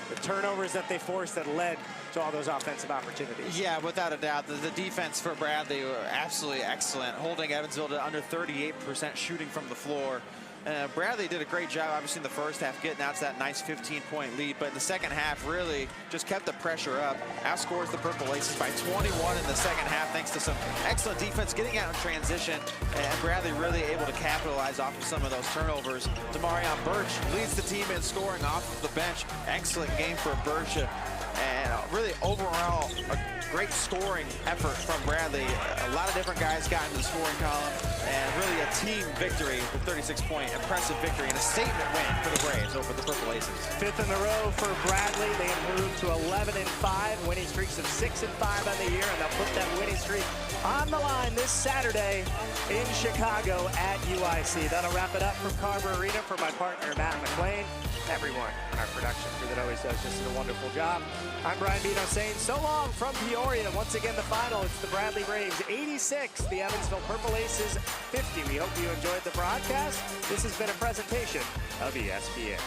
[SPEAKER 1] the turnovers that they forced that led to all those offensive opportunities.
[SPEAKER 2] Yeah, without a doubt. The defense for Bradley were absolutely excellent, holding Evansville to under 38% shooting from the floor. Bradley did a great job, obviously, in the first half, getting out to that nice 15-point lead. But in the second half, really just kept the pressure up. Outscores the Purple Aces by 21 in the second half, thanks to some excellent defense, getting out in transition. And Bradley really able to capitalize off of some of those turnovers. Demarion Birch leads the team in scoring off of the bench. Excellent game for Birch. And really overall, a great scoring effort from Bradley. A lot of different guys got into the scoring column, and really a team victory with 36-point impressive victory and a statement win for the Braves over the Purple Aces.
[SPEAKER 1] Fifth in a row for Bradley. They improved to 11-5, winning streaks of 6-5 on the year, and they'll put that winning streak on the line this Saturday in Chicago at UIC. That'll wrap it up from Carver Arena. For my partner, Matt McLean, everyone on our production crew that always does just a wonderful job. I'm Brian Bino saying so long from Peoria. Once again, the final, it's the Bradley Braves 86, the Evansville Purple Aces 50. We hope you enjoyed the broadcast. This has been a presentation of ESPN.